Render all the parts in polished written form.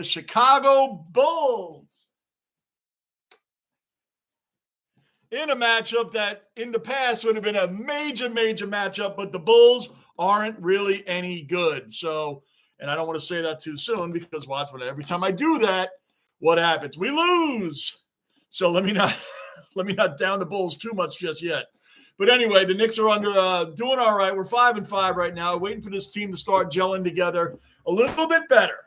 the Chicago Bulls in a matchup that in the past would have been a major matchup, but the Bulls aren't really any good. So, and I don't want to say that too soon because watch, every time I do that, what happens? We lose. So let me not down the Bulls too much just yet. But anyway, the Knicks are doing all right. We're 5-5 right now, waiting for this team to start gelling together a little bit better.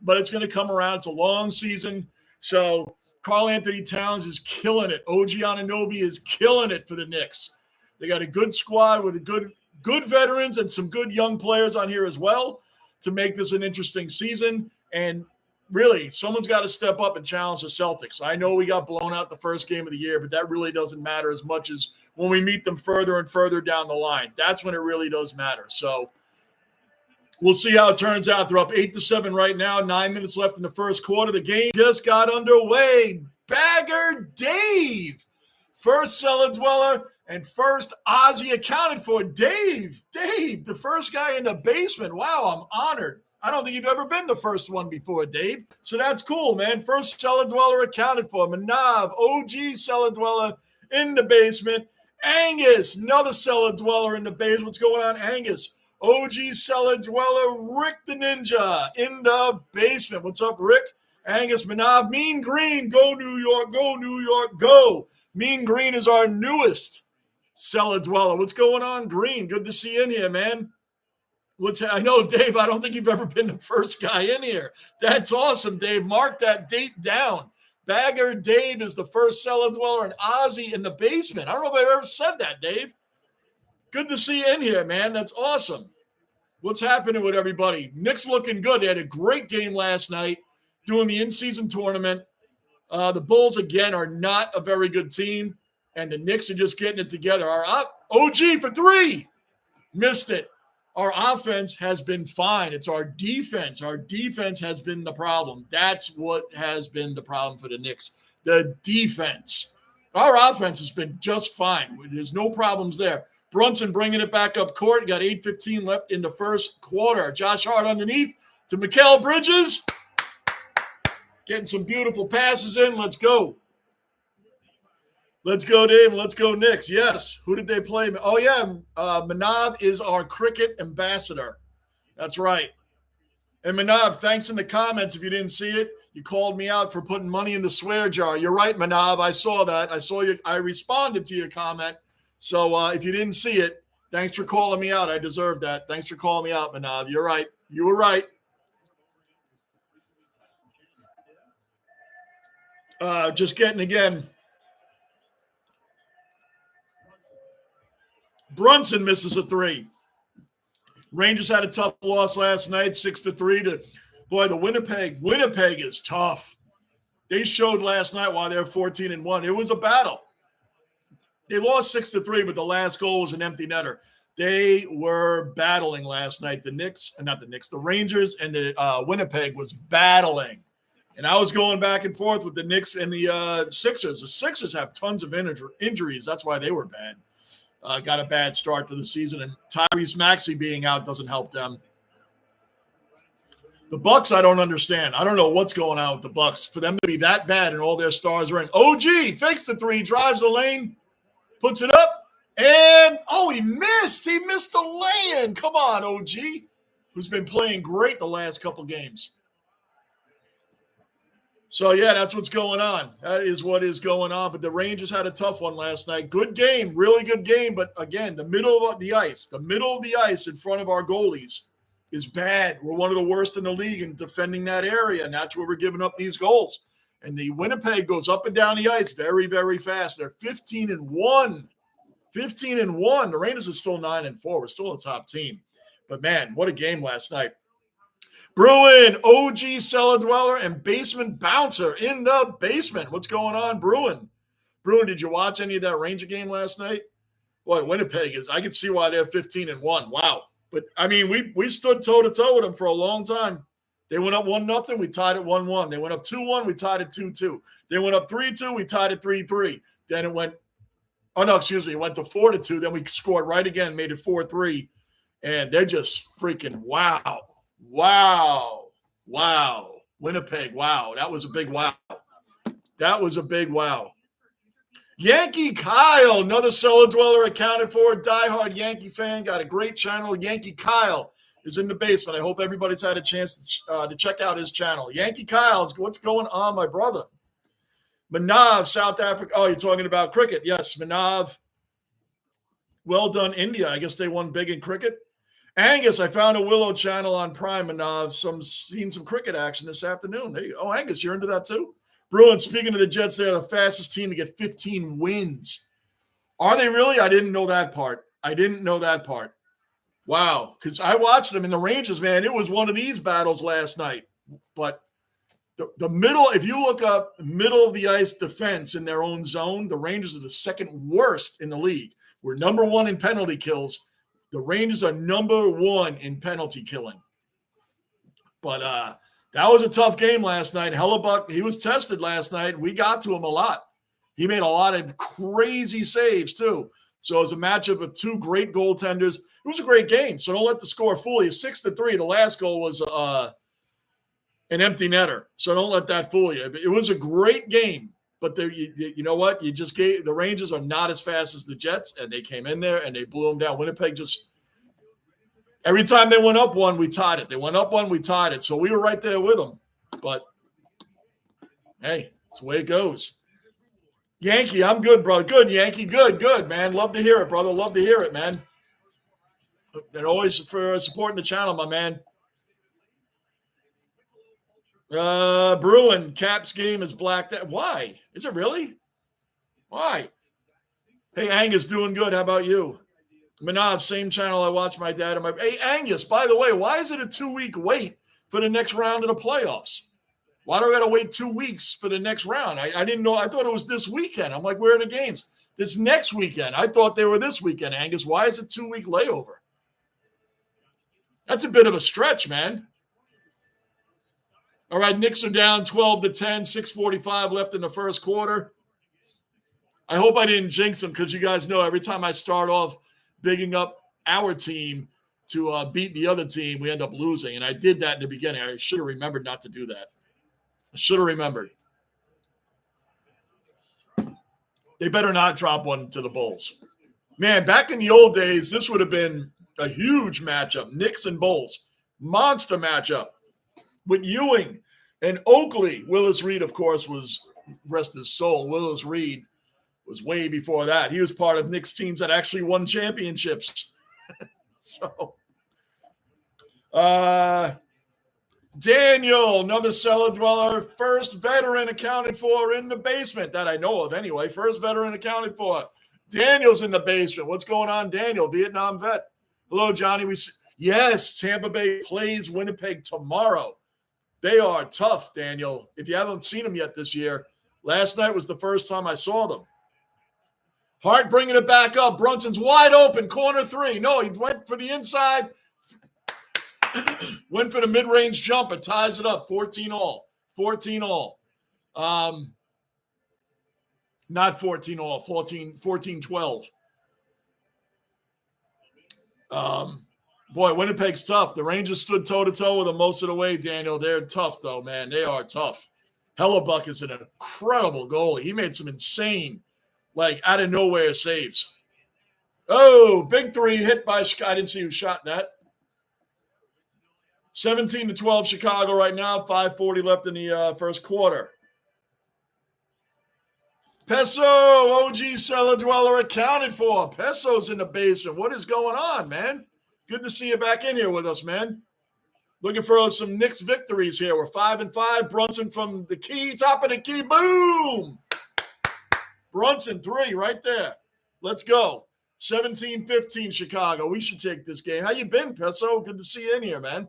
But it's going to come around. It's a long season. So Karl Anthony Towns is killing it. OG Anunoby is killing it for the Knicks. They got a good squad with good veterans and some good young players on here as well to make this an interesting season. And really, someone's got to step up and challenge the Celtics. I know we got blown out the first game of the year, but that really doesn't matter as much as when we meet them further and further down the line. That's when it really does matter. So we'll see how it turns out. They're up 8-7 right now. 9 minutes left in the first quarter. The game just got underway. Bagger Dave, first cellar dweller and first Ozzy accounted for. Dave, the first guy in the basement. Wow, I'm honored. I don't think you've ever been the first one before, Dave. So that's cool, man. First cellar dweller accounted for. Manav, OG cellar dweller in the basement. Angus, another cellar dweller in the basement. What's going on, Angus? OG cellar dweller, Rick the Ninja in the basement. What's up, Rick? Angus, Manav, Mean Green, go New York, go New York, go. Mean Green is our newest cellar dweller. What's going on, Green? Good to see you in here, man. I know, Dave, I don't think you've ever been the first guy in here. That's awesome, Dave. Mark that date down. Bagger Dave is the first cellar dweller and Ozzy in the basement. I don't know if I've ever said that, Dave. Good to see you in here, man. That's awesome. What's happening with everybody? Knicks looking good. They had a great game last night doing the in-season tournament. The Bulls, again, are not a very good team, and the Knicks are just getting it together. Our OG for three. Missed it. Our offense has been fine. It's our defense. Our defense has been the problem. That's what has been the problem for the Knicks, the defense. Our offense has been just fine. There's no problems there. Brunson bringing it back up court. Got 8:15 left in the first quarter. Josh Hart underneath to Mikal Bridges. Getting some beautiful passes in. Let's go. Let's go, Dave. Let's go, Knicks. Yes. Who did they play? Oh, yeah. Manav is our cricket ambassador. That's right. And Manav, thanks in the comments if you didn't see it. You called me out for putting money in the swear jar. You're right, Manav. I saw that. I saw you. I responded to your comment. So if you didn't see it, thanks for calling me out. I deserve that. Thanks for calling me out, Manav. You're right. You were right. Just getting again. Brunson misses a three. Rangers had a tough loss last night, 6-3 to the Winnipeg. Winnipeg is tough. They showed last night why they're 14-1. It was a battle. They lost 6-3, but the last goal was an empty netter. They were battling last night. The Rangers and the Winnipeg was battling. And I was going back and forth with the Knicks and the Sixers. The Sixers have tons of injuries. That's why they were bad. Got a bad start to the season, and Tyrese Maxey being out doesn't help them. The Bucks, I don't understand. I don't know what's going on with the Bucks. For them to be that bad and all their stars are in. OG fakes the three, drives the lane, puts it up, and he missed. He missed the lay-in. Come on, OG, who's been playing great the last couple games. So, yeah, that's what's going on. That is what is going on. But the Rangers had a tough one last night. Good game, really good game. But, again, the middle of the ice in front of our goalies is bad. We're one of the worst in the league in defending that area, and that's where we're giving up these goals. And the Winnipeg goes up and down the ice very, very fast. They're 15-1. 15-1. The Rangers are still 9-4. We're still a top team. But, man, what a game last night. Bruin, OG cellar dweller, and basement bouncer in the basement. What's going on, Bruin? Bruin, did you watch any of that Ranger game last night? Boy, Winnipeg is. I can see why they're 15-1. Wow. But, I mean, we stood toe-to-toe with them for a long time. They went up 1-0. We tied it 1-1. They went up 2-1. We tied it 2-2. They went up 3-2. We tied it 3-3. Then it went – it went to 4-2. Then we scored right again, made it 4-3. And they're just freaking wow. Wow. Winnipeg. Wow. That was a big wow. That was a big wow. Yankee Kyle, another cellar dweller accounted for. Diehard Yankee fan. Got a great channel. Yankee Kyle is in the basement. I hope everybody's had a chance to check out his channel. Yankee Kyle's, what's going on, my brother? Manav, South Africa. Oh, you're talking about cricket. Yes, Manav. Well done, India. I guess they won big in cricket. Angus, I found a Willow channel on Prime, and I've seen some cricket action this afternoon. There you go. Oh, Angus, you're into that too? Bruins, speaking of the Jets, they're the fastest team to get 15 wins. Are they really? I didn't know that part. Wow. Because I watched them in the Rangers, man. It was one of these battles last night. But the middle, if you look up middle of the ice defense in their own zone, the Rangers are the second worst in the league. We're number one in penalty kills. The Rangers are number one in penalty killing. But that was a tough game last night. Hellebuck, he was tested last night. We got to him a lot. He made a lot of crazy saves, too. So it was a matchup of two great goaltenders. It was a great game, so don't let the score fool you. 6-3. The last goal was an empty netter, so don't let that fool you. It was a great game, but you know what? You just gave the Rangers are not as fast as the Jets, and they came in there and they blew them down. Winnipeg just every time they went up one, we tied it. They went up one, we tied it. So we were right there with them. But hey, that's the way it goes. Yankee, I'm good, bro. Good, Yankee. Good, man. Love to hear it, brother. Love to hear it, man. And always for supporting the channel, my man. Bruin, Caps game is blacked out. Why? Is it really? Why? Hey, Angus, doing good. How about you? Manav, same channel I watch my dad and my. Hey, Angus, by the way, why is it a 2-week wait for the next round of the playoffs? Why do I got to wait 2 weeks for the next round? I didn't know. I thought it was this weekend. I'm like, where are the games? This next weekend. I thought they were this weekend, Angus. Why is it 2-week layover? That's a bit of a stretch, man. All right, Knicks are down 12-10, 6:45 left in the first quarter. I hope I didn't jinx them because you guys know every time I start off bigging up our team to beat the other team, we end up losing. And I did that in the beginning. I should have remembered not to do that. I should have remembered. They better not drop one to the Bulls. Man, back in the old days, this would have been a huge matchup. Knicks and Bulls. Monster matchup. With Ewing and Oakley. Willis Reed, of course, was, rest his soul. Willis Reed was way before that. He was part of Knicks teams that actually won championships. So, Daniel, another cellar dweller, first veteran accounted for in the basement that I know of anyway. First veteran accounted for. Daniel's in the basement. What's going on, Daniel? Vietnam vet. Hello, Johnny. Yes, Tampa Bay plays Winnipeg tomorrow. They are tough, Daniel. If you haven't seen them yet this year, last night was the first time I saw them. Hart bringing it back up. Brunson's wide open, corner three. No, he went for the inside. Went for the mid-range jumper, ties it up, 14 all. 14 all. Not 14 all, 14-12. Boy, Winnipeg's tough. The Rangers stood toe-to-toe with them most of the way, Daniel. They're tough, though, man. They are tough. Hellebuck is an incredible goalie. He made some insane, like, out-of-nowhere saves. Oh, big three hit by Chicago. I didn't see who shot that. 17-12 Chicago right now. 5:40 left in the first quarter. Peso, OG cellar dweller accounted for. Peso's in the basement. What is going on, man? Good to see you back in here with us, man. Looking for some Knicks victories here. We're 5-5. Brunson from the key, top of the key. Boom! Brunson, 3 right there. Let's go. 17-15 Chicago. We should take this game. How you been, Peso? Good to see you in here, man.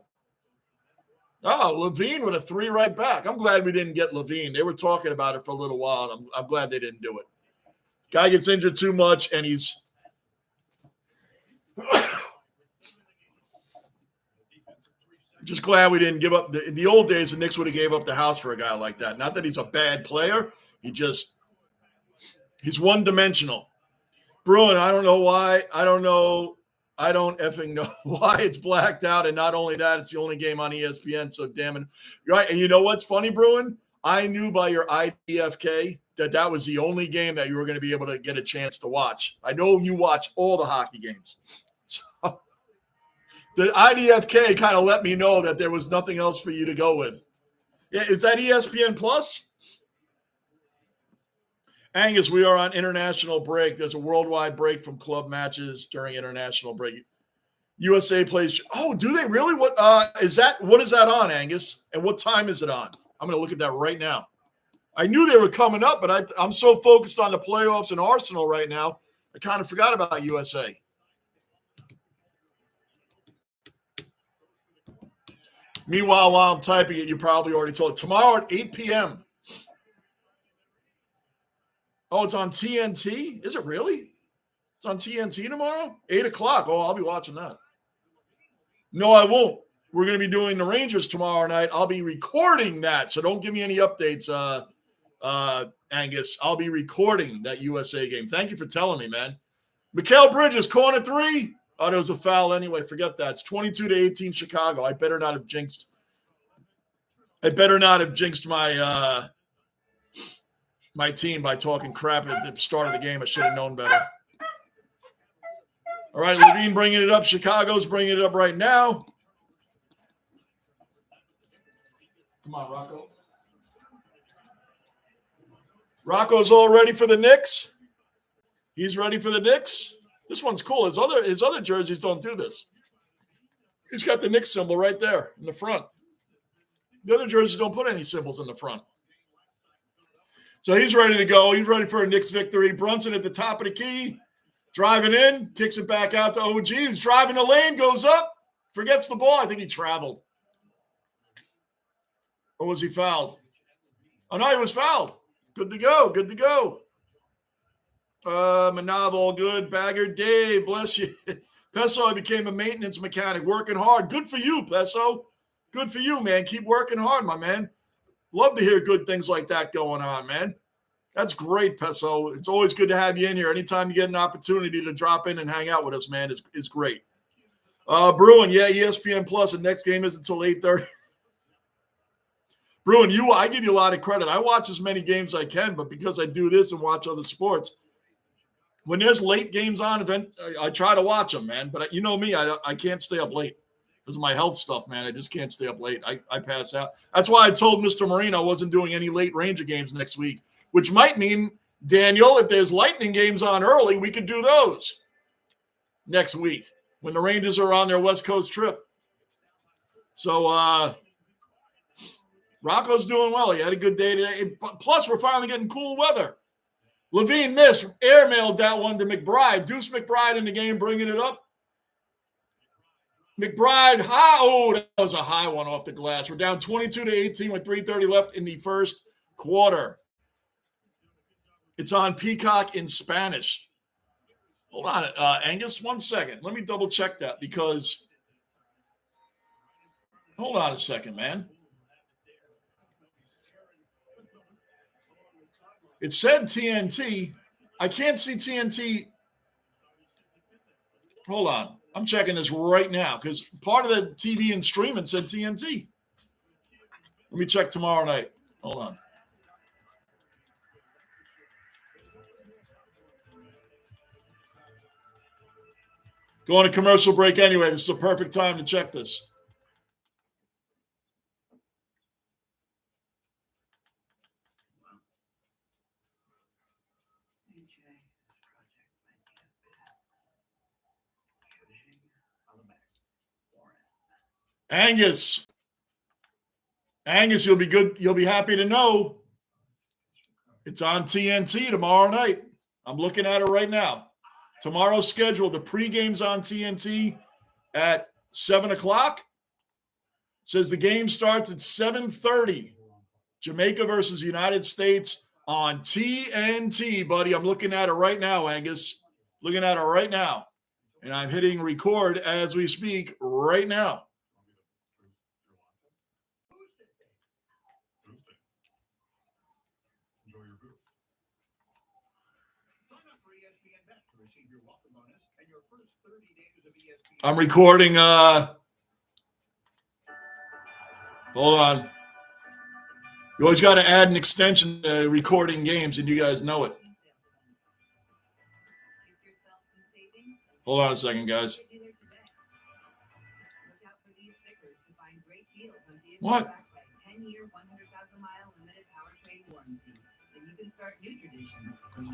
Oh, Levine with a 3 right back. I'm glad we didn't get Levine. They were talking about it for a little while, and I'm glad they didn't do it. Guy gets injured too much, and he's just glad we didn't give up. In the old days, the Knicks would have gave up the house for a guy like that. Not that he's a bad player. He's one-dimensional. Bruin, I don't know why. I don't know I don't effing know why it's blacked out. And not only that, it's the only game on ESPN. So damn it. Right. And you know what's funny, Bruin? I knew by your IDFK that was the only game that you were going to be able to get a chance to watch. I know you watch all the hockey games. So the IDFK kind of let me know that there was nothing else for you to go with. Yeah, is that ESPN Plus? Angus, we are on international break. There's a worldwide break from club matches during international break. USA plays. Oh, do they really? What is that? What is that on, Angus? And what time is it on? I'm going to look at that right now. I knew they were coming up, but I'm so focused on the playoffs and Arsenal right now, I kind of forgot about USA. Meanwhile, while I'm typing it, you probably already told. Tomorrow at 8 p.m. Oh, it's on TNT? Is it really? It's on TNT tomorrow? 8 o'clock. Oh, I'll be watching that. No, I won't. We're going to be doing the Rangers tomorrow night. I'll be recording that, so don't give me any updates, Angus. I'll be recording that USA game. Thank you for telling me, man. Mikal Bridges, corner 3. Oh, there was a foul anyway. Forget that. It's 22-18 Chicago. I better not have jinxed my my team by talking crap at the start of the game. I should have known better. All right, Levine bringing it up. Chicago's bringing it up right now. Come on, Rocco. Rocco's all ready for the Knicks. He's ready for the Knicks. This one's cool. His other jerseys don't do this. He's got the Knicks symbol right there in the front. The other jerseys don't put any symbols in the front. So he's ready to go. He's ready for a Knicks victory. Brunson at the top of the key. Driving in, kicks it back out to OG. He's driving the lane, goes up, forgets the ball. I think he traveled. Or was he fouled? Oh, no, he was fouled. Good to go. Good to go. Manav, all good. Bagger, Dave, bless you. Peso, I became a maintenance mechanic, working hard. Good for you, Peso. Good for you, man. Keep working hard, my man. Love to hear good things like that going on, man. That's great, Peso. It's always good to have you in here. Anytime you get an opportunity to drop in and hang out with us, man, is great. Bruin, yeah, ESPN Plus. The next game is until 8:30. Bruin, I give you a lot of credit. I watch as many games as I can, but because I do this and watch other sports, when there's late games on, I try to watch them, man. But you know me, I can't stay up late. Because of my health stuff, man. I just can't stay up late. I pass out. That's why I told Mr. Marine I wasn't doing any late Ranger games next week, which might mean, Daniel, if there's Lightning games on early, we could do those next week when the Rangers are on their West Coast trip. So Rocco's doing well. He had a good day today. Plus, we're finally getting cool weather. Levine missed. Airmailed that one to McBride. Deuce McBride in the game, bringing it up. McBride, that was a high one off the glass. We're down 22-18 with 3:30 left in the first quarter. It's on Peacock in Spanish. Hold on, Angus, 1 second. Let me double check that because hold on a second, man. It said TNT. I can't see TNT. Hold on. I'm checking this right now because part of the TV and streaming said TNT. Let me check tomorrow night. Hold on. Going to commercial break anyway. This is a perfect time to check this. Angus, you'll be good. You'll be happy to know it's on TNT tomorrow night. I'm looking at it right now. Tomorrow's schedule, the pregame's on TNT at 7 o'clock. It says the game starts at 7:30. Jamaica versus United States on TNT, buddy. I'm looking at it right now, Angus. Looking at it right now. And I'm hitting record as we speak right now. I'm recording. Hold on. You always got to add an extension to recording games, and you guys know it. Hold on a second, guys. What?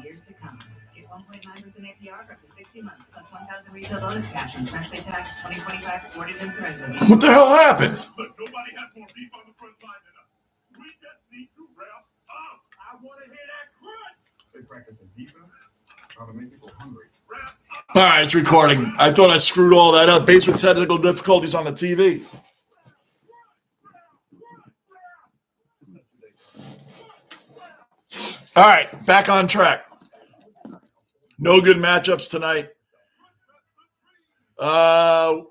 Years to come. Get 1.9% APR for up to 60 months, plus 1,000 retail bonus cash and freshly taxed 2025 sported and surrender. What the hell happened? But nobody has more beef on the front line than us. We just need to wrap up. I want to hear that crunch. They practice a defense. How to make people hungry. Wrap up. All right, it's recording. I thought I screwed all that up. Basement technical difficulties on the TV. All right, back on track. No good matchups tonight. Yeah,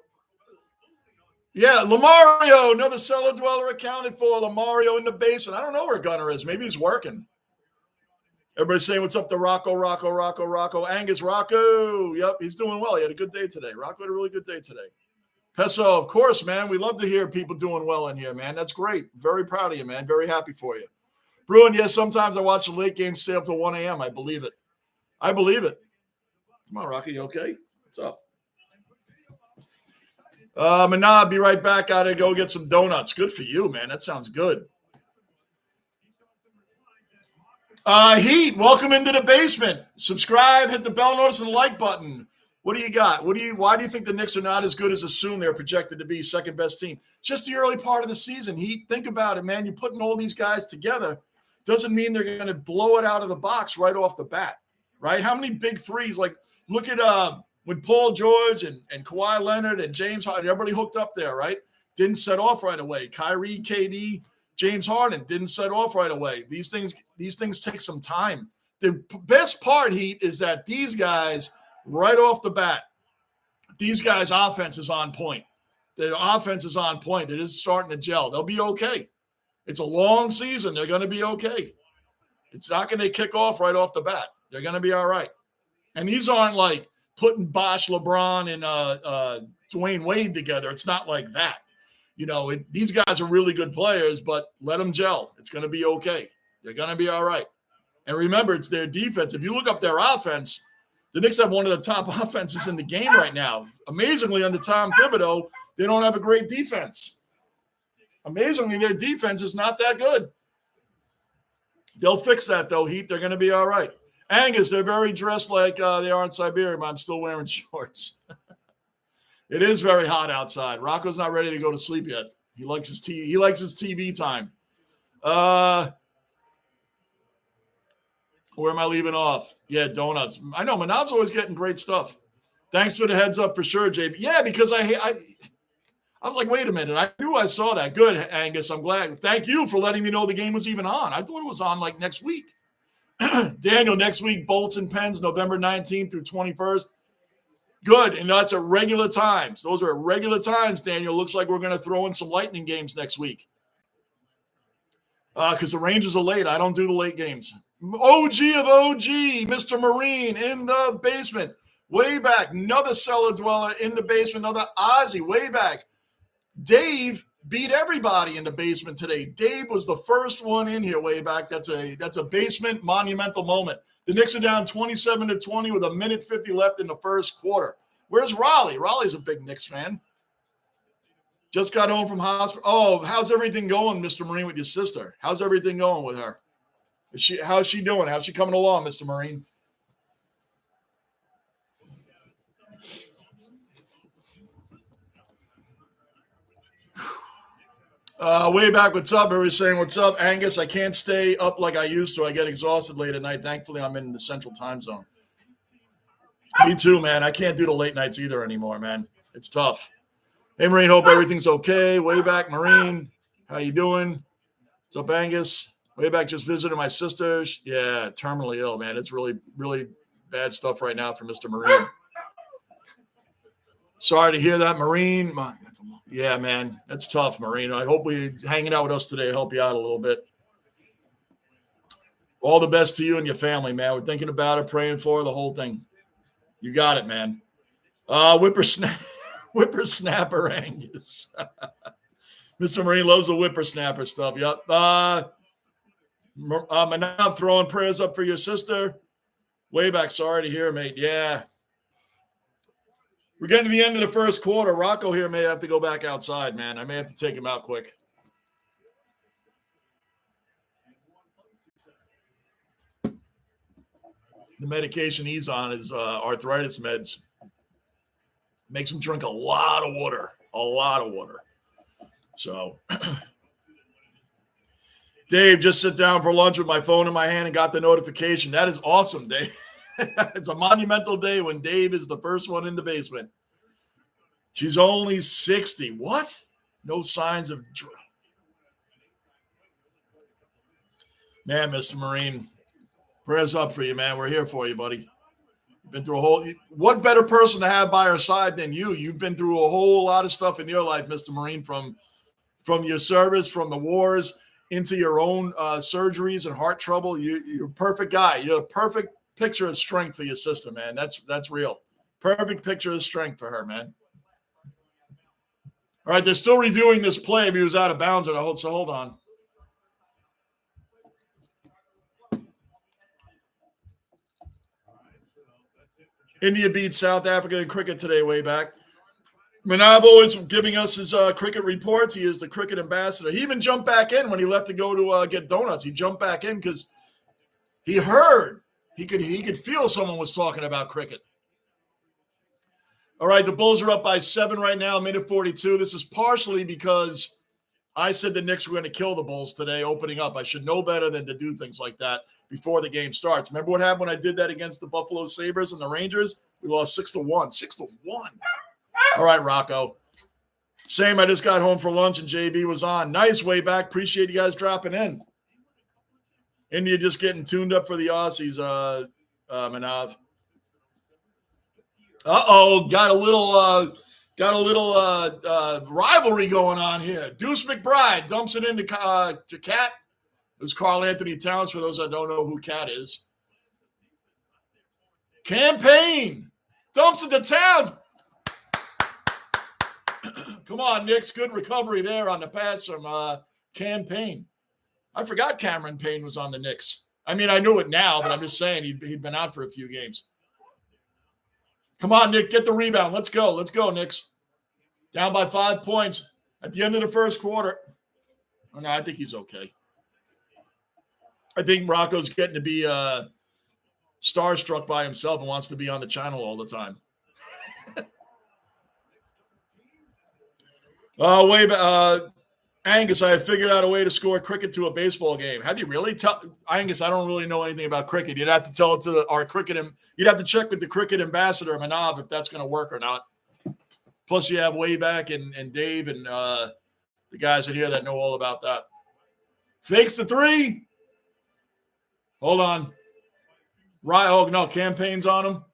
Lamario, another cellar dweller accounted for. Lamario in the basement. I don't know where Gunner is. Maybe he's working. Everybody's saying what's up to Rocco. Angus, Rocco. Yep, he's doing well. He had a good day today. Rocco had a really good day today. Peso, of course, man. We love to hear people doing well in here, man. That's great. Very proud of you, man. Very happy for you. Bruin, yes, sometimes I watch the late games stay up till 1 a.m. I believe it. Come on, Rocky. You okay? What's up? Manab, be right back. Got to go get some donuts. Good for you, man. That sounds good. Heat, welcome into the basement. Subscribe, hit the bell notice and like button. What do you got? Why do you think the Knicks are not as good as assumed they're projected to be second best team? Just the early part of the season. Heat, think about it, man. You're putting all these guys together. Doesn't mean they're going to blow it out of the box right off the bat, right? How many big threes? Like, look at when Paul George and Kawhi Leonard and James Harden, everybody hooked up there, right? Didn't set off right away. Kyrie, KD, James Harden didn't set off right away. These things take some time. The best part, Heat, is that these guys, right off the bat, these guys' offense is on point. Their offense is on point. They're just starting to gel. They'll be okay. It's a long season. They're going to be okay. It's not going to kick off right off the bat. They're going to be all right. And these aren't like putting Bosh, LeBron, and Dwayne Wade together. It's not like that. These guys are really good players, but let them gel. It's going to be okay. They're going to be all right. And remember, it's their defense. If you look up their offense, the Knicks have one of the top offenses in the game right now. Amazingly, under Tom Thibodeau, they don't have a great defense. Amazingly, their defense is not that good. They'll fix that, though, Heat. They're going to be all right. Angus, they're very dressed like they are in Siberia, but I'm still wearing shorts. It is very hot outside. Rocco's not ready to go to sleep yet. He likes his TV. He likes his TV time. Where am I leaving off? Yeah, donuts. I know Manav's always getting great stuff. Thanks for the heads up for sure, JB. Yeah, because I was like, wait a minute. I knew I saw that. Good, Angus. I'm glad. Thank you for letting me know the game was even on. I thought it was on like next week. Daniel, next week, Bolts and Pens, November 19th through 21st. Good, and that's at regular times. Those are at regular times, Daniel. Looks like we're going to throw in some lightning games next week. Because the Rangers are late. I don't do the late games. OG of OG, Mr. Marine in the basement. Way back, another cellar dweller in the basement, another Ozzy, way back. Dave beat everybody in the basement today. Dave was the first one in here way back. That's a basement monumental moment. The Knicks are down 27-20 with 1:50 left in the first quarter. Where's Raleigh? Raleigh's a big Knicks fan. Just got home from hospital. Oh, how's everything going, Mr. Marine, with your sister? How's everything going with her? How's she doing? How's she coming along, Mr. Marine? Way back, what's up? Everybody's saying, what's up? Angus, I can't stay up like I used to. I get exhausted late at night. Thankfully, I'm in the central time zone. Me too, man. I can't do the late nights either anymore, man. It's tough. Hey, Marine, hope everything's okay. Way back, Marine. How you doing? What's up, Angus? Way back, just visited my sister. Yeah, terminally ill, man. It's really, really bad stuff right now for Mr. Marine. Sorry to hear that, Marine. Yeah, man, that's tough, Marine. I hope hanging out with us today help you out a little bit. All the best to you and your family, man. We're thinking about it, praying for the whole thing. You got it, man. Whippersnapper Angus. Mr. Marine loves the whippersnapper stuff. Yep. Manav throwing prayers up for your sister. Way back. Sorry to hear, mate. Yeah. We're getting to the end of the first quarter. Rocco here may have to go back outside, man. I may have to take him out quick. The medication he's on is arthritis meds. Makes him drink a lot of water. A lot of water. So, Dave, just sit down for lunch with my phone in my hand and got the notification. That is awesome, Dave. It's a monumental day when Dave is the first one in the basement. She's only 60. What? No signs of... Man, Mr. Marine, prayers up for you, man. We're here for you, buddy. You've been through a whole... What better person to have by our side than you? You've been through a whole lot of stuff in your life, Mr. Marine, from your service, from the wars, into your own surgeries and heart trouble. You're a perfect guy. You're a perfect picture of strength for your sister, man. That's real. Perfect picture of strength for her, man. All right, they're still reviewing this play. If he was out of bounds, so hold on. India beats South Africa in cricket today, way back. Manavo is giving us his cricket reports. He is the cricket ambassador. He even jumped back in when he left to go to get donuts. He jumped back in because he heard. He could feel someone was talking about cricket. All right, the Bulls are up by 7 right now, minute 42. This is partially because I said the Knicks were going to kill the Bulls today opening up. I should know better than to do things like that before the game starts. Remember what happened when I did that against the Buffalo Sabres and the Rangers? We lost 6-1. 6-1. All right, Rocco. Same, I just got home for lunch and JB was on. Nice, way back. Appreciate you guys dropping in. India just getting tuned up for the Aussies, Manav. Got a little rivalry going on here. Deuce McBride dumps it into to Cat. It was Karl Anthony Towns, for those that don't know who Cat is. Campaign dumps it to Towns. Come on, Knicks. Good recovery there on the pass from Campaign. I forgot Cameron Payne was on the Knicks. I mean, I knew it now, but I'm just saying he'd been out for a few games. Come on, Nick, get the rebound. Let's go. Let's go, Knicks. Down by 5 points at the end of the first quarter. Oh, no, I think he's okay. I think Rocco's getting to be starstruck by himself and wants to be on the channel all the time. Angus, I have figured out a way to score cricket to a baseball game. How do you really tell Angus? I don't really know anything about cricket. You'd have to tell it to our cricket, and you'd have to check with the cricket ambassador, Manav, if that's going to work or not. Plus, you have Wayback and Dave and the guys in here that know all about that. Fakes the three. Hold on. Right. Oh no, Campaign's on him.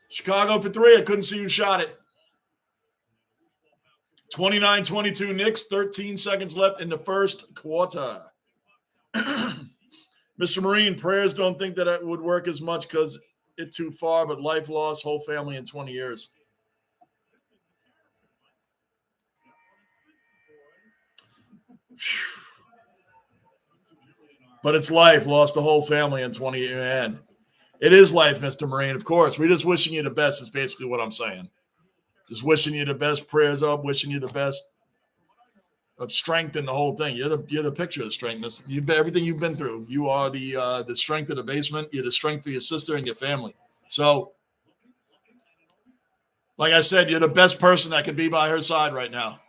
Chicago for three. I couldn't see who shot it. 29-22 Knicks, 13 seconds left in the first quarter. Mr. Marine, prayers don't think that it would work as much because it's too far, but life lost, whole family in 20 years. But it's life, lost a whole family in 20 years. Man, it is life, Mr. Marine, of course. We're just wishing you the best is basically what I'm saying. Just wishing you the best, prayers up, wishing you the best of strength in the whole thing. You're the picture of strength. Everything you've been through. You are the strength of the basement. You're the strength for your sister and your family. So, like I said, you're the best person that could be by her side right now.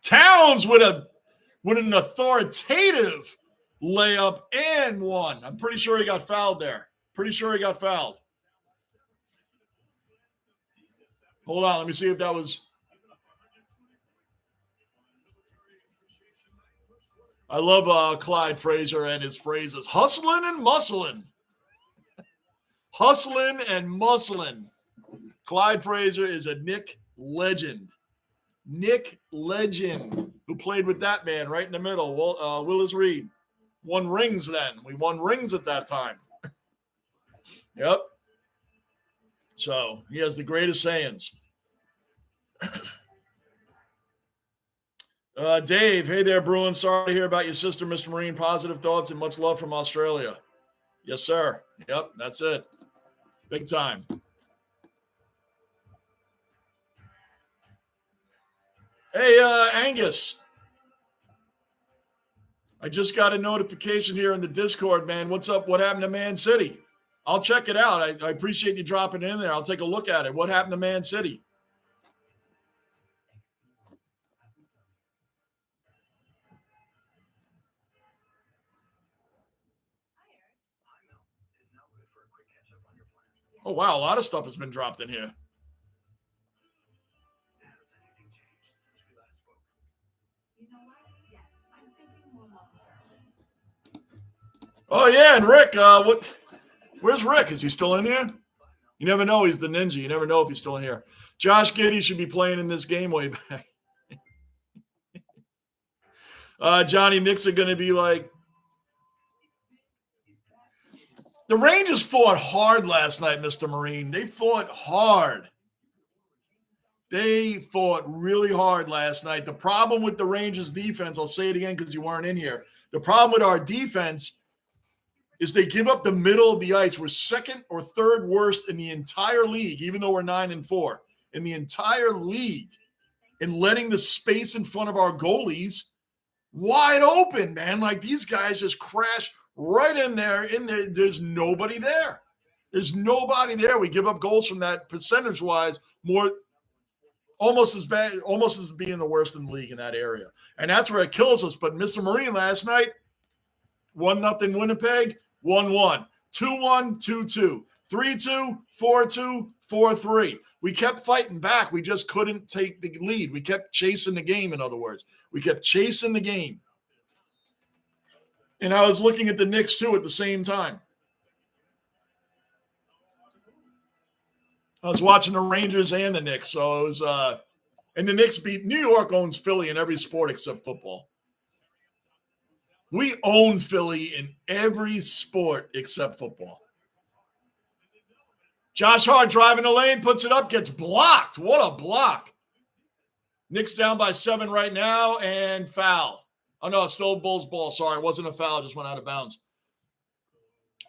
Towns with an authoritative layup and one. I'm pretty sure he got fouled there. Hold on, let me see if that was. I love Clyde Frazier and his phrases. Hustling and muscling. Hustling and muscling. Clyde Frazier is a Knick legend. Who played with that man right in the middle, Willis Reed. won rings then. We won rings at that time. Yep. So he has the greatest sayings. Dave, hey there, Bruin. Sorry to hear about your sister, Mr. Marine. Positive thoughts and much love from Australia. Yes, sir. Yep, that's it. Big time. Hey, Angus. I just got a notification here in the Discord, man. What's up? What happened to Man City? I'll check it out. I appreciate you dropping in there. I'll take a look at it. What happened to Man City? Oh, wow. A lot of stuff has been dropped in here. Oh, yeah. And Rick, where's Rick? Is he still in here? You never know. He's the ninja. You never know if he's still in here. Josh Giddey should be playing in this game way back. Johnny Knicks are going to be like. The Rangers fought hard last night, Mr. Marine. They fought hard. They fought really hard last night. The problem with the Rangers defense, I'll say it again because you weren't in here. The problem with our defense is they give up the middle of the ice. We're second or third worst in the entire league, even though we're 9-4, in the entire league, in letting the space in front of our goalies wide open, man. Like these guys just crash right in there. There's nobody there. There's nobody there. We give up goals from that percentage-wise more, almost as bad, almost as being the worst in the league in that area. And that's where it kills us. But Mr. Marine last night, 1-0 Winnipeg, 1-1, 2-1, 2-2, 3-2, 4-2, 4-3. We kept fighting back. We just couldn't take the lead. We kept chasing the game, in other words. We kept chasing the game. And I was looking at the Knicks, too, at the same time. I was watching the Rangers and the Knicks. So it was and the Knicks beat – New York owns Philly in every sport except football. We own Philly in every sport except football. Josh Hart driving the lane, puts it up, gets blocked. What a block. Knicks down by 7 right now and foul. Oh, no, it's still Bulls ball. Sorry, it wasn't a foul. It just went out of bounds.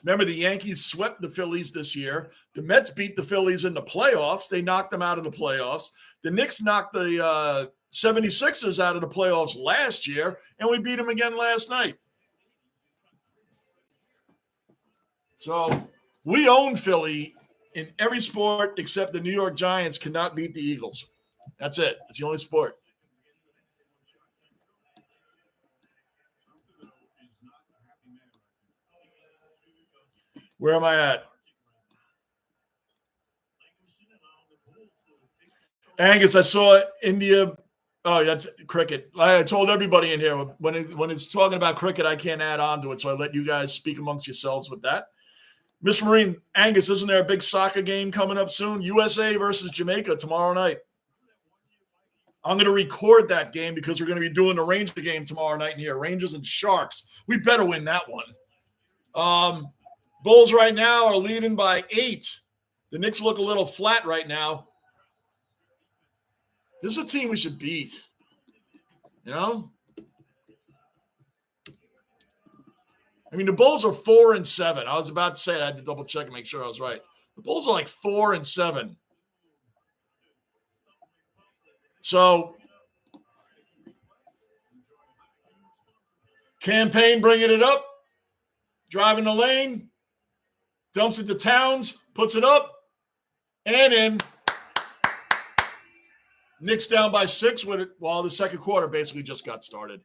Remember, the Yankees swept the Phillies this year. The Mets beat the Phillies in the playoffs. They knocked them out of the playoffs. The Knicks knocked the 76ers out of the playoffs last year, and we beat them again last night. So we own Philly in every sport except the New York Giants cannot beat the Eagles. That's it. It's the only sport. Where am I at? Angus, I saw India. Oh, that's cricket. I told everybody in here when it's talking about cricket, I can't add on to it. So I let you guys speak amongst yourselves with that. Mr. Marine, Angus, isn't there a big soccer game coming up soon? USA versus Jamaica tomorrow night. I'm going to record that game because we're going to be doing the Ranger game tomorrow night in here. Rangers and Sharks. We better win that one. Bulls right now are leading by 8. The Knicks look a little flat right now. This is a team we should beat. You know? I mean, the Bulls are 4-7. I was about to say it. I had to double check and make sure I was right. The Bulls are like 4-7. So, Campaign bringing it up, driving the lane. Dumps it to Towns, puts it up, and in. Knicks down by 6 with it while the second quarter basically just got started.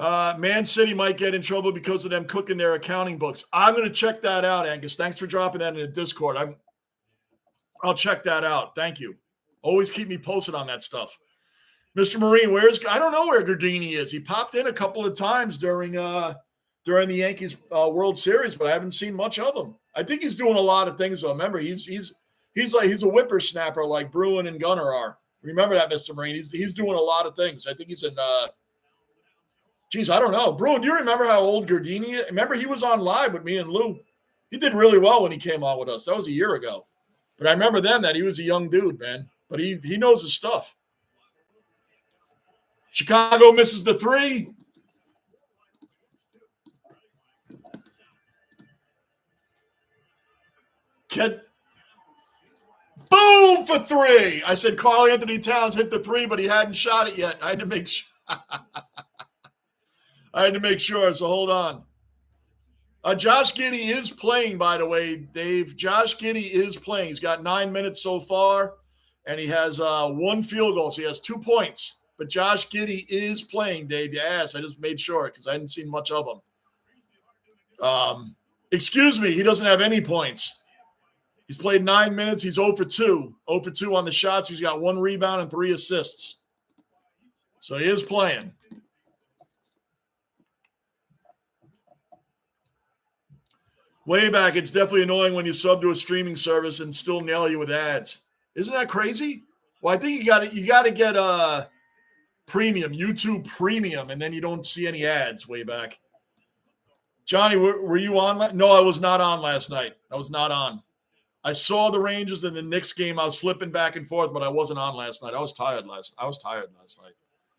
Man City might get in trouble because of them cooking their accounting books. I'm going to check that out, Angus. Thanks for dropping that in the Discord. I'll check that out. Thank you. Always keep me posted on that stuff. Mr. Marine, I don't know where Gardini is. He popped in a couple of times during the Yankees World Series, but I haven't seen much of him. I think he's doing a lot of things, though. Remember, he's a whippersnapper like Bruin and Gunnar are. Remember that, Mr. Marine. He's doing a lot of things. I think he's in Geez, I don't know. Bruin, do you remember how old Gardini is? Remember he was on live with me and Lou. He did really well when he came on with us. That was a year ago. But I remember then that he was a young dude, man. But he knows his stuff. Chicago misses the 3. Boom for 3. I said Karl Anthony Towns hit the 3, but he hadn't shot it yet. I had to make sure. So hold on. Josh Giddey is playing, by the way, Dave. Josh Giddey is playing. He's got 9 minutes so far, and he has 1 field goal, so he has 2 points. But Josh Giddey is playing, Dave. You asked. I just made sure because I hadn't seen much of him. Excuse me, he doesn't have any points. He's played 9 minutes. He's 0 for 2. 0 for 2 on the shots. He's got 1 rebound and 3 assists. So he is playing. Way back, it's definitely annoying when you sub to a streaming service and still nail you with ads. Isn't that crazy? Well, I think you got to get premium, YouTube Premium, and then you don't see any ads way back. Johnny, were you on? No, I was not on last night. I was not on. I saw the Rangers in the Knicks game. I was flipping back and forth, but I wasn't on last night. I was tired last night,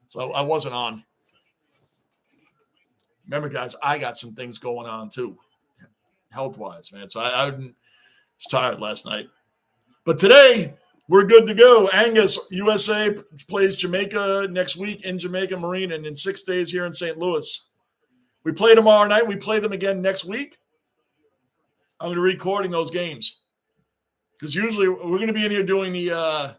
so I wasn't on. Remember, guys, I got some things going on too, health-wise, man. So I was tired last night. But today, we're good to go. Angus, USA plays Jamaica next week in Jamaica Marine and in 6 days here in St. Louis. We play tomorrow night. We play them again next week. I'm going to be recording those games because usually we're going to be in here doing the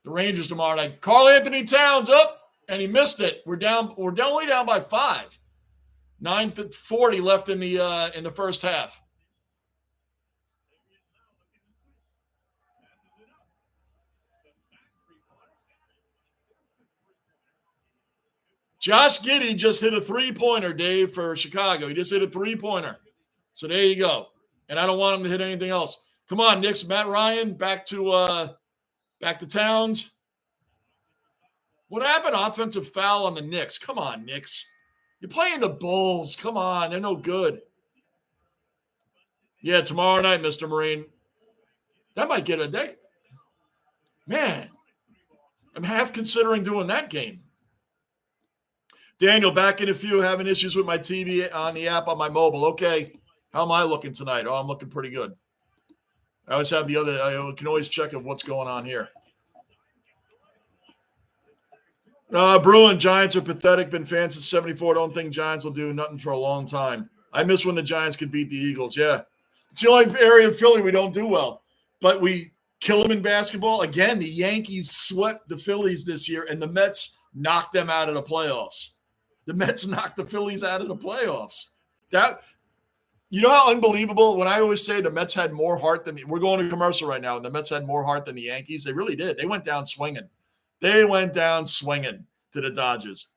Rangers tomorrow night. Karl Anthony Towns up, and he missed it. We're only down by 5. 9:40 left in the first half. Josh Giddey just hit a 3-pointer, Dave, for Chicago. He just hit a 3-pointer. So there you go. And I don't want him to hit anything else. Come on, Knicks. Matt Ryan, back to Towns. What happened? Offensive foul on the Knicks. Come on, Knicks. You're playing the Bulls. Come on. They're no good. Yeah, tomorrow night, Mr. Marine. That might get a day. Man, I'm half considering doing that game. Daniel, back in a few, having issues with my TV on the app on my mobile. Okay. How am I looking tonight? Oh, I'm looking pretty good. I always have I can always check of what's going on here. Bruin, Giants are pathetic. Been fans since 74. Don't think Giants will do nothing for a long time. I miss when the Giants could beat the Eagles. Yeah. It's the only area of Philly we don't do well. But we kill them in basketball. Again, the Yankees swept the Phillies this year, and the Mets knocked them out of the playoffs. The Mets knocked the Phillies out of the playoffs. You know how unbelievable, when I always say the Mets had more heart than we're going to commercial right now, and the Mets had more heart than the Yankees. They really did. They went down swinging. To the Dodgers.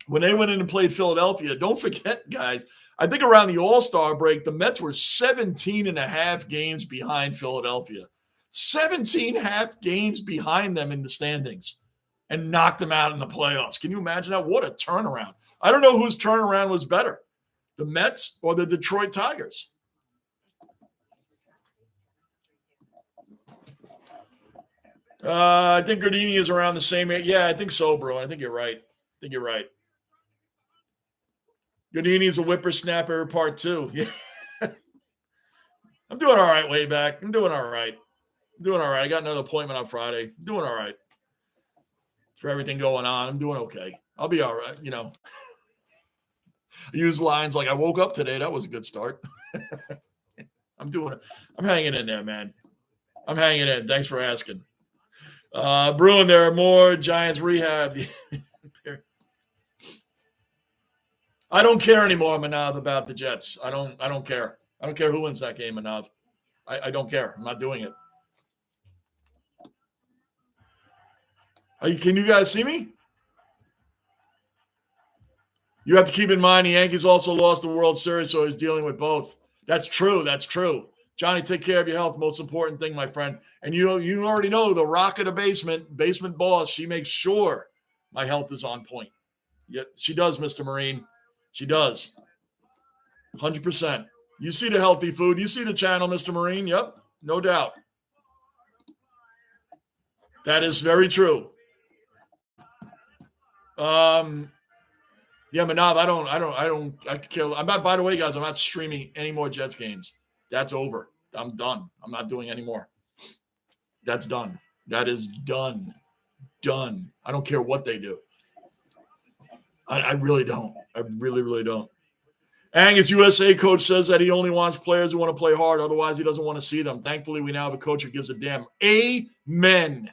When they went in and played Philadelphia, don't forget, guys, I think around the All-Star break, the Mets were 17.5 games behind Philadelphia. 17.5 games behind them in the standings and knocked them out in the playoffs. Can you imagine that? What a turnaround. I don't know whose turnaround was better, the Mets or the Detroit Tigers. I think Gardini is around the same age. Yeah, I think so, bro. I think you're right. Gardini's a whippersnapper part 2. Yeah. I'm doing all right way back. I'm doing all right. I got another appointment on Friday. I'm doing all right. For everything going on, I'm doing okay. I'll be all right, I use lines like I woke up today. That was a good start. I'm hanging in there, man. I'm hanging in. Thanks for asking. Bruin, there are more Giants rehabbed. I don't care anymore, Manav, about the Jets. I don't care. I don't care who wins that game, Manav. I don't care. I'm not doing it. Can you guys see me? You have to keep in mind the Yankees also lost the World Series, so he's dealing with both. That's true. Johnny, take care of your health. Most important thing, my friend. And you already know the rock of the basement boss. She makes sure my health is on point. Yeah, she does, Mr. Marine. She does. 100%. You see the healthy food. You see the channel, Mr. Marine. Yep, no doubt. That is very true. Yeah, Manav, I care. I'm not, by the way, guys, I'm not streaming any more Jets games. That's over. I'm done. I'm not doing any more. That's done. That is done. Done. I don't care what they do. I really don't. I really, really don't. Angus, USA coach, says that he only wants players who want to play hard. Otherwise, he doesn't want to see them. Thankfully, we now have a coach who gives a damn. Amen.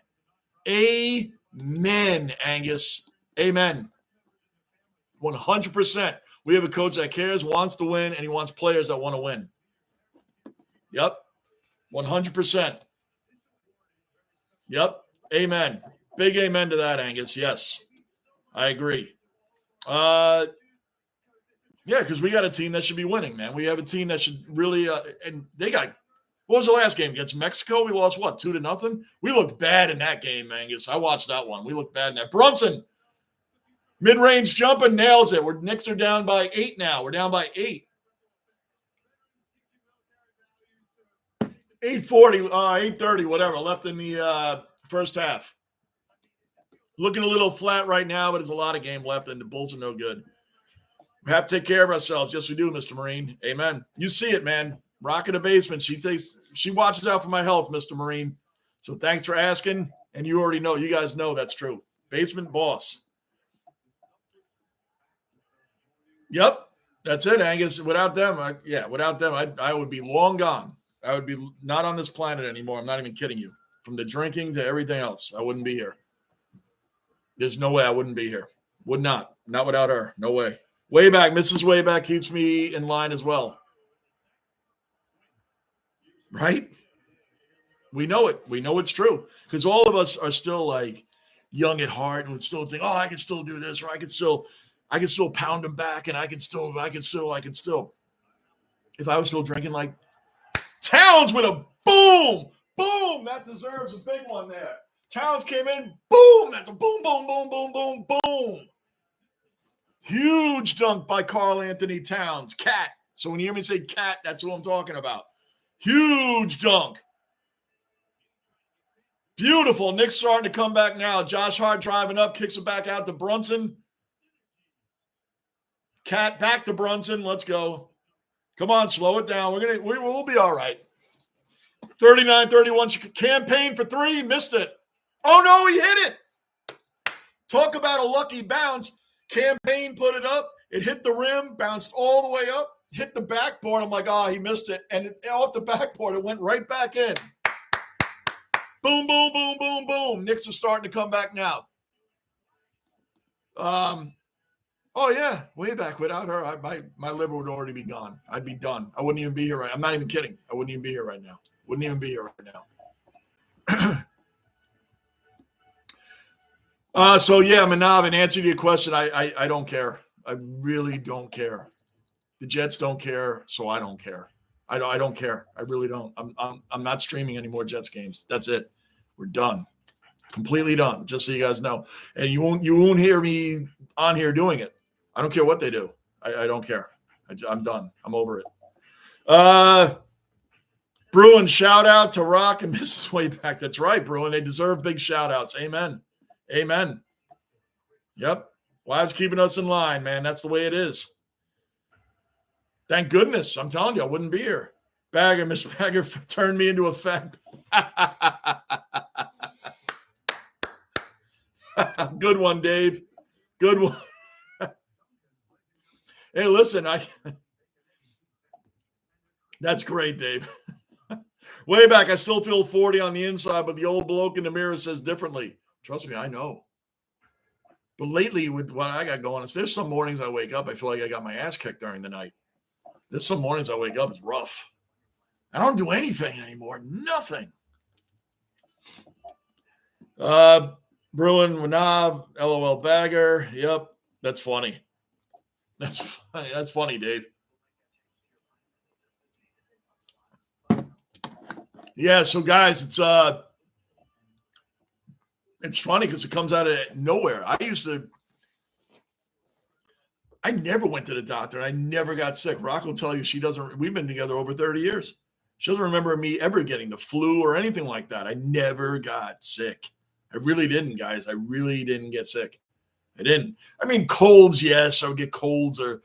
Amen, Angus. Amen. 100%. We have a coach that cares, wants to win, and he wants players that want to win. Yep. 100%. Yep. Amen. Big amen to that, Angus. Yes. I agree. Yeah, because we got a team that should be winning, man. We have a team that should really and they got, what was the last game against Mexico? We lost what, 2-0? We looked bad in that game, Angus. I watched that one. We looked bad in that. Brunson, mid-range jumper, nails it. Knicks are down by 8 now. We're down by 8. 8:40, 8:30, whatever, left in the first half. Looking a little flat right now, but there's a lot of game left, and the Bulls are no good. We have to take care of ourselves. Yes, we do, Mr. Marine. Amen. You see it, man. Rock in the basement. She watches out for my health, Mr. Marine. So thanks for asking. And you already know. You guys know that's true. Basement boss. Yep. That's it, Angus. Without them, I would be long gone. I would be not on this planet anymore. I'm not even kidding you. From the drinking to everything else, I wouldn't be here. There's no way I wouldn't be here. Would not. Not without her. No way. Wayback, Mrs. Wayback keeps me in line as well. Right? We know it. We know it's true. Because all of us are still like young at heart and would still think, oh, I can still do this, or I can still pound them back, and I can still. If I was still drinking like Towns with a boom, that deserves a big one there. Towns came in, boom, that's a boom, boom, boom, boom, boom, boom. Huge dunk by Karl Anthony Towns. Cat. So when you hear me say cat, that's who I'm talking about. Huge dunk. Beautiful. Knicks starting to come back now. Josh Hart driving up, kicks it back out to Brunson. Cat back to Brunson. Let's go. Come on, slow it down. We'll be all right. 39-31. Campaign for 3. Missed it. Oh, no, he hit it. Talk about a lucky bounce. Campaign put it up. It hit the rim, bounced all the way up, hit the backboard. I'm like, he missed it. And off the backboard, it went right back in. Boom, boom, boom, boom, boom. Knicks are starting to come back now. Oh, yeah, way back. Without her, my liver would already be gone. I'd be done. I wouldn't even be here right now. I'm not even kidding. I wouldn't even be here right now. Wouldn't even be here right now. So, yeah, Manav, in answer to your question, I don't care. I really don't care. The Jets don't care, so I don't care. I don't care. I really don't. I'm not streaming any more Jets games. That's it. We're done. Completely done, just so you guys know. And you won't hear me on here doing it. I don't care what they do. I don't care. I'm done. I'm over it. Bruin, shout out to Rock and Mrs. Wayback. That's right, Bruin. They deserve big shout outs. Amen. Amen. Yep. Wives keeping us in line, man. That's the way it is. Thank goodness. I'm telling you, I wouldn't be here. Bagger, Miss Bagger turned me into a fat. Good one, Dave. Good one. Hey, listen, that's great, Dave. Way back, I still feel 40 on the inside, but the old bloke in the mirror says differently. Trust me, I know. But lately, with what I got going, there's some mornings I wake up, I feel like I got my ass kicked during the night. There's some mornings I wake up, it's rough. I don't do anything anymore. Nothing. Bruin, Wanab, LOL Bagger. Yep, that's funny. That's funny. That's funny, Dave. Yeah, so guys, it's funny because it comes out of nowhere. I used to I never went to the doctor. And I never got sick. Rock will tell you we've been together over 30 years. She doesn't remember me ever getting the flu or anything like that. I never got sick. I really didn't, guys. I really didn't get sick. I didn't. I mean, colds, yes. I would get colds or,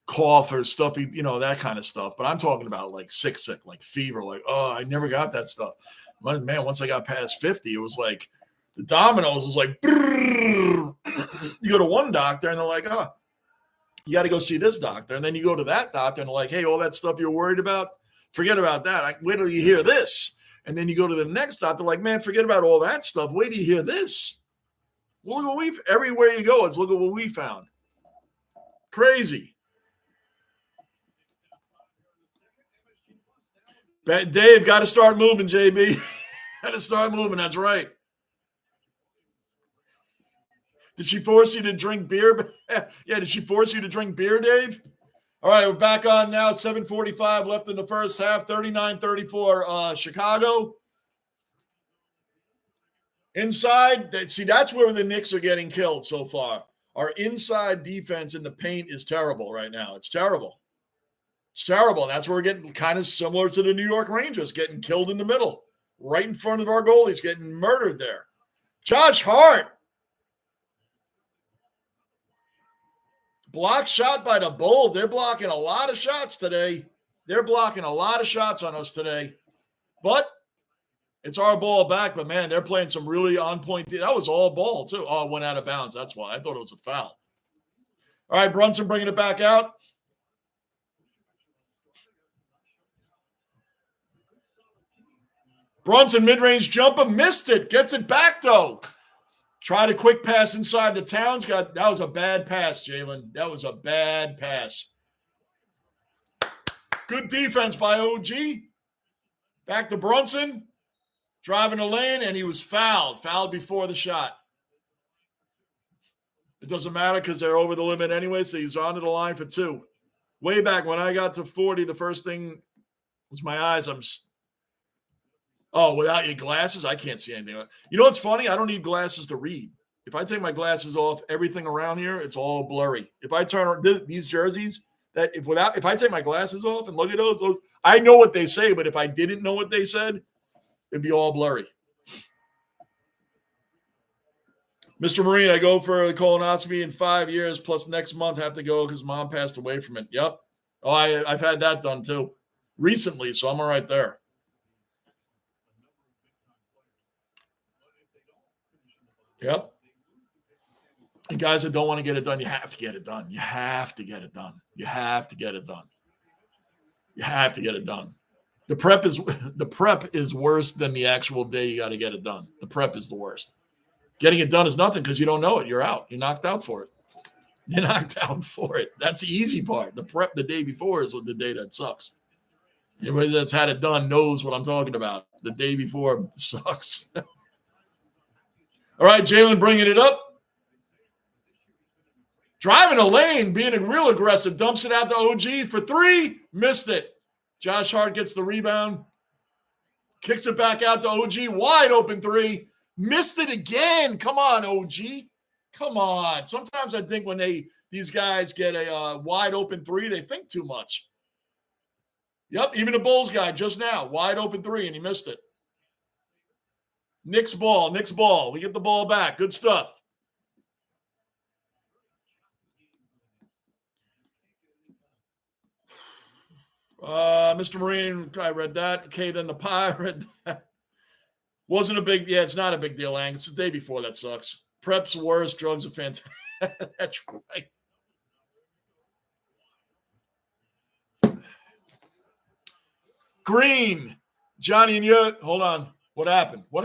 cough or stuff, that kind of stuff. But I'm talking about like sick, like fever, like, oh, I never got that stuff. Man, once I got past 50, it was like the dominoes was like, you go to one doctor and they're like, oh, you got to go see this doctor. And then you go to that doctor and they're like, hey, all that stuff you're worried about, forget about that. Wait till you hear this. And then you go to the next doctor, like, man, forget about all that stuff. Wait till you hear this. Well, look what everywhere you go, look at what we found. Crazy. Dave, got to start moving, JB. Got to start moving. That's right. Did she force you to drink beer? Yeah, did she force you to drink beer, Dave? All right, we're back on now. 7:45 left in the first half. 39-34 Chicago. Inside, that's where the Knicks are getting killed so far. Our inside defense in the paint is terrible right now. It's terrible. It's terrible. And that's where we're getting kind of similar to the New York Rangers, getting killed in the middle, right in front of our goalies, getting murdered there. Josh Hart. Block shot by the Bulls. They're blocking a lot of shots today. They're blocking a lot of shots on us today. But it's our ball back. But, man, they're playing some really on-point. That was all ball, too. Oh, it went out of bounds. That's why. I thought it was a foul. All right, Brunson bringing it back out. Brunson, mid-range jumper, missed it. Gets it back, though. Tried a quick pass inside the Towns. That was a bad pass, Jalen. That was a bad pass. Good defense by OG. Back to Brunson. Driving the lane, and he was fouled. Fouled before the shot. It doesn't matter because they're over the limit anyway, so he's onto the line for 2. Way back when I got to 40, the first thing was my eyes. Without your glasses, I can't see anything. You know what's funny? I don't need glasses to read. If I take my glasses off, everything around here, it's all blurry. If I turn these jerseys, if I take my glasses off and look at those, I know what they say, but if I didn't know what they said, it'd be all blurry. Mr. Marine, I go for a colonoscopy in 5 years, plus next month have to go because mom passed away from it. Yep. Oh, I've had that done too recently, so I'm all right there. Yep. And guys that don't want to get it done, you have to get it done. You have to get it done. You have to get it done. You have to get it done. The prep is worse than the actual day you got to get it done. The prep is the worst. Getting it done is nothing because you don't know it. You're out. You're knocked out for it. You're knocked out for it. That's the easy part. The prep the day before is the day that sucks. Everybody that's had it done knows what I'm talking about. The day before sucks. All right, Jalen bringing it up. Driving a lane, being real aggressive, dumps it out to OG for 3, missed it. Josh Hart gets the rebound, kicks it back out to OG, wide open 3, missed it again. Come on, OG. Come on. Sometimes I think when these guys get a wide open 3, they think too much. Yep, even the Bulls guy just now, wide open 3, and he missed it. Knicks ball. We get the ball back. Good stuff. Mr. Marine, I read that. Okay, then the pie, I read that. Wasn't a big, it's not a big deal, Ang. It's the day before that sucks. Prep's worse. Drugs are fantastic. That's right. Green. Johnny and you, hold on. What happened? All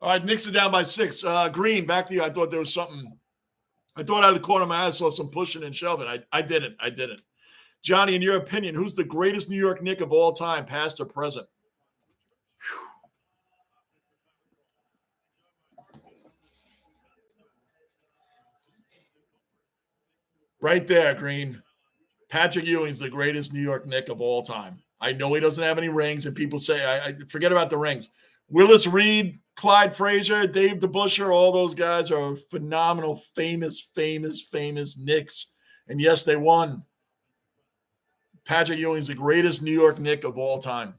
right, Knicks are down by 6. Green, back to you. I thought there was something. I thought out of the corner of my eye I saw some pushing and shoving. I didn't. Johnny, in your opinion, who's the greatest New York Knick of all time, past or present? Right there, Green. Patrick Ewing's the greatest New York Knick of all time. I know he doesn't have any rings, and people say, I forget about the rings. Willis Reed, Clyde Frazier, Dave DeBusschere, all those guys are phenomenal, famous Knicks. And yes, they won. Patrick Ewing's the greatest New York Knick of all time.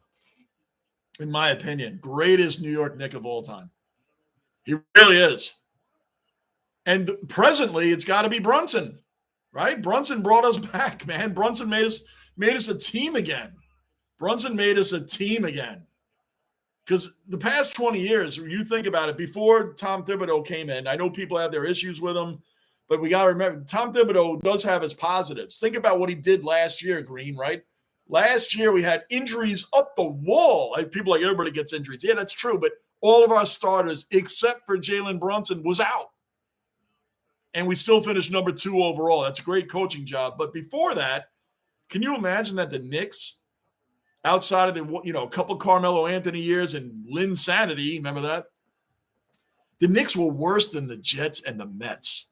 In my opinion, greatest New York Knick of all time. He really is. And presently, it's got to be Brunson, right? Brunson brought us back, man. Brunson made us a team again. Because the past 20 years, you think about it, before Tom Thibodeau came in, I know people have their issues with him, but we got to remember, Tom Thibodeau does have his positives. Think about what he did last year, Green, right? Last year, we had injuries up the wall. People like, everybody gets injuries. Yeah, that's true, but all of our starters, except for Jalen Brunson, was out. And we still finished number 2 overall. That's a great coaching job. But before that, can you imagine that the Knicks, outside of the, a couple Carmelo Anthony years and Lynn Sanity, remember that? The Knicks were worse than the Jets and the Mets.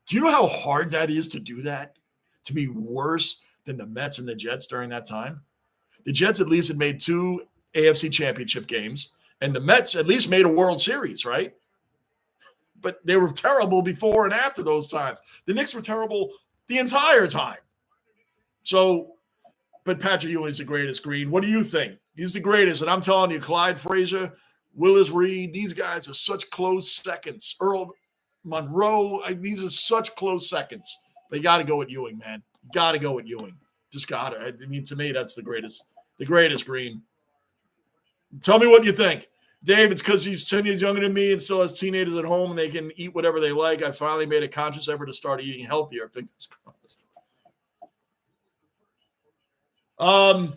Do you know how hard that is to do that? To be worse than the Mets and the Jets during that time? The Jets at least had made 2 AFC championship games, and the Mets at least made a World Series, right? But they were terrible before and after those times. The Knicks were terrible the entire time. So, but Patrick Ewing's the greatest, Green. What do you think? He's the greatest. And I'm telling you, Clyde Frazier, Willis Reed, these guys are such close seconds. Earl Monroe, these are such close seconds. But you got to go with Ewing, man. You got to go with Ewing. Just got to. I mean, to me, that's the greatest. The greatest, Green. Tell me what you think. Dave, it's because he's 10 years younger than me and still has teenagers at home and they can eat whatever they like. I finally made a conscious effort to start eating healthier. Fingers crossed. I'm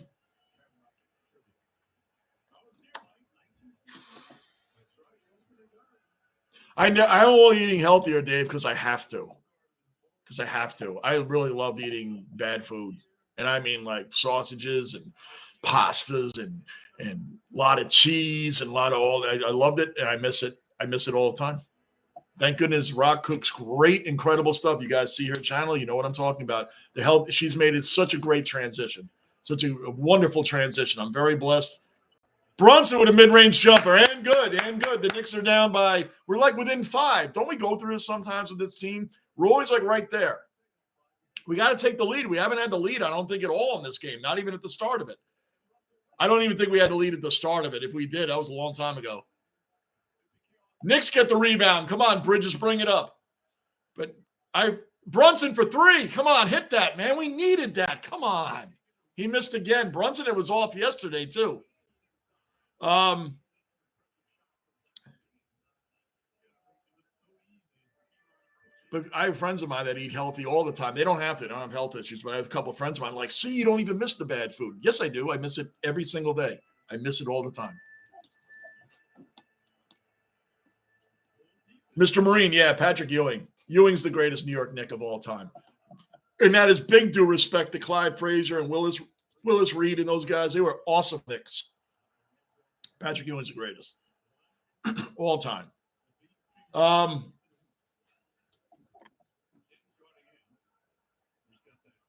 only eating healthier, Dave, because I have to. I really love eating bad food. And I mean like sausages and pastas and a lot of cheese and a lot of all. I loved it and I miss it. I miss it all the time. Thank goodness Rock cooks great, incredible stuff. You guys see her channel. You know what I'm talking about. The health she's made is such a great transition. Such a wonderful transition. I'm very blessed. Brunson with a mid-range jumper and good. The Knicks are down by, we're like within 5. Don't we go through this sometimes with this team? We're always like right there. We got to take the lead. We haven't had the lead, I don't think, at all in this game, not even at the start of it. I don't even think we had the lead at the start of it. If we did, that was a long time ago. Knicks get the rebound. Come on, Bridges, bring it up. But Brunson for 3. Come on, hit that, man. We needed that. Come on. He missed again. Brunson, it was off yesterday, too. But I have friends of mine that eat healthy all the time. They don't have to. They don't have health issues. But I have a couple of friends of mine like, see, you don't even miss the bad food. Yes, I do. I miss it every single day. I miss it all the time. Mr. Marine, yeah, Patrick Ewing. Ewing's the greatest New York Knick of all time. And that is big due respect to Clyde Frazier and Willis Reed and those guys. They were awesome Knicks. Patrick Ewing's the greatest all time.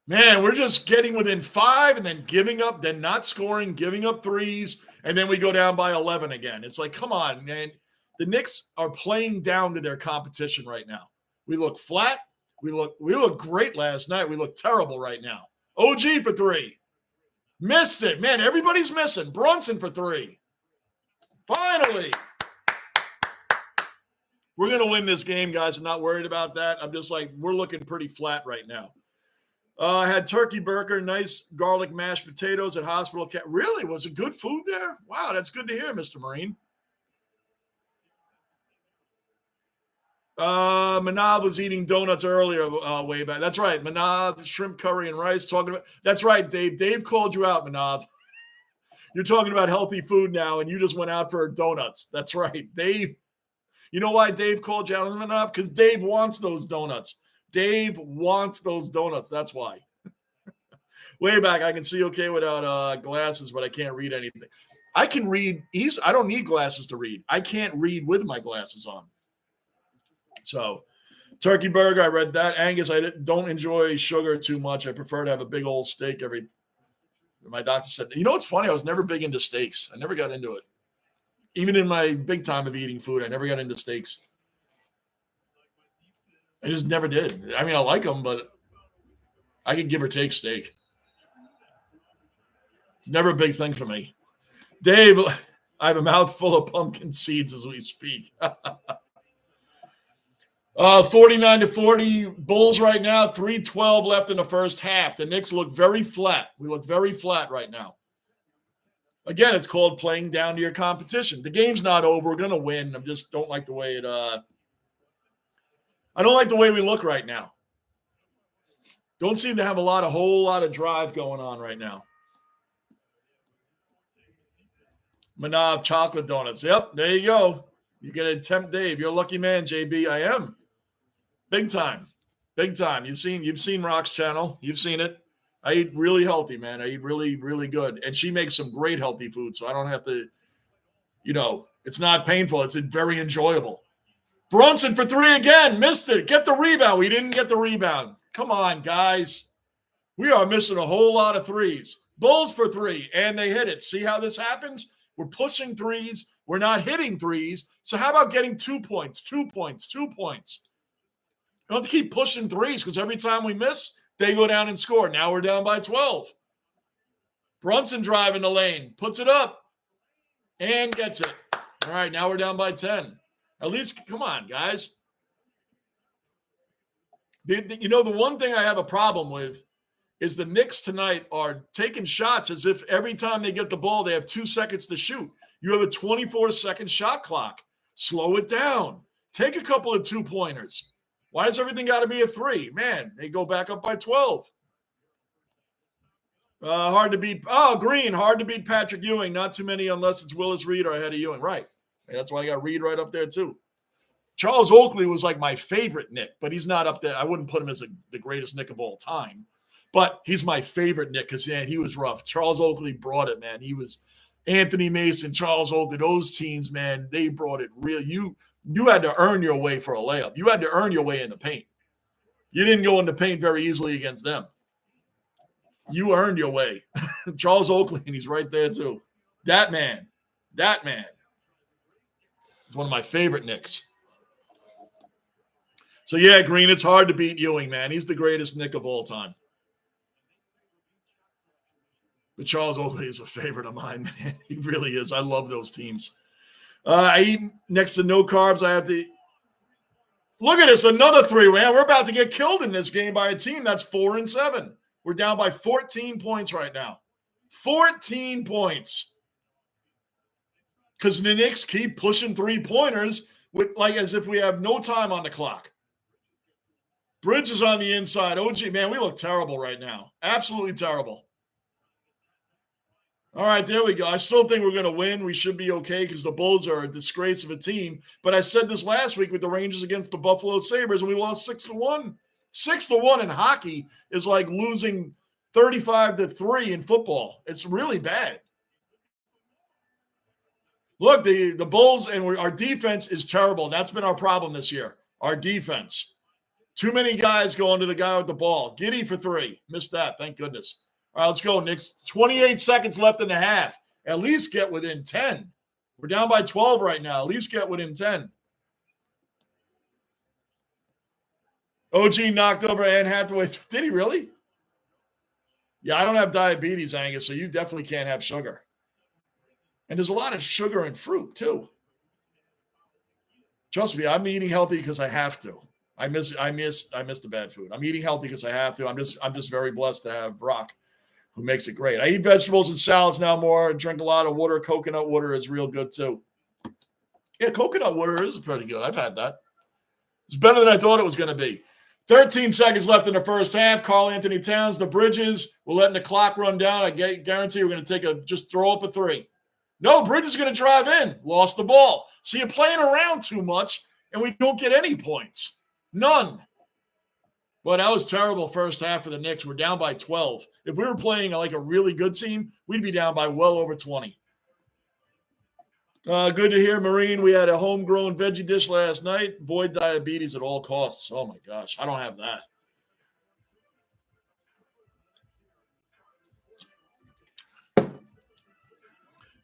Man, we're just getting within 5 and then giving up, then not scoring, giving up threes, and then we go down by 11 again. It's like, come on, man. The Knicks are playing down to their competition right now. We look flat. We look great last night. We look terrible right now. OG for 3. Missed it. Man, everybody's missing. Brunson for 3. Finally. We're going to win this game, guys. I'm not worried about that. I'm just like, we're looking pretty flat right now. I had turkey burger, nice garlic mashed potatoes at Hospital. Really? Was it good food there? Wow, that's good to hear, Mr. Marine. Manav was eating donuts earlier way back. That's right. Manav, shrimp curry and rice. Talking about. That's right, Dave. Dave called you out, Manav. You're talking about healthy food now, and you just went out for donuts. That's right, Dave. You know why Dave called you out on Manav? Because Dave wants those donuts. Dave wants those donuts. That's why. Way back, I can see okay without glasses, but I can't read anything. I can read. I don't need glasses to read. I can't read with my glasses on. So, turkey burger, I read that. Angus, I don't enjoy sugar too much. I prefer to have a big old steak every. My doctor said, you know what's funny? I was never big into steaks. I never got into it. Even in my big time of eating food, I never got into steaks. I just never did. I mean, I like them, but I can give or take steak. It's never a big thing for me. Dave, I have a mouthful of pumpkin seeds as we speak. 49-40 Bulls right now, 3:12 left in the first half. The Knicks look very flat. We look very flat right now. Again, it's called playing down to your competition. The game's not over. We're going to win. I just don't like the way it I don't like the way we look right now. Don't seem to have a whole lot of drive going on right now. Manav chocolate donuts. Yep, there you go. You're going to tempt Dave. You're a lucky man, JB. I am. Big time. Big time. You've seen Rock's channel. You've seen it. I eat really healthy, man. I eat really, really good. And she makes some great healthy food, so I don't have to, it's not painful. It's very enjoyable. Brunson for 3 again. Missed it. Get the rebound. We didn't get the rebound. Come on, guys. We are missing a whole lot of threes. Bulls for 3, and they hit it. See how this happens? We're pushing threes. We're not hitting threes. So how about getting 2 points, 2 points, 2 points? You don't have to keep pushing threes because every time we miss, they go down and score. Now we're down by 12. Brunson driving the lane. Puts it up and gets it. All right, now we're down by 10. At least, come on, guys. The one thing I have a problem with is the Knicks tonight are taking shots as if every time they get the ball, they have 2 seconds to shoot. You have a 24-second shot clock. Slow it down. Take a couple of 2-pointers. Why has everything got to be a 3? Man, they go back up by 12. Hard to beat. Oh, Green, hard to beat Patrick Ewing. Not too many unless it's Willis Reed or ahead of Ewing. Right. That's why I got Reed right up there, too. Charles Oakley was like my favorite Knick, but he's not up there. I wouldn't put him as the greatest Knick of all time. But he's my favorite Knick because, man, he was rough. Charles Oakley brought it, man. He was Anthony Mason, Charles Oakley. Those teams, man, they brought it real. You had to earn your way for a layup. You had to earn your way in the paint. You didn't go in the paint very easily against them. You earned your way. Charles Oakley, and he's right there too. That man. He's one of my favorite Knicks. So, yeah, Green, it's hard to beat Ewing, man. He's the greatest Knick of all time. But Charles Oakley is a favorite of mine, man. He really is. I love those teams. I eat next to no carbs. I have to look at this, another 3, man. We're about to get killed in this game by a team that's 4-7. We're down by 14 points right now. 14 points. Because the Knicks keep pushing 3-pointers as if we have no time on the clock. Bridges on the inside. OG, man, we look terrible right now. Absolutely terrible. All right, there we go. I still think we're going to win. We should be okay because the Bulls are a disgrace of a team. But I said this last week with the Rangers against the Buffalo Sabres, and we lost 6-1. 6-1 in hockey is like losing 35-3 in football. It's really bad. Look, the Bulls and our defense is terrible. That's been our problem this year. Our defense. Too many guys going to the guy with the ball. Giddey for 3. Missed that. Thank goodness. All right, let's go, Knicks. 28 seconds left in the half. At least get within 10. We're down by 12 right now. At least get within 10. OG knocked over Anne Hathaway. Did he really? Yeah, I don't have diabetes, Angus, so you definitely can't have sugar. And there's a lot of sugar in fruit, too. Trust me, I'm eating healthy because I have to. I miss the bad food. I'm eating healthy because I have to. I'm just very blessed to have Rock, who makes it great. I eat vegetables and salads now more. I drink a lot of water. Coconut water is real good, too. Yeah, coconut water is pretty good. I've had that. It's better than I thought it was going to be. 13 seconds left in the first half. Karl Anthony Towns, the Bridges. We're letting the clock run down. I guarantee we're going to just throw up a 3. No, Bridges is going to drive in. Lost the ball. So you're playing around too much, and we don't get any points. None. But that was terrible first half for the Knicks. We're down by 12. If we were playing like a really good team, we'd be down by well over 20. Good to hear, Marine. We had a homegrown veggie dish last night. Avoid diabetes at all costs. Oh, my gosh. I don't have that.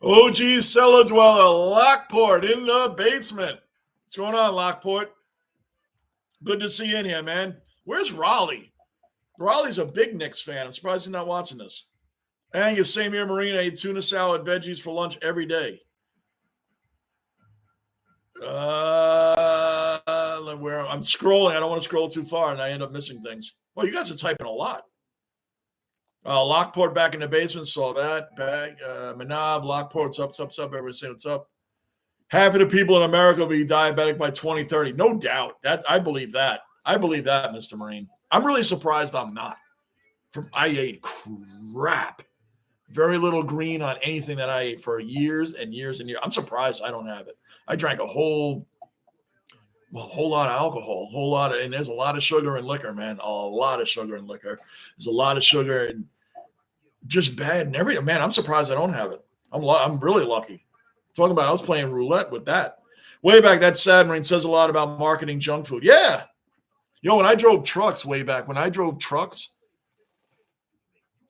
OG cellar dweller, Lockport in the basement. What's going on, Lockport? Good to see you in here, man. Where's Raleigh? Raleigh's a big Knicks fan. I'm surprised he's not watching this. Angus, same here, Marina. Ate tuna salad, veggies for lunch every day. Where I'm scrolling. I don't want to scroll too far, and I end up missing things. Well, you guys are typing a lot. Lockport back in the basement. Saw that. Back. Manav, Lockport's up. Everybody say what's up. Half of the people in America will be diabetic by 2030. No doubt. I believe that. I believe that, Mr. Marine. I'm really surprised I'm not. I ate crap. Very little green on anything that I ate for years and years and years. I'm surprised I don't have it. I drank a whole lot of alcohol, and there's a lot of sugar and liquor, man. A lot of sugar and liquor. There's a lot of sugar and just bad and everything. Man, I'm surprised I don't have it. I'm really lucky. Talking about I was playing roulette with that. Way back, that sad Marine says a lot about marketing junk food. Yeah. When I drove trucks way back,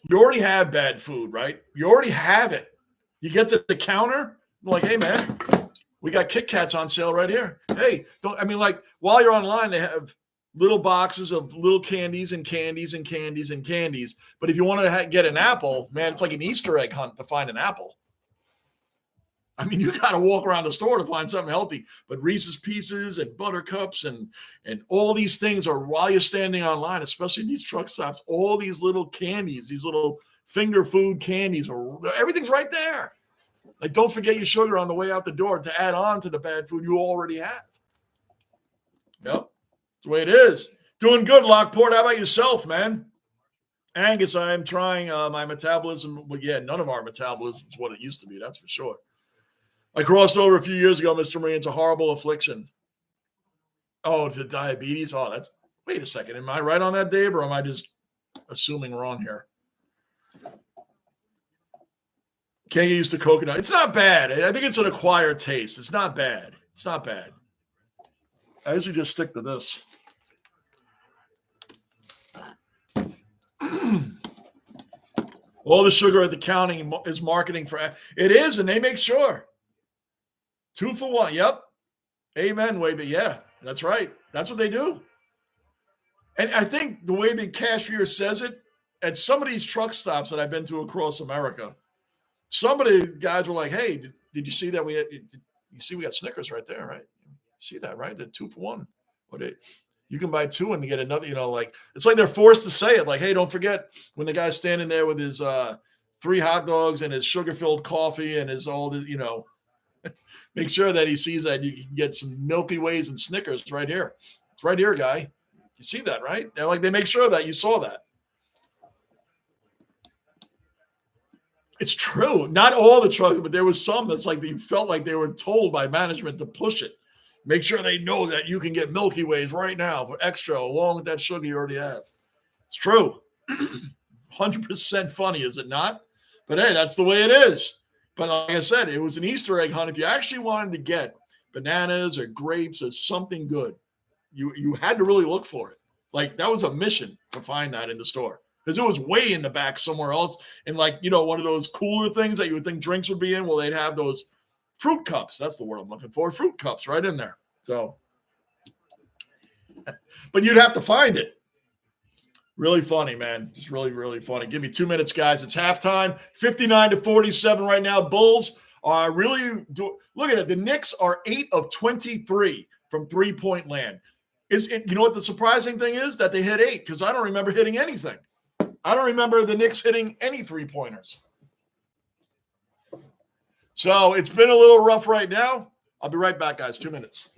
you already have bad food, right? You already have it. You get to the counter, like, hey, man, we got Kit Kats on sale right here. Hey, while you're online, they have little boxes of little candies and candies and candies and candies. But if you want to get an apple, man, it's like an Easter egg hunt to find an apple. I mean, you got to walk around the store to find something healthy. But Reese's Pieces and Buttercups and all these things are, while you're standing online, especially these truck stops, all these little candies, these little finger food candies, everything's right there. Like, don't forget your sugar on the way out the door to add on to the bad food you already have. Yep, that's the way it is. Doing good, Lockport. How about yourself, man? Angus, I am trying my metabolism. Well, yeah, none of our metabolism is what it used to be. That's for sure. I crossed over a few years ago, Mr. Marine. It's a horrible affliction. Oh, to diabetes? Oh, wait a second. Am I right on that, Dave, or am I just assuming wrong here? Can't get used to coconut. It's not bad. I think it's an acquired taste. It's not bad. I usually just stick to this. All the sugar at the counting is marketing for it is, and they make sure. 2 for 1. Yep. Amen, Wade. Yeah, that's right. That's what they do. And I think the way the cashier says it, at some of these truck stops that I've been to across America, some of the guys were like, hey, did you see that we got Snickers right there, right? See that, right? The 2 for 1. You can buy 2 and get another, it's like they're forced to say it. Like, hey, don't forget when the guy's standing there with his 3 hot dogs and his sugar-filled coffee and his all the, make sure that he sees that you can get some Milky Ways and Snickers right here. It's right here, guy. You see that, right? They make sure that you saw that. It's true. Not all the trucks, but there was some that's like you felt like they were told by management to push it. Make sure they know that you can get Milky Ways right now for extra along with that sugar you already have. It's true. 100% funny, is it not? But hey, that's the way it is. But like I said, it was an Easter egg hunt. If you actually wanted to get bananas or grapes or something good, you had to really look for it. Like, that was a mission to find that in the store. Because it was way in the back somewhere else. And one of those cooler things that you would think drinks would be in, well, they'd have those fruit cups. That's the word I'm looking for. Fruit cups right in there. So, but you'd have to find it. Really funny, man. Just really, really funny. Give me 2 minutes, guys. It's halftime. 59-47 right now. Bulls are really look at it. The Knicks are 8 of 23 from three-point land. You know what the surprising thing is? That they hit 8, because I don't remember hitting anything. I don't remember the Knicks hitting any three-pointers. So it's been a little rough right now. I'll be right back, guys. 2 minutes.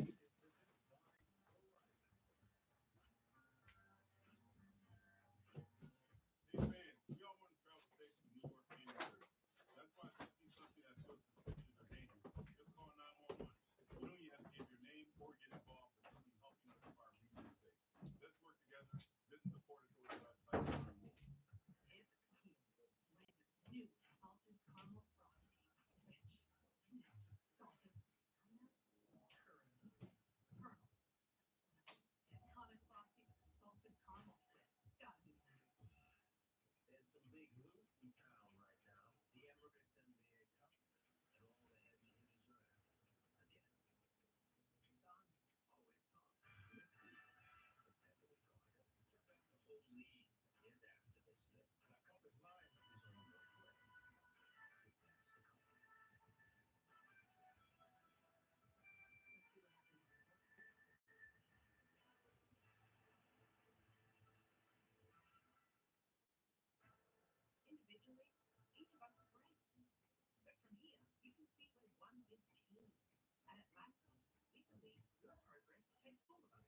purpose takes all of us.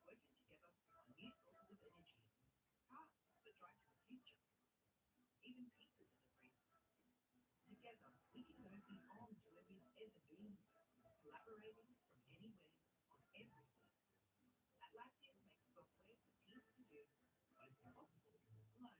Working together, new sources of energy. Cars that drive to the future. Even pieces of the brain. Together, we can go beyond where we've ever been. Collaborating from anywhere, on everything. Atlassian makes software for teams to do what is impossible alone.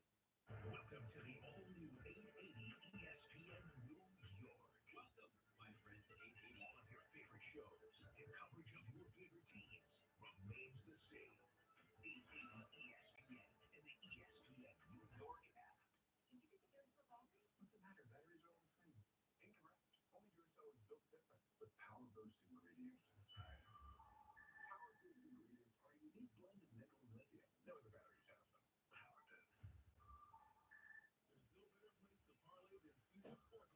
Welcome to the all-new 880 ESPN New York. Welcome, my friends, to 880 of your favorite shows and coverage of your favorite teams from Maine's the same. 880 ESPN and the ESPN New York app. Did you get the Duracell battery? What's the matter? Batteries are all the same. Incorrect. Only Duracell is built different with power boost ingredients inside. Power boost ingredients are a unique blend of nickel and lithium. No other batteries have them. Power boost. There's no better place to parlay than Caesar Sportsbook.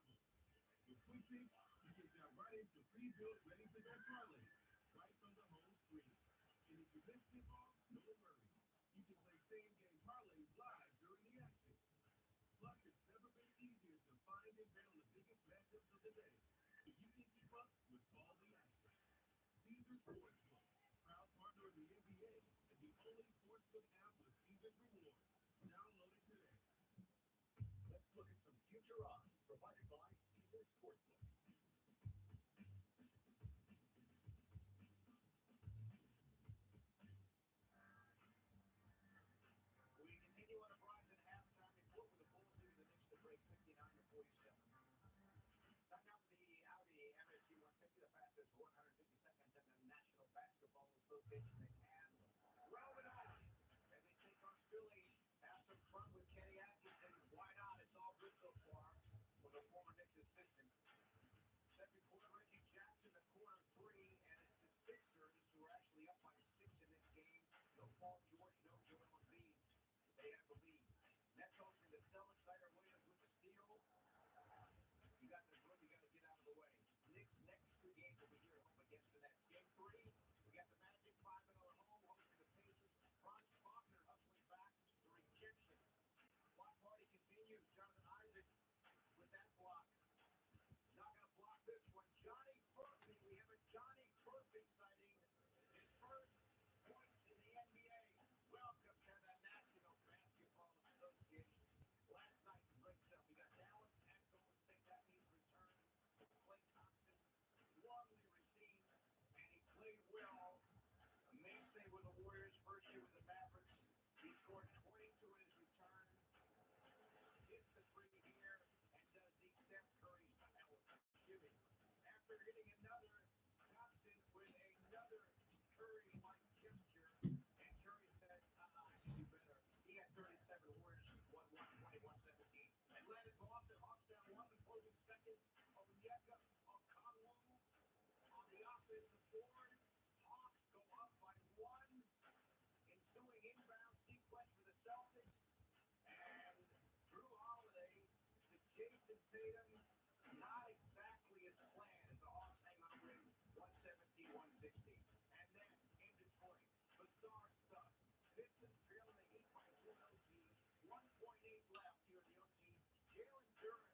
With Quick Picks, you can dive right into pre-built, ready-to-go parlays right from the home screen. And if you miss tip-off, no worries. You can play same-game parlays live during the action. Plus, it's never been easier to find and bet on the biggest matchups of the day, so you can keep up with all the action. Caesar Sportsbook, proud partner of the NBA, and the only sportsbook app with Caesar's rewards. Download it today. Let's look at some future odds provided by Caesar Sportsbook. We continue on a Verizon halftime report with a Bulls lead the Knicks to break 59-47. Starting out with the Audi MSG 150, the fastest 150 seconds in the National Basketball Association. They can roll it on as they take on Philly. Have some fun with Kenny Atkinson. Why not? It's all good so far for the former Knicks assistant. Second quarter, Reggie Jackson, the corner three, and it's the Sixers who are actually up by 6 in this game. No Paul George, no Joel Embiid. They have the lead. Nets hosting the Celtics. Cider Williams with the steal. You got the room, you got to get out of the way. Knicks next 3 games will be here at home against the Nets. Game 3, we got the Magic 5-0 at home, hosting the Pacers. Franz Wagner hustling back the rejection. Block party continues. Jonathan Isaac with that block. Not going to block this one. Johnny Murphy. We have a Johnny Murphy sighting. His first points in the NBA. Welcome to the National Basketball Association. Last night, some great stuff. We got Dallas at Golden State. That means return. Klay Thompson wrongly received, and he played well. A mainstay with the Warriors, first year with the Mavericks. He scored 22 in his return. Hits the three here and does the Steph Curry shimmy. After hitting another, Thompson with another Curry-like gesture, and Curry said, I can do better. He had 37 Warriors, won 121-17. Atlanta Boston, Hawks down 1 in closing seconds. Onyeka Okongwu on the offensive board. Hawks go up by 1. Ensuing inbound sequence for the Celtics. And Drew Holiday to Jason Tatum. Not exactly as planned as the Hawks hang on a win 117-160. And then in Detroit, bizarre stuff. Pistons trailing the Heat by 2 OT. 1.8 left here in the OT. Jalen Duren,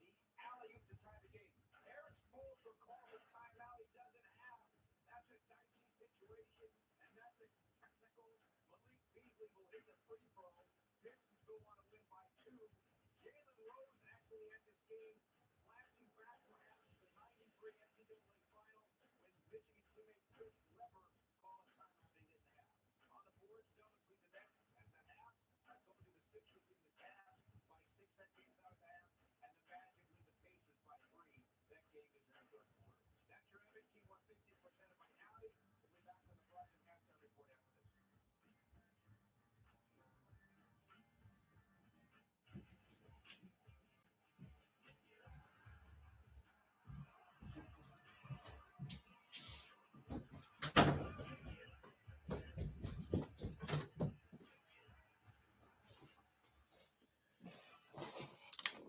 the alley-oop to tie the game. Eric Spoelstra calls a timeout he doesn't have. That's a dicey situation, and that's a technical. Malik Beasley will hit the free throw. Pistons go on to win by 2. Jalen Rose actually at this game, flashing back perhaps to the 93 NCAA final when Michigan teammate Chris Webber called a timeout they didn't have. On the board, Celtics lead the Nets at the half. I told you the Sixers lead the Cavs by 6. That game's out at the half. And the Magic lead the Pacers by 3. That game is in the third quarter. That's your MSG 150 presented by Audi. We'll be back on the Verizon halftime report after this.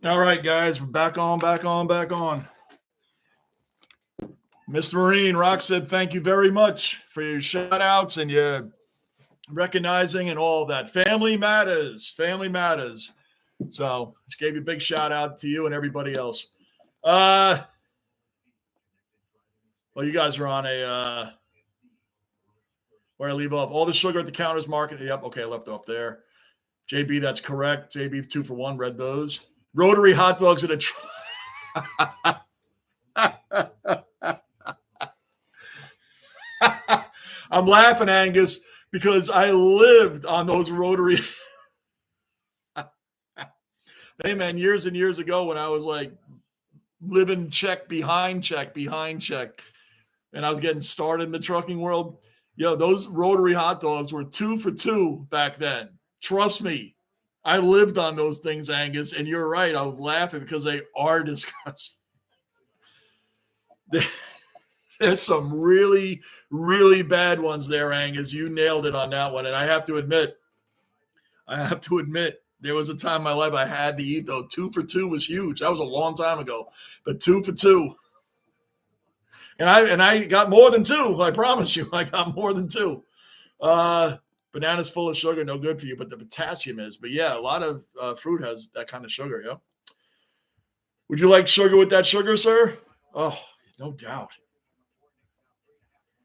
All right, guys, we're back on. Mr. Marine, Rock said, thank you very much for your shout outs and your recognizing and all that. Family matters. So just gave you a big shout out to you and everybody else. Well, you guys are on a Where I leave off. All the sugar at the counter's market. Yep. Okay, I left off there. JB, that's correct. JB 2 for 1. Read those. Rotary hot dogs at a. I'm laughing, Angus, because I lived on those rotary. Hey, man, years and years ago when I was like living check behind check, and I was getting started in the trucking world, those rotary hot dogs were 2 for 2 back then. Trust me. I lived on those things, Angus, and you're right. I was laughing because they are disgusting. There's some really, really bad ones there, Angus. You nailed it on that one. And I have to admit, there was a time in my life I had to eat those. 2 for 2 was huge. That was a long time ago. But 2 for 2. And I got more than 2. I promise you, I got more than 2. Bananas full of sugar, no good for you, but the potassium is. But yeah, a lot of fruit has that kind of sugar, yeah. Would you like sugar with that sugar, sir? Oh, no doubt.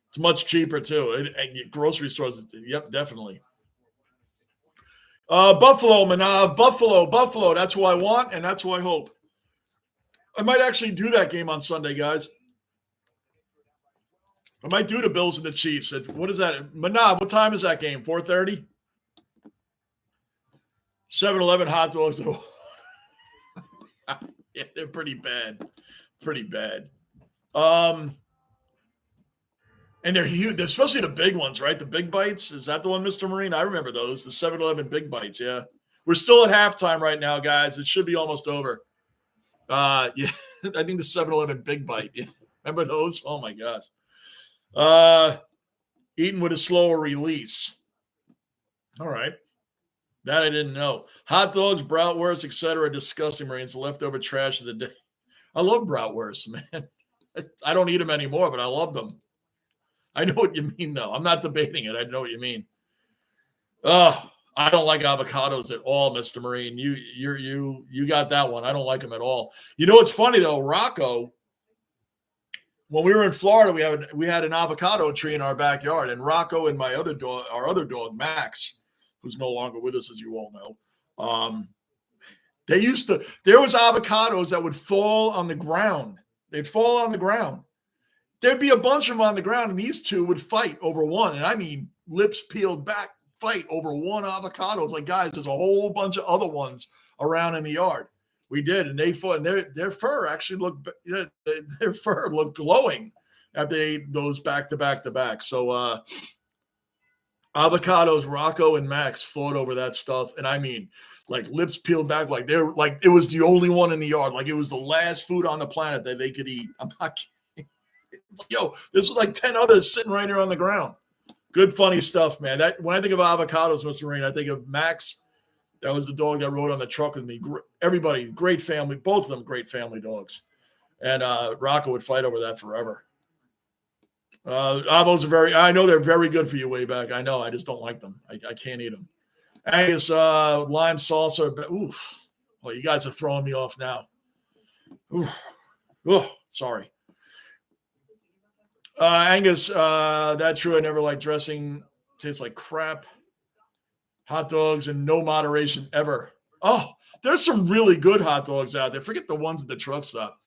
It's much cheaper, too. Grocery stores, yep, definitely. Buffalo, man. Buffalo. That's who I want, and that's who I hope. I might actually do that game on Sunday, guys. I might do the Bills and the Chiefs. What is that? Manab, what time is that game? 4:30? 7-Eleven hot dogs. Yeah, they're pretty bad. And they're huge, especially the big ones, right? The big bites. Is that the one, Mr. Marine? I remember those. The 7-Eleven big bites, yeah. We're still at halftime right now, guys. It should be almost over. Yeah, I think the 7-Eleven big bite. Yeah. Remember those? Oh, my gosh. Eaten with a slower release. All right. That I didn't know. Hot dogs, bratwurst, etc. Disgusting, Marines. Leftover trash of the day. I love bratwurst, man. I don't eat them anymore, but I love them. I know what you mean, though. I'm not debating it. I know what you mean. I don't like avocados at all, Mr. Marine. You got that one. I don't like them at all. You know what's funny though, Rocco? When we were in Florida, we had an avocado tree in our backyard, and Rocco and our other dog, Max, who's no longer with us, as you all know, there was avocados that would fall on the ground. They'd fall on the ground. There'd be a bunch of them on the ground, and these two would fight over one. And I mean, lips peeled back, fight over one avocado. It's like, guys, there's a whole bunch of other ones around in the yard. We did, and they fought, and their fur actually looked glowing after they ate those back to back. So avocados, Rocco and Max fought over that stuff, and I mean, like lips peeled back, like it was the only one in the yard, like it was the last food on the planet that they could eat. I'm not kidding. Yo, there's like 10 others sitting right here on the ground. Good, funny stuff, man. When I think of avocados, Mr. Rain, I think of Max. That was the dog that rode on the truck with me. Everybody, great family. Both of them great family dogs. And Rocco would fight over that forever. Avos are I know they're very good for you way back. I know. I just don't like them. I can't eat them. Angus, lime salsa. Oof. Well, you guys are throwing me off now. Oof. Oh, sorry. Angus, that's true. I never liked dressing. Tastes like crap. Hot dogs and no moderation ever. Oh, there's some really good hot dogs out there. Forget the ones at the truck stop.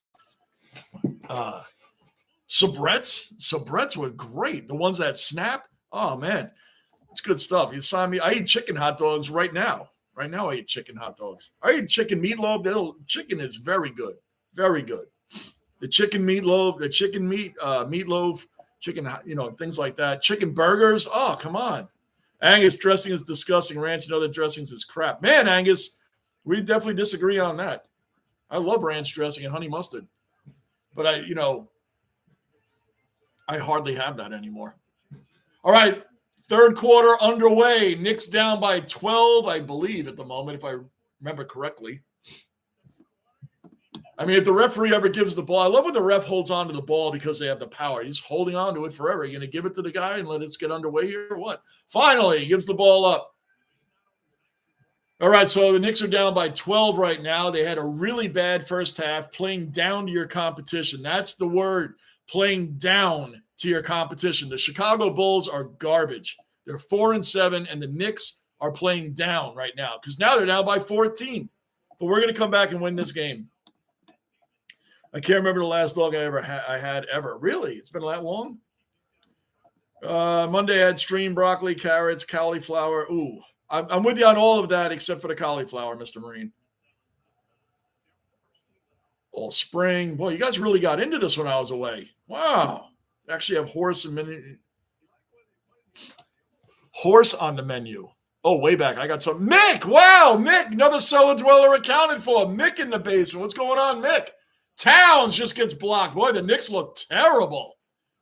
Sabrettes were great. The ones that snap. Oh, man. It's good stuff. You saw me. I eat chicken hot dogs right now. Right now I eat chicken hot dogs. I eat chicken meatloaf. Chicken is very good. Very good. The chicken meatloaf, the chicken meatloaf, chicken, things like that. Chicken burgers. Oh, come on. Angus, dressing is disgusting. Ranch and other dressings is crap. Man, Angus, we definitely disagree on that. I love ranch dressing and honey mustard. But I hardly have that anymore. All right, third quarter underway. Knicks down by 12, I believe, at the moment, if I remember correctly. I mean, if the referee ever gives the ball, I love when the ref holds on to the ball because they have the power. He's holding on to it forever. You're going to give it to the guy and let us get underway here or what? Finally, he gives the ball up. All right, so the Knicks are down by 12 right now. They had a really bad first half, playing down to your competition. That's the word, playing down to your competition. The Chicago Bulls are garbage. They're 4-7, and the Knicks are playing down right now because now they're down by 14. But we're going to come back and win this game. I can't remember the last dog I had ever. Really? It's been that long? Monday I had streamed broccoli, carrots, cauliflower. Ooh, I'm with you on all of that except for the cauliflower, Mr. Marine. All spring. Boy, you guys really got into this when I was away. Wow. Actually have horse on the menu. Oh, way back. I got some. Mick. Wow. Mick. Another cellar dweller accounted for. Mick in the basement. What's going on, Mick? Towns just gets blocked. Boy, the Knicks look terrible.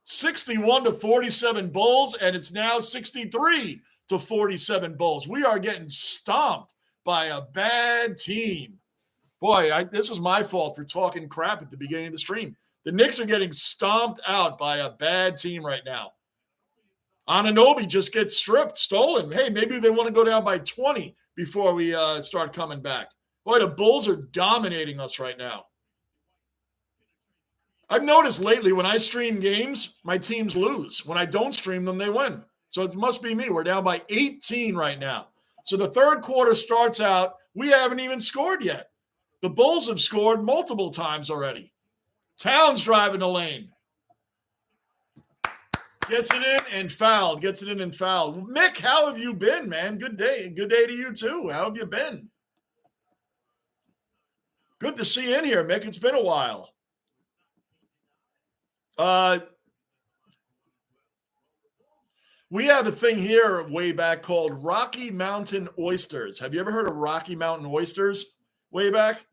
61-47 Bulls, and it's now 63-47 Bulls. We are getting stomped by a bad team. Boy, this is my fault for talking crap at the beginning of the stream. The Knicks are getting stomped out by a bad team right now. Anunoby just gets stripped, stolen. Hey, maybe they want to go down by 20 before we start coming back. Boy, the Bulls are dominating us right now. I've noticed lately when I stream games, my teams lose. When I don't stream them, they win. So it must be me. We're down by 18 right now. So the third quarter starts out. We haven't even scored yet. The Bulls have scored multiple times already. Towns driving the lane. Gets it in and fouled. Gets it in and fouled. Mick, how have you been, man? Good day. Good day to you, too. How have you been? Good to see you in here, Mick. It's been a while. We have a thing here way back called Rocky Mountain Oysters. Have you ever heard of Rocky Mountain Oysters way back?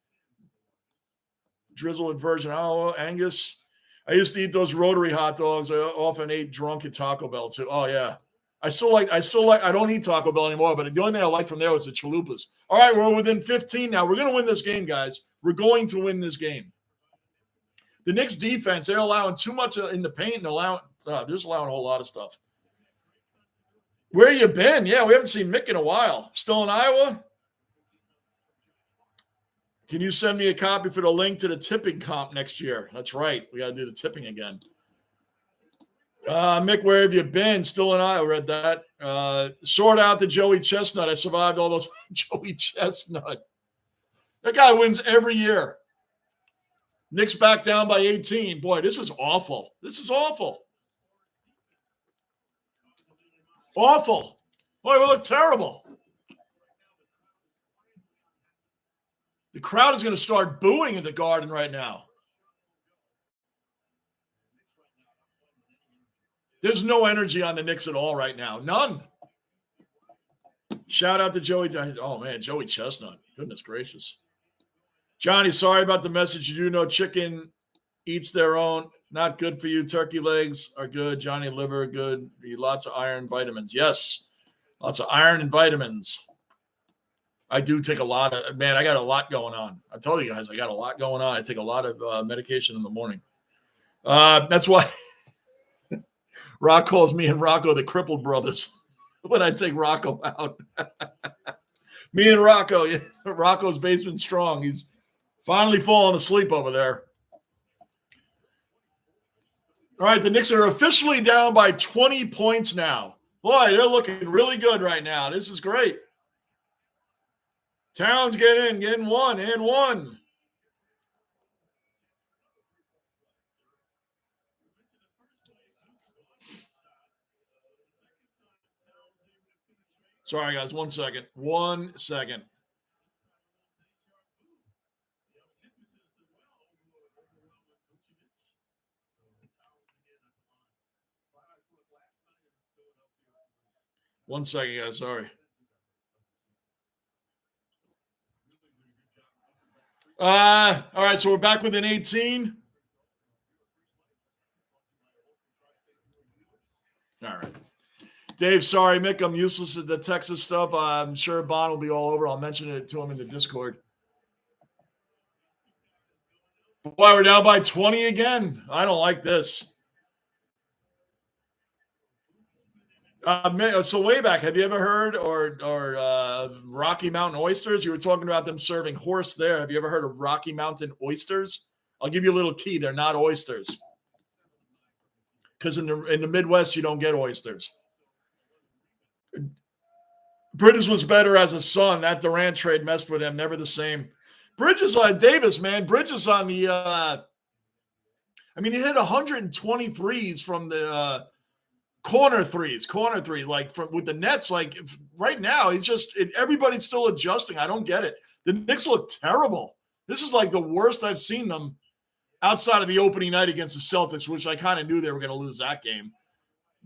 Drizzle with virgin olive, Angus. I used to eat those rotary hot dogs. I often ate drunk at Taco Bell too. Oh yeah. I don't eat Taco Bell anymore, but the only thing I liked from there was the chalupas. All right, we're within 15 now. We're going to win this game, guys. We're going to win this game. The Knicks defense, they're allowing too much in the paint and they're just allowing a whole lot of stuff. Where you been? Yeah, we haven't seen Mick in a while. Still in Iowa? Can you send me a copy for the link to the tipping comp next year? That's right. We got to do the tipping again. Mick, where have you been? Still in Iowa. Read that. Sort out the Joey Chestnut. I survived all those. Joey Chestnut. That guy wins every year. Knicks back down by 18. Boy, this is awful. This is awful. Awful. Boy, we look terrible. The crowd is going to start booing in the Garden right now. There's no energy on the Knicks at all right now. None. Shout out to Joey. Oh, man, Joey Chestnut. Goodness gracious. Johnny, sorry about the message. You do know chicken eats their own. Not good for you. Turkey legs are good. Johnny liver, good. Lots of iron, vitamins. Yes, lots of iron and vitamins. I do take a lot of, man, I got a lot going on. I told you guys, I got a lot going on. I take a lot of medication in the morning. That's why Rock calls me and Rocco the crippled brothers when I take Rocco out. Me and Rocco, yeah, Rocco's basement strong. He's finally falling asleep over there. All right, the Knicks are officially down by 20 points now. Boy, they're looking really good right now. This is great. Towns getting one and one. Sorry, guys. 1 second. 1 second. One second, guys. Sorry. All right, so we're back within 18. All right. Dave, sorry, Mick, I'm useless at the Texas stuff. I'm sure Bond will be all over. I'll mention it to him in the Discord. Boy, we're down by 20 again. I don't like this. So way back, have you ever heard or Rocky Mountain Oysters? You were talking about them serving horse there. Have you ever heard of Rocky Mountain Oysters? I'll give you a little key. They're not oysters. because in the Midwest, you don't get oysters. Bridges was better as a son. That Durant trade messed with him. Never the same. Bridges on Davis, man. Bridges on the he hit 123s from the corner threes, like from with the Nets. Like right now, everybody's still adjusting. I don't get it. The Knicks look terrible. This is like the worst I've seen them outside of the opening night against the Celtics, which I kind of knew they were going to lose that game.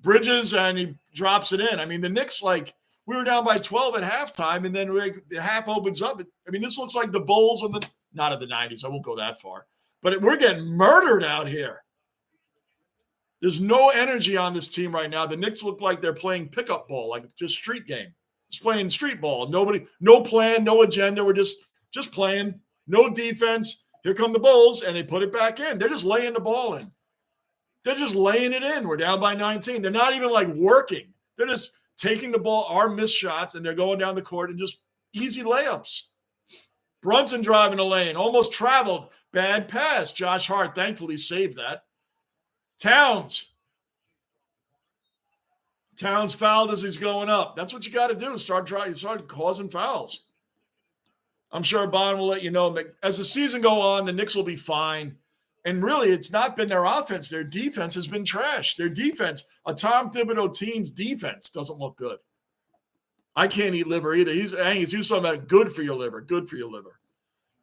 Bridges, and he drops it in. I mean, the Knicks, like, we were down by 12 at halftime, and then the half opens up. I mean, this looks like the Bulls of not of the 90s. I won't go that far. But we're getting murdered out here. There's no energy on this team right now. The Knicks look like they're playing pickup ball, like just street game. Just playing street ball. No plan, no agenda. We're just playing. No defense. Here come the Bulls, and they put it back in. They're just laying the ball in. They're just laying it in. We're down by 19. They're not even like working. They're just taking the ball, our missed shots, and they're going down the court and just easy layups. Brunson driving the lane, almost traveled. Bad pass. Josh Hart thankfully saved that. Towns fouled as he's going up. That's what you got to do. Start causing fouls. I'm sure Bond will let you know. As the season go on, the Knicks will be fine. And really, it's not been their offense. Their defense has been trash. Their defense, a Tom Thibodeau team's defense, doesn't look good. I can't eat liver either. He was talking about good for your liver, good for your liver.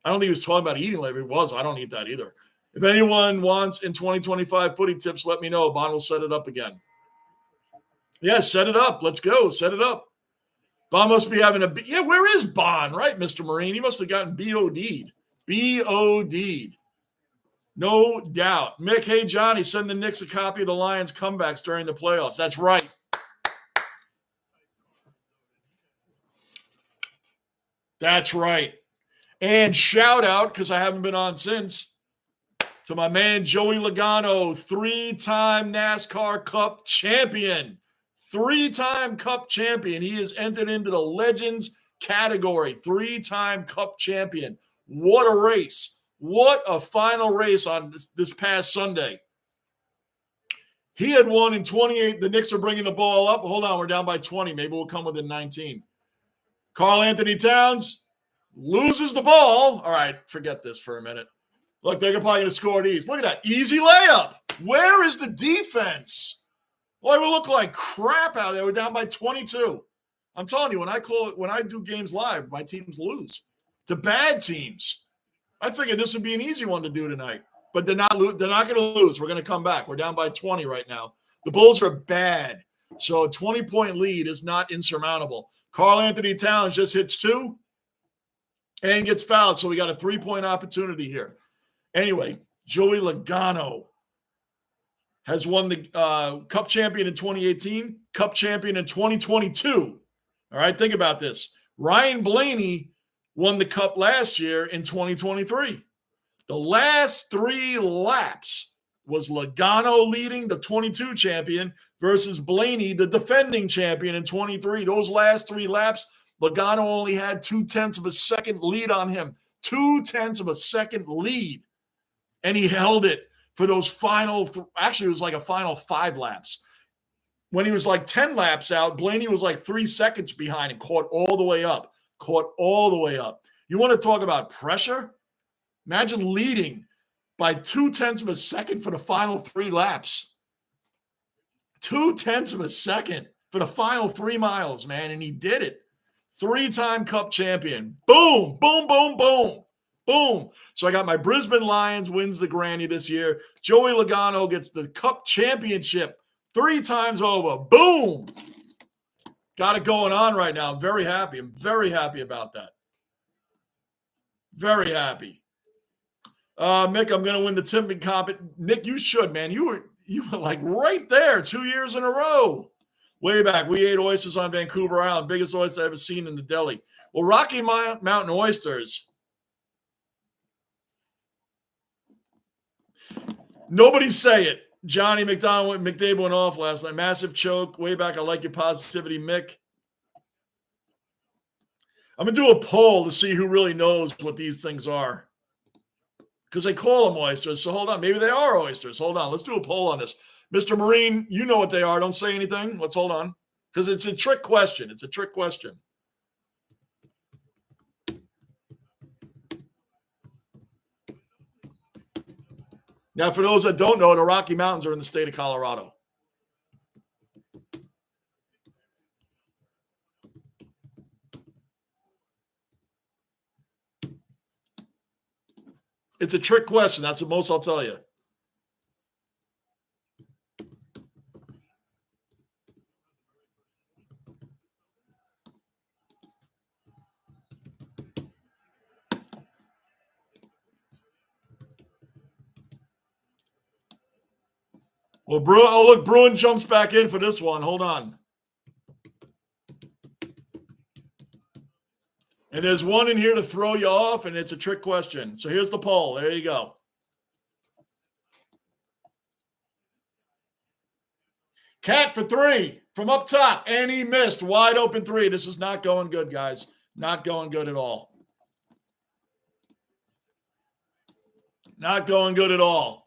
I don't think he was talking about eating liver. He was. I don't eat that either. If anyone wants in 2025 footy tips, let me know. Bond will set it up again. Yeah, set it up. Let's go. Set it up. Bond must be having where is Bond, right, Mr. Marine? He must have gotten BOD'd. BOD'd. No doubt. Mick, hey, Johnny, send the Knicks a copy of the Lions' comebacks during the playoffs. That's right. That's right. And shout out, because I haven't been on since, to my man Joey Logano, 3-time NASCAR Cup champion. 3-time Cup champion. He has entered into the Legends category. 3-time Cup champion. What a race. What a final race on this past Sunday. He had won in 28. The Knicks are bringing the ball up. Hold on, we're down by 20. Maybe we'll come within 19. Karl Anthony Towns loses the ball. All right, forget this for a minute. Look, they're probably going to score these. Look at that. Easy layup. Where is the defense? Boy, we look like crap out there. We're down by 22. I'm telling you, when I do games live, my teams lose to bad teams. I figured this would be an easy one to do tonight, but they're not going to lose. We're going to come back. We're down by 20 right now. The Bulls are bad, so a 20-point lead is not insurmountable. Karl Anthony Towns just hits 2 and gets fouled, so we got a 3-point opportunity here. Anyway, Joey Logano has won the Cup champion in 2018, Cup champion in 2022. All right, think about this. Ryan Blaney won the Cup last year in 2023. The last 3 laps was Logano leading, the 22 champion, versus Blaney, the defending champion in 23. Those last 3 laps, Logano only had 0.2 of a second lead on him. 0.2 of a second lead. And he held it for those final, actually it was like a final 5 laps. When he was like 10 laps out, Blaney was like 3 seconds behind and caught all the way up. You want to talk about pressure? Imagine leading by 0.2 of a second for the final 3 laps. 0.2 of a second for the final 3 miles, man, and he did it. 3-time Cup champion. Boom, boom, boom, boom. Boom. So I got my Brisbane Lions wins the granny this year. Joey Logano gets the Cup championship 3 times over. Boom. Got it going on right now. I'm very happy. I'm very happy about that. Very happy. Mick, I'm going to win the Tipping Comp. Nick, you should, man. You were like right there 2 years in a row. Way back, we ate oysters on Vancouver Island. Biggest oysters I've ever seen in the deli. Well, Rocky Mountain oysters. Nobody say it. Johnny McDavid went off last night. Massive choke. Way back. I like your positivity, Mick. I'm going to do a poll to see who really knows what these things are. Because they call them oysters. So hold on. Maybe they are oysters. Hold on. Let's do a poll on this. Mr. Marine, you know what they are. Don't say anything. Let's hold on. Because it's a trick question. It's a trick question. Now, for those that don't know, the Rocky Mountains are in the state of Colorado. It's a trick question. That's the most I'll tell you. Well, look, Bruin jumps back in for this one. Hold on. And there's one in here to throw you off, and it's a trick question. So here's the poll. There you go. Cat for 3 from up top, and he missed. Wide open 3. This is not going good, guys. Not going good at all. Not going good at all.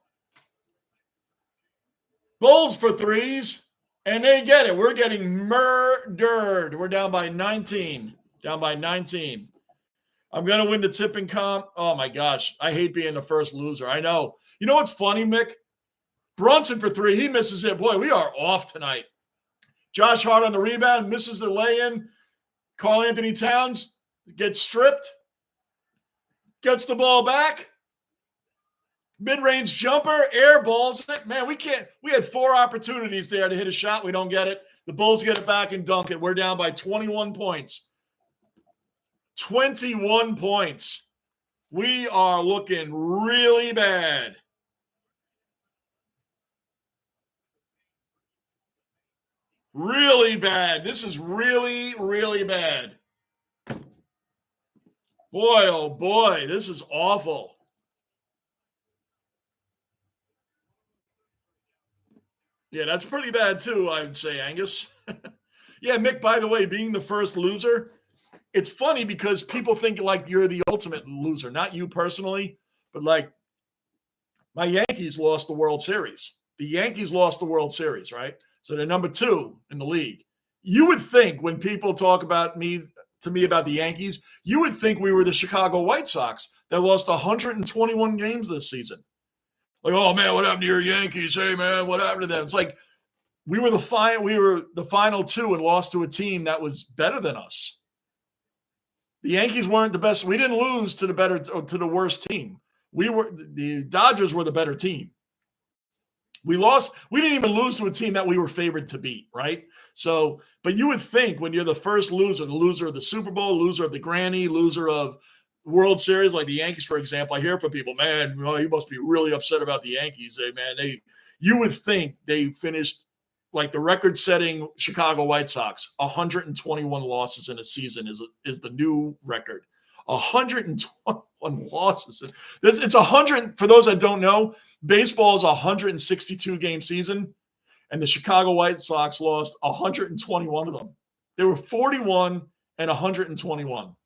Bulls for 3s, and they get it. We're getting murdered. We're down by 19. Down by 19. I'm going to win the tipping comp. Oh, my gosh. I hate being the first loser. I know. You know what's funny, Mick? Brunson for 3. He misses it. Boy, we are off tonight. Josh Hart on the rebound. Misses the lay-in. Karl Anthony Towns gets stripped. Gets the ball back. Mid-range jumper. Air balls it. Man, we can't. We had 4 opportunities there to hit a shot. We don't get it. The Bulls get it back and dunk it. We're down by 21 points. 21 points. We are looking really bad. Really bad. This is really, really bad. Boy, oh boy, this is awful. Yeah, that's pretty bad too, I would say, Angus. Yeah, Mick, by the way, being the first loser, it's funny because people think like you're the ultimate loser, not you personally, but like my Yankees lost the World Series. The Yankees lost the World Series, right? So they're number 2 in the league. You would think when people talk about me about the Yankees, you would think we were the Chicago White Sox that lost 121 games this season. Like, oh man, what happened to your Yankees? Hey man, what happened to them? It's like we were the final 2 and lost to a team that was better than us. The Yankees weren't the best. We didn't lose to the worst team. The Dodgers were the better team. We lost. We didn't even lose to a team that we were favored to beat, right? So, but you would think when you're the first loser, the loser of the Super Bowl, loser of the Granny, loser of World Series, like the Yankees, for example, I hear from people, man, you must be really upset about the Yankees. Hey, man, you would think they finished like the record-setting Chicago White Sox, 121 losses in a season is the new record. 121 losses. It's 100. For those that don't know, baseball is a 162-game season, and the Chicago White Sox lost 121 of them. They were 41 and 121.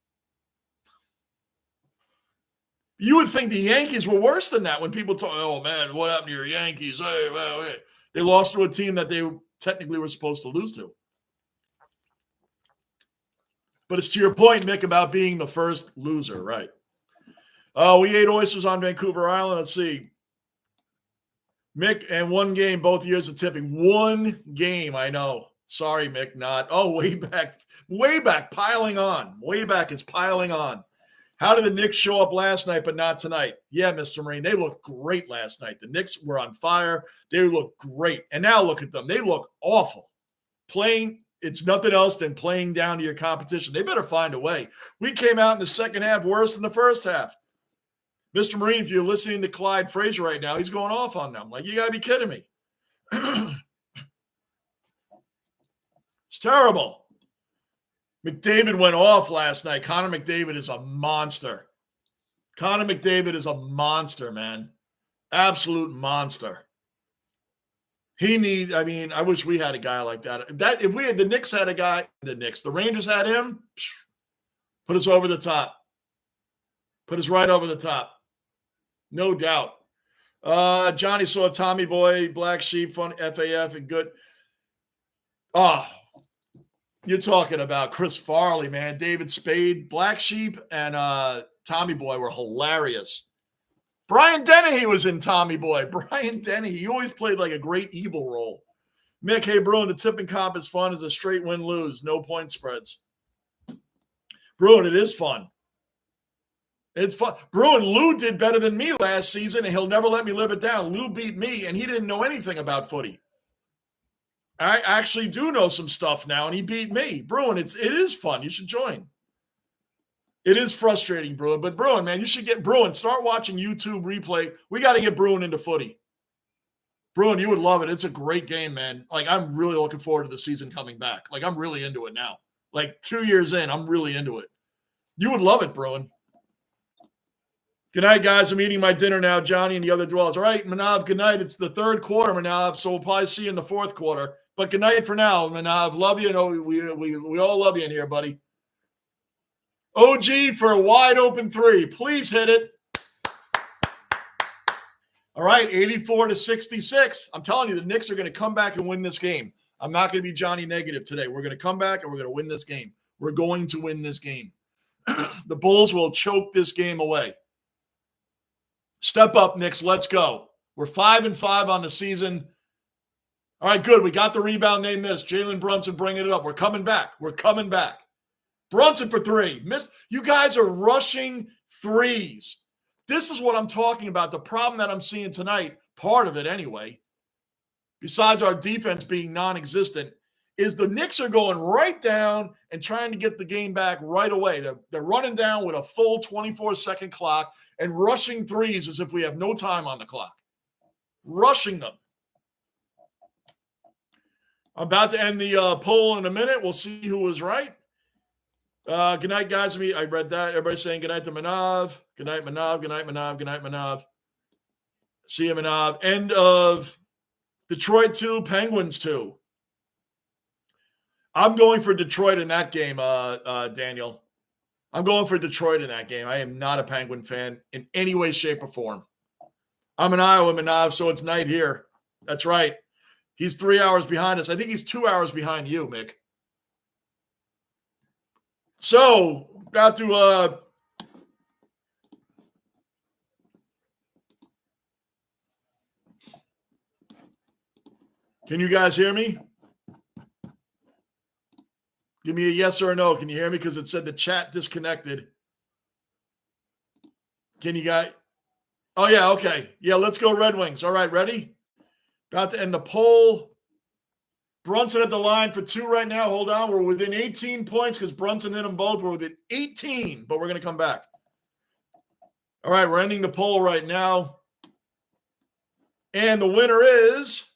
You would think the Yankees were worse than that when people talk, oh, man, what happened to your Yankees? Hey, man, hey. They lost to a team that they technically were supposed to lose to. But it's to your point, Mick, about being the first loser, right? We ate oysters on Vancouver Island. Let's see. Mick, and 1 game, both years of tipping. 1 game, I know. Sorry, Mick, not. Oh, way back, piling on. Way back, it's piling on. How did the Knicks show up last night but not tonight? Yeah, Mr. Marine, they looked great last night. The Knicks were on fire. They looked great. And now look at them. They look awful. Playing, it's nothing else than playing down to your competition. They better find a way. We came out in the second half worse than the first half. Mr. Marine, if you're listening to Clyde Frazier right now, he's going off on them. Like, you got to be kidding me. It's terrible. McDavid went off last night. Connor McDavid is a monster. Connor McDavid is a monster, man. Absolute monster. I wish we had a guy like that. If the Knicks had a guy, the Rangers had him, put us over the top. Put us right over the top. No doubt. Johnny saw Tommy Boy, Black Sheep, Fun FAF, and good. Oh, you're talking about Chris Farley, man. David Spade, Black Sheep, and Tommy Boy were hilarious. Brian Dennehy was in Tommy Boy. Brian Dennehy, he always played like a great evil role. Mick, hey, Bruin, the tipping comp is fun as a straight win-lose, no point spreads. Bruin, it is fun. It's fun. Bruin, Lou did better than me last season, and he'll never let me live it down. Lou beat me, and he didn't know anything about footy. I actually do know some stuff now, and he beat me. Bruin, it is fun. You should join. It is frustrating, Bruin. But Bruin, man, you should get Bruin. Start watching YouTube replay. We got to get Bruin into footy. Bruin, you would love it. It's a great game, man. Like, I'm really looking forward to the season coming back. Like, I'm really into it now. Like, 2 years in, I'm really into it. You would love it, Bruin. Good night, guys. I'm eating my dinner now. Johnny and the other dwellers. All right, Manav, good night. It's the third quarter, Manav, so we'll probably see you in the fourth quarter. But good night for now, Manav. Love you. You know, we all love you in here, buddy. OG for a wide open three. Please hit it. All right, 84-66. I'm telling you, the Knicks are going to come back and win this game. I'm not going to be Johnny negative today. We're going to come back and we're going to win this game. We're going to win this game. The Bulls will choke this game away. Step up, Knicks. Let's go. We're 5-5 on the season. All right, good. We got the rebound they missed. Jalen Brunson bringing it up. We're coming back. We're coming back. Brunson for three. Missed. You guys are rushing threes. This is what I'm talking about. The problem that I'm seeing tonight, part of it anyway, besides our defense being non-existent, is the Knicks are going right down and trying to get the game back right away. They're running down with a full 24-second clock and rushing threes as if we have no time on the clock. Rushing them. I'm about to end the poll in a minute. We'll see who was right. Good night, guys. I read that. Everybody's saying good night to Manav. Good night, Manav. Good night, Manav. Good night, Manav. See you, Manav. End of Detroit 2, Penguins 2. I'm going for Detroit in that game, Daniel. I'm going for Detroit in that game. I am not a Penguin fan in any way, shape, or form. I'm in Iowa, Manav, so it's night here. That's right. He's 3 hours behind us. I think he's 2 hours behind you, Mick. So, about to can you guys hear me? Give me a yes or a no. Can you hear me? Because it said the chat disconnected. Can you guys? Oh, yeah, okay. Yeah, let's go Red Wings. All right, ready? About to end the poll. Brunson at the line for 2 right now. Hold on. We're within 18 points because Brunson hit them both. We're within 18, but we're going to come back. All right, we're ending the poll right now. And the winner is...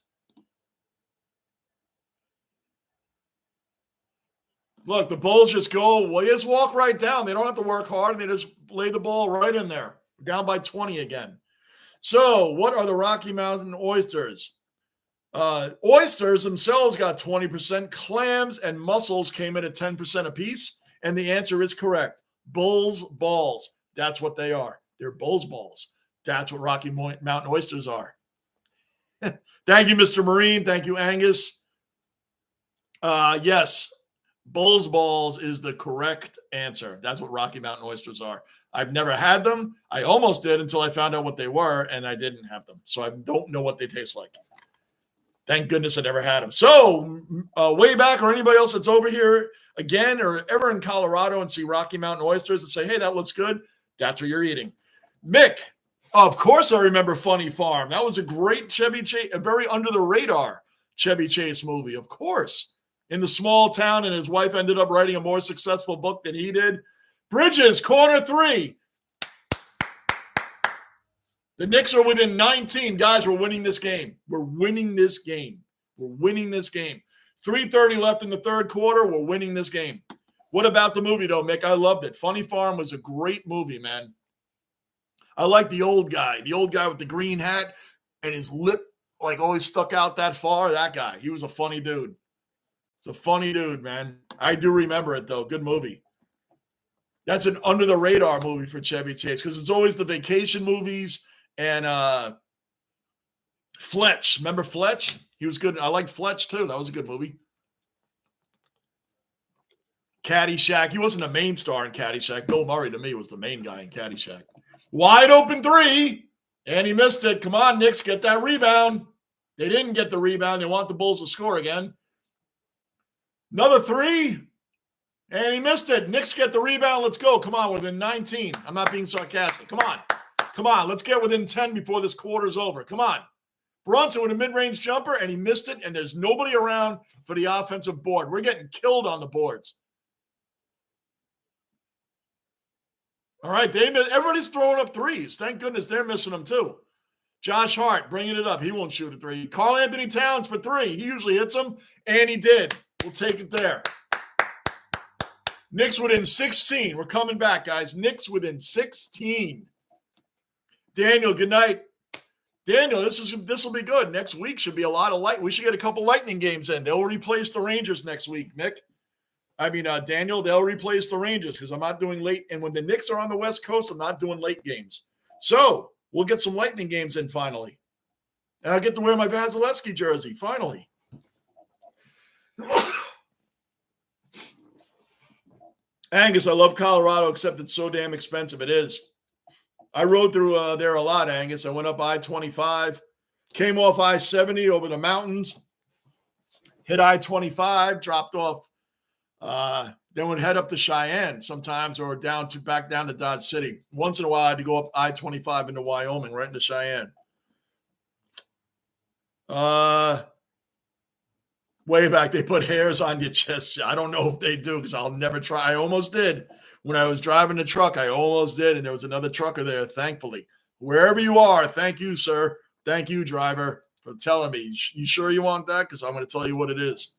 Look, the Bulls just go, well, just walk right down. They don't have to work hard. They just lay the ball right in there. We're down by 20 again. So what are the Rocky Mountain Oysters? Oysters themselves got 20%. Clams and mussels came in at 10% apiece. And the answer is correct. Bulls balls. That's what they are. They're Bulls balls. That's what Rocky Mountain Oysters are. Thank you, Mr. Marine. Thank you, Angus. Yes. Bulls balls is the correct answer. That's what Rocky Mountain Oysters are. I've never had them. I almost did until I found out what they were, and I didn't have them. So I don't know what they taste like. Thank goodness I never had them. So way back, or anybody else that's over here again or ever in Colorado and see Rocky Mountain Oysters and say, hey, that looks good, that's what you're eating. Mick, of course I remember Funny Farm. That was a great Chevy Chase, a very under-the-radar Chevy Chase movie, of course. In the small town, and his wife ended up writing a more successful book than he did. Bridges, corner 3. The Knicks are within 19. Guys, we're winning this game. We're winning this game. We're winning this game. 3:30 left in the third quarter. We're winning this game. What about the movie, though, Mick? I loved it. Funny Farm was a great movie, man. I like the old guy with the green hat and his lip like always stuck out that far. That guy, he was a funny dude. It's a funny dude, man. I do remember it, though. Good movie. That's an under-the-radar movie for Chevy Chase because it's always the vacation movies and Fletch. Remember Fletch? He was good. I liked Fletch too. That was a good movie. Caddyshack. He wasn't the main star in Caddyshack. Bill Murray, to me, was the main guy in Caddyshack. Wide open three. And he missed it. Come on, Knicks, get that rebound. They didn't get the rebound. They want the Bulls to score again. Another three. And he missed it. Knicks get the rebound. Let's go. Come on, within 19. I'm not being sarcastic. Come on. Come on. Let's get within 10 before this quarter's over. Come on. Brunson with a mid-range jumper, and he missed it, and there's nobody around for the offensive board. We're getting killed on the boards. All right, everybody's throwing up threes. Thank goodness they're missing them too. Josh Hart bringing it up. He won't shoot a three. Karl Anthony Towns for three. He usually hits them, and he did. We'll take it there. Knicks within 16. We're coming back, guys. Knicks within 16. Daniel, good night. Daniel, this will be good. Next week should be a lot of light. We should get a couple Lightning games in. They'll replace the Rangers next week, Nick. Daniel, they'll replace the Rangers because I'm not doing late. And when the Knicks are on the West Coast, I'm not doing late games. So we'll get some Lightning games in finally. And I'll get to wear my Vasilevsky jersey, finally. Angus, I love Colorado, except it's so damn expensive. It is. I rode through there a lot, Angus. I went up I-25, came off I-70 over the mountains, hit I-25, dropped off. Then would head up to Cheyenne sometimes or back down to Dodge City. Once in a while, I had to go up I-25 into Wyoming, right into Cheyenne. Way back, they put hairs on your chest. I don't know if they do because I'll never try. I almost did. When I was driving the truck, I almost did, and there was another trucker there, thankfully. Wherever you are, thank you, sir. Thank you, driver, for telling me. You sure you want that? Because I'm going to tell you what it is.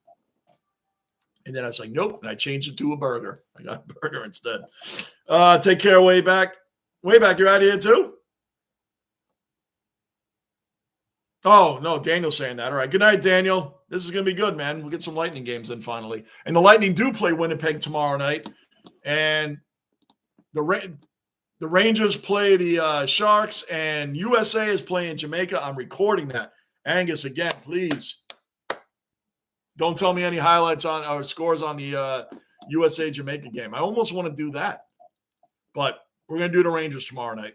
And then I was like, nope, and I changed it to a burger. I got a burger instead. Take care, Wayback. Wayback, you're out of here too? Oh, no, Daniel's saying that. All right, good night, Daniel. This is going to be good, man. We'll get some Lightning games in finally. And the Lightning do play Winnipeg tomorrow night. And the Rangers play the Sharks, and USA is playing Jamaica. I'm recording that. Angus, again, please don't tell me any highlights on or scores on the USA Jamaica game. I almost want to do that, but we're going to do the Rangers tomorrow night.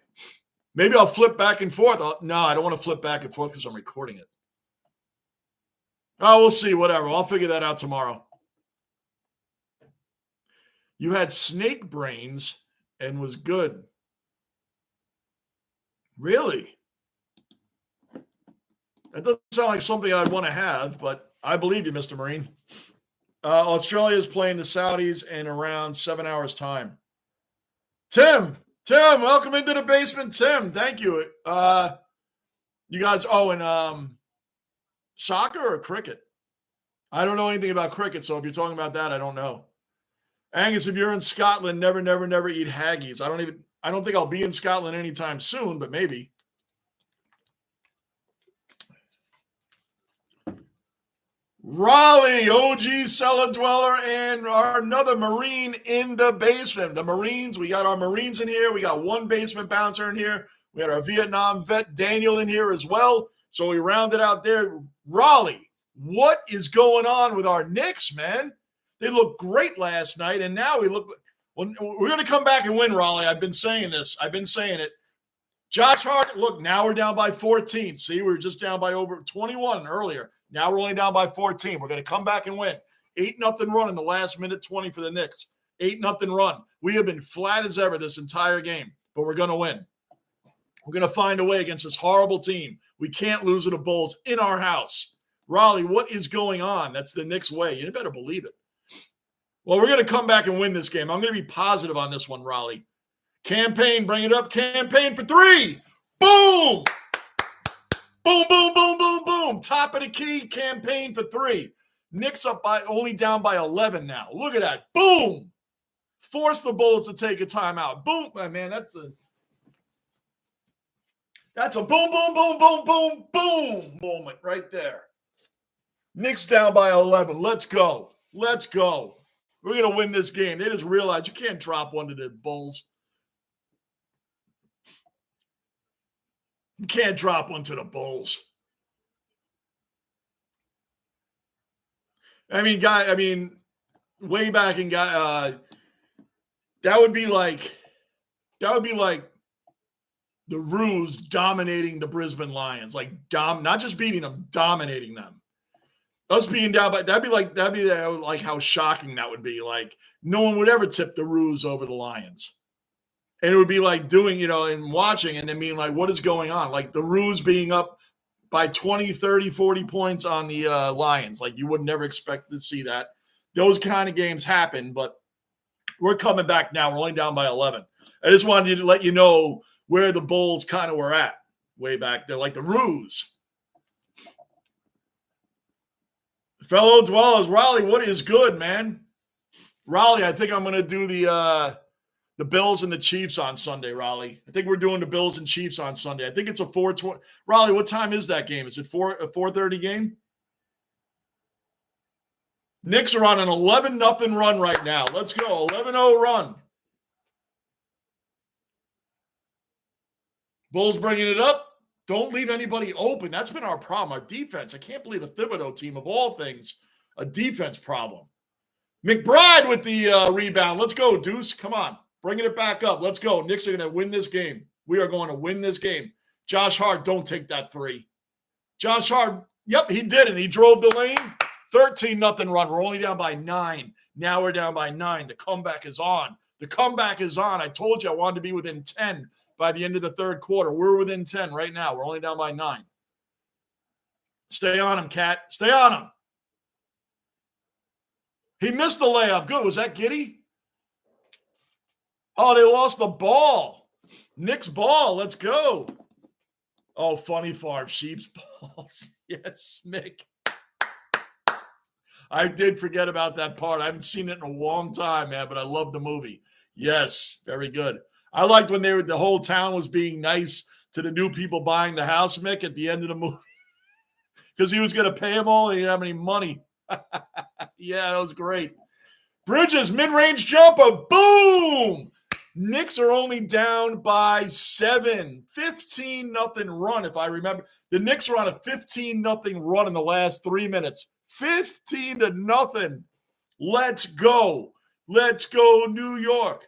Maybe I'll flip back and forth. No, I don't want to flip back and forth because I'm recording it. Oh, we'll see. Whatever. I'll figure that out tomorrow. You had snake brains and was good. Really? That doesn't sound like something I'd want to have, but I believe you, Mr. Marine. Australia is playing the Saudis in around 7 hours' time. Tim, welcome into the basement, Tim. Thank you. You guys, and soccer or cricket? I don't know anything about cricket, so if you're talking about that, I don't know. Angus, if you're in Scotland, never eat haggis. I don't think I'll be in Scotland anytime soon, but maybe. Raleigh, OG cellar dweller, and another Marine in the basement. The Marines, we got our Marines in here. We got one basement bouncer in here. We got our Vietnam vet, Daniel, in here as well. So we rounded out there. Raleigh, what is going on with our Knicks, man? They looked great last night, and now we're going to come back and win, Raleigh. I've been saying this. I've been saying it. Josh Hart, look, now we're down by 14. See, we were just down by over 21 earlier. Now we're only down by 14. We're going to come back and win. 8-0 run in the last minute 20 for the Knicks. 8-0 run. We have been flat as ever this entire game, but we're going to win. We're going to find a way against this horrible team. We can't lose to the Bulls in our house. Raleigh, what is going on? That's the Knicks way. You better believe it. Well, we're going to come back and win this game. I'm going to be positive on this one, Raleigh. Campaign, bring it up. Campaign for three. Boom! Boom, boom, boom, boom, boom. Top of the key, campaign for three. Knicks only down by 11 now. Look at that. Boom! Force the Bulls to take a timeout. Boom. Man, that's a boom, boom, boom, boom, boom, boom moment right there. Knicks down by 11. Let's go. Let's go. We're going to win this game. They just realize you can't drop one to the Bulls. You can't drop one to the Bulls. I mean, way back in that would be like the Roos dominating the Brisbane Lions, like not just beating them, dominating them. Us being down by that'd be like how shocking that would be. Like no one would ever tip the Roos over the Lions. And it would be like doing, and watching and then being like, what is going on? Like the Roos being up by 20, 30, 40 points on the Lions. Like you would never expect to see that. Those kind of games happen, but we're coming back now. We're only down by 11. I just wanted to let you know where the Bulls kind of were at way back there, like the Roos. Fellow dwellers, Raleigh, what is good, man? Raleigh, I think I'm going to do the Bills and the Chiefs on Sunday, Raleigh. I think we're doing the Bills and Chiefs on Sunday. I think it's a 4:20. Raleigh, what time is that game? Is it a 4:30 game? Knicks are on an 11-0 run right now. Let's go. 11-0 run. Bulls bringing it up. Don't leave anybody open. That's been our problem. Our defense. I can't believe a Thibodeau team, of all things, a defense problem. McBride with the rebound. Let's go, Deuce. Come on. Bringing it back up. Let's go. Knicks are going to win this game. We are going to win this game. Josh Hart, don't take that three. Josh Hart, yep, he did it. He drove the lane. 13-0 run. We're only down by 9. Now we're down by 9. The comeback is on. The comeback is on. I told you I wanted to be within 10 by the end of the third quarter. We're within 10 right now. We're only down by 9. Stay on him, Cat. Stay on him. He missed the layup. Good. Was that Giddey? Oh, they lost the ball. Knicks ball. Let's go. Oh, funny farm. Sheep's balls. Yes, Nick. I did forget about that part. I haven't seen it in a long time, man, but I love the movie. Yes, very good. I liked when the whole town was being nice to the new people buying the house, Mick, at the end of the movie. Because he was going to pay them all and he didn't have any money. Yeah, that was great. Bridges, mid-range jumper. Boom! Knicks are only down by 7. 15-0 run, if I remember. The Knicks are on a 15-0 run in the last 3 minutes. 15-0. Let's go. Let's go, New York.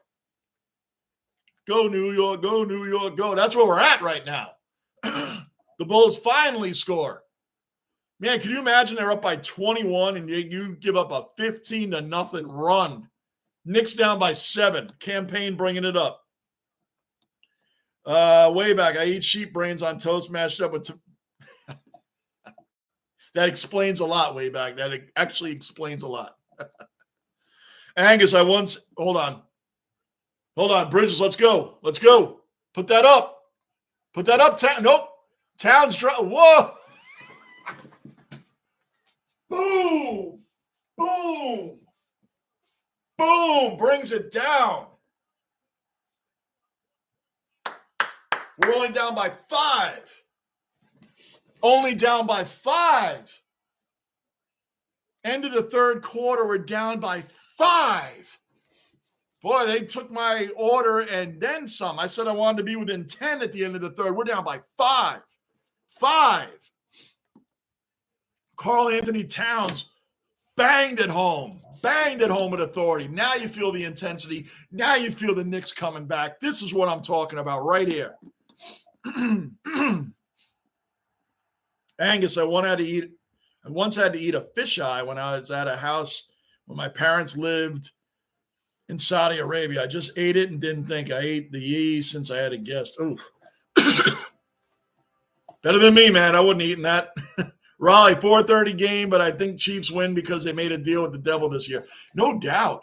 Go, New York. Go, New York. Go. That's where we're at right now. The Bulls finally score. Man, can you imagine they're up by 21 and you give up a 15-0 run? Knicks down by 7. Campaign bringing it up. Way back. I eat sheep brains on toast mashed up with that explains a lot, way back. That actually explains a lot. Angus, hold on. Bridges, let's go. Let's go. Put that up. Nope. Towns drop. Whoa. Boom. Boom. Boom. Brings it down. We're only down by 5. Only down by 5. End of the third quarter, we're down by 5. Boy, they took my order and then some. I said I wanted to be within 10 at the end of the third. We're down by 5. 5. Karl Anthony Towns banged it home with authority. Now you feel the intensity. Now you feel the Knicks coming back. This is what I'm talking about right here. Angus, I once had to eat a fisheye when I was at a house where my parents lived in Saudi Arabia. I just ate it and didn't think. I ate the yee since I had a guest. Ooh. Better than me, man. I wouldn't have eaten that. Raleigh, 4:30 game, but I think Chiefs win because they made a deal with the devil this year. No doubt.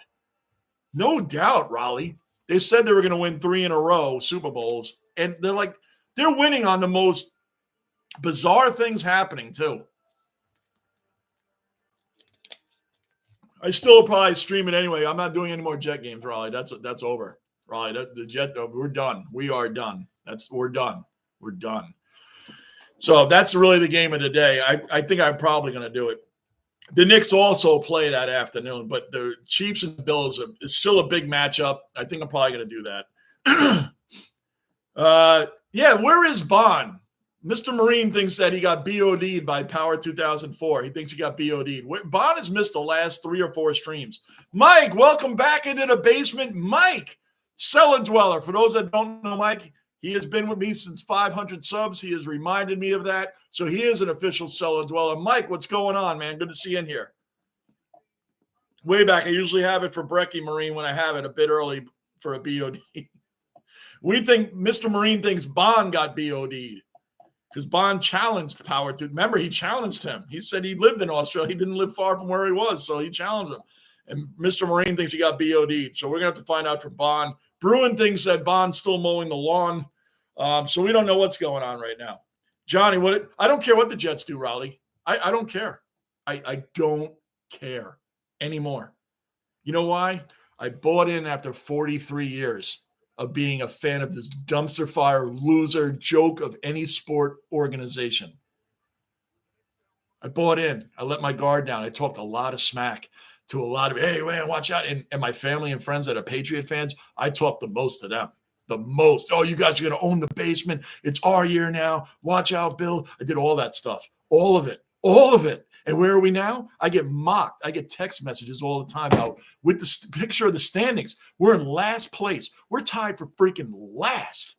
No doubt, Raleigh. They said they were going to win 3 in a row, Super Bowls. And they're winning on the most bizarre things happening, too. I still probably stream it anyway. I'm not doing any more Jet games, Raleigh. That's over. Raleigh, the Jet, we're done. We are done. We're done. We're done. So that's really the game of the day. I think I'm probably going to do it. The Knicks also play that afternoon, but the Chiefs and Bills is still a big matchup. I think I'm probably going to do that. Yeah, where is Bond? Mr. Marine thinks that he got BOD'd by Power 2004. He thinks he got BOD'd. Bond has missed the last 3 or 4 streams. Mike, welcome back into the basement. Mike, Cellar Dweller. For those that don't know Mike, he has been with me since 500 subs. He has reminded me of that. So he is an official Cellar Dweller. Mike, what's going on, man? Good to see you in here. Way back, I usually have it for Brecky Marine when I have it a bit early for a BOD. We think Mr. Marine thinks Bond got BOD'd because Bond challenged Power to. Remember, he challenged him. He said he lived in Australia. He didn't live far from where he was, so he challenged him. And Mr. Marine thinks he got BOD'd. So we're going to have to find out from Bond. Bruin thinks that Bond's still mowing the lawn. So we don't know what's going on right now. Johnny, I don't care what the Jets do, Raleigh. I don't care. I don't care anymore. You know why? I bought in after 43 years of being a fan of this dumpster fire, loser joke of any sport organization. I bought in. I let my guard down. I talked a lot of smack to a lot of, hey, man, watch out. And my family and friends that are Patriot fans, I talked the most to them. The most. Oh, you guys are going to own the basement. It's our year now. Watch out, Bill. I did all that stuff. All of it. All of it. And where are we now? I get mocked. I get text messages all the time out with the picture of the standings. We're in last place. We're tied for freaking last.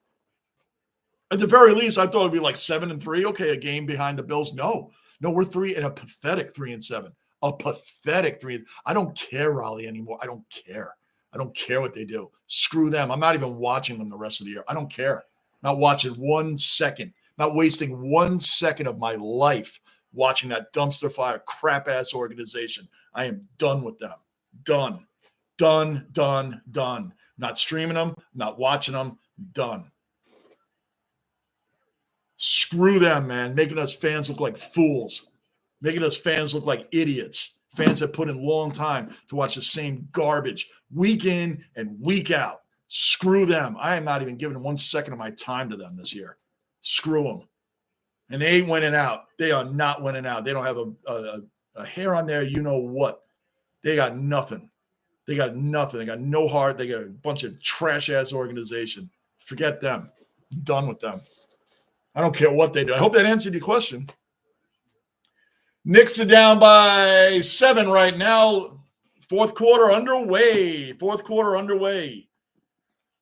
At the very least, I thought it'd be like 7-3. Okay, a game behind the Bills. No, we're 3 and a pathetic 3-7. A pathetic 3. I don't care, Raleigh, anymore. I don't care. I don't care what they do. Screw them. I'm not even watching them the rest of the year. I don't care. Not watching 1 second. Not wasting 1 second of my life watching that dumpster fire crap-ass organization. I am done with them. Done. Not streaming them, not watching them. Done. Screw them, man. Making us fans look like fools. Making us fans look like idiots. Fans that put in long time to watch the same garbage week in and week out. Screw them. I am not even giving 1 second of my time to them this year. Screw them. And they ain't winning out. They are not winning out. They don't have a hair on there. You know what? They got nothing. They got nothing. They got no heart. They got a bunch of trash-ass organization. Forget them. I'm done with them. I don't care what they do. I hope that answered your question. Knicks are down by 7 right now. Fourth quarter underway.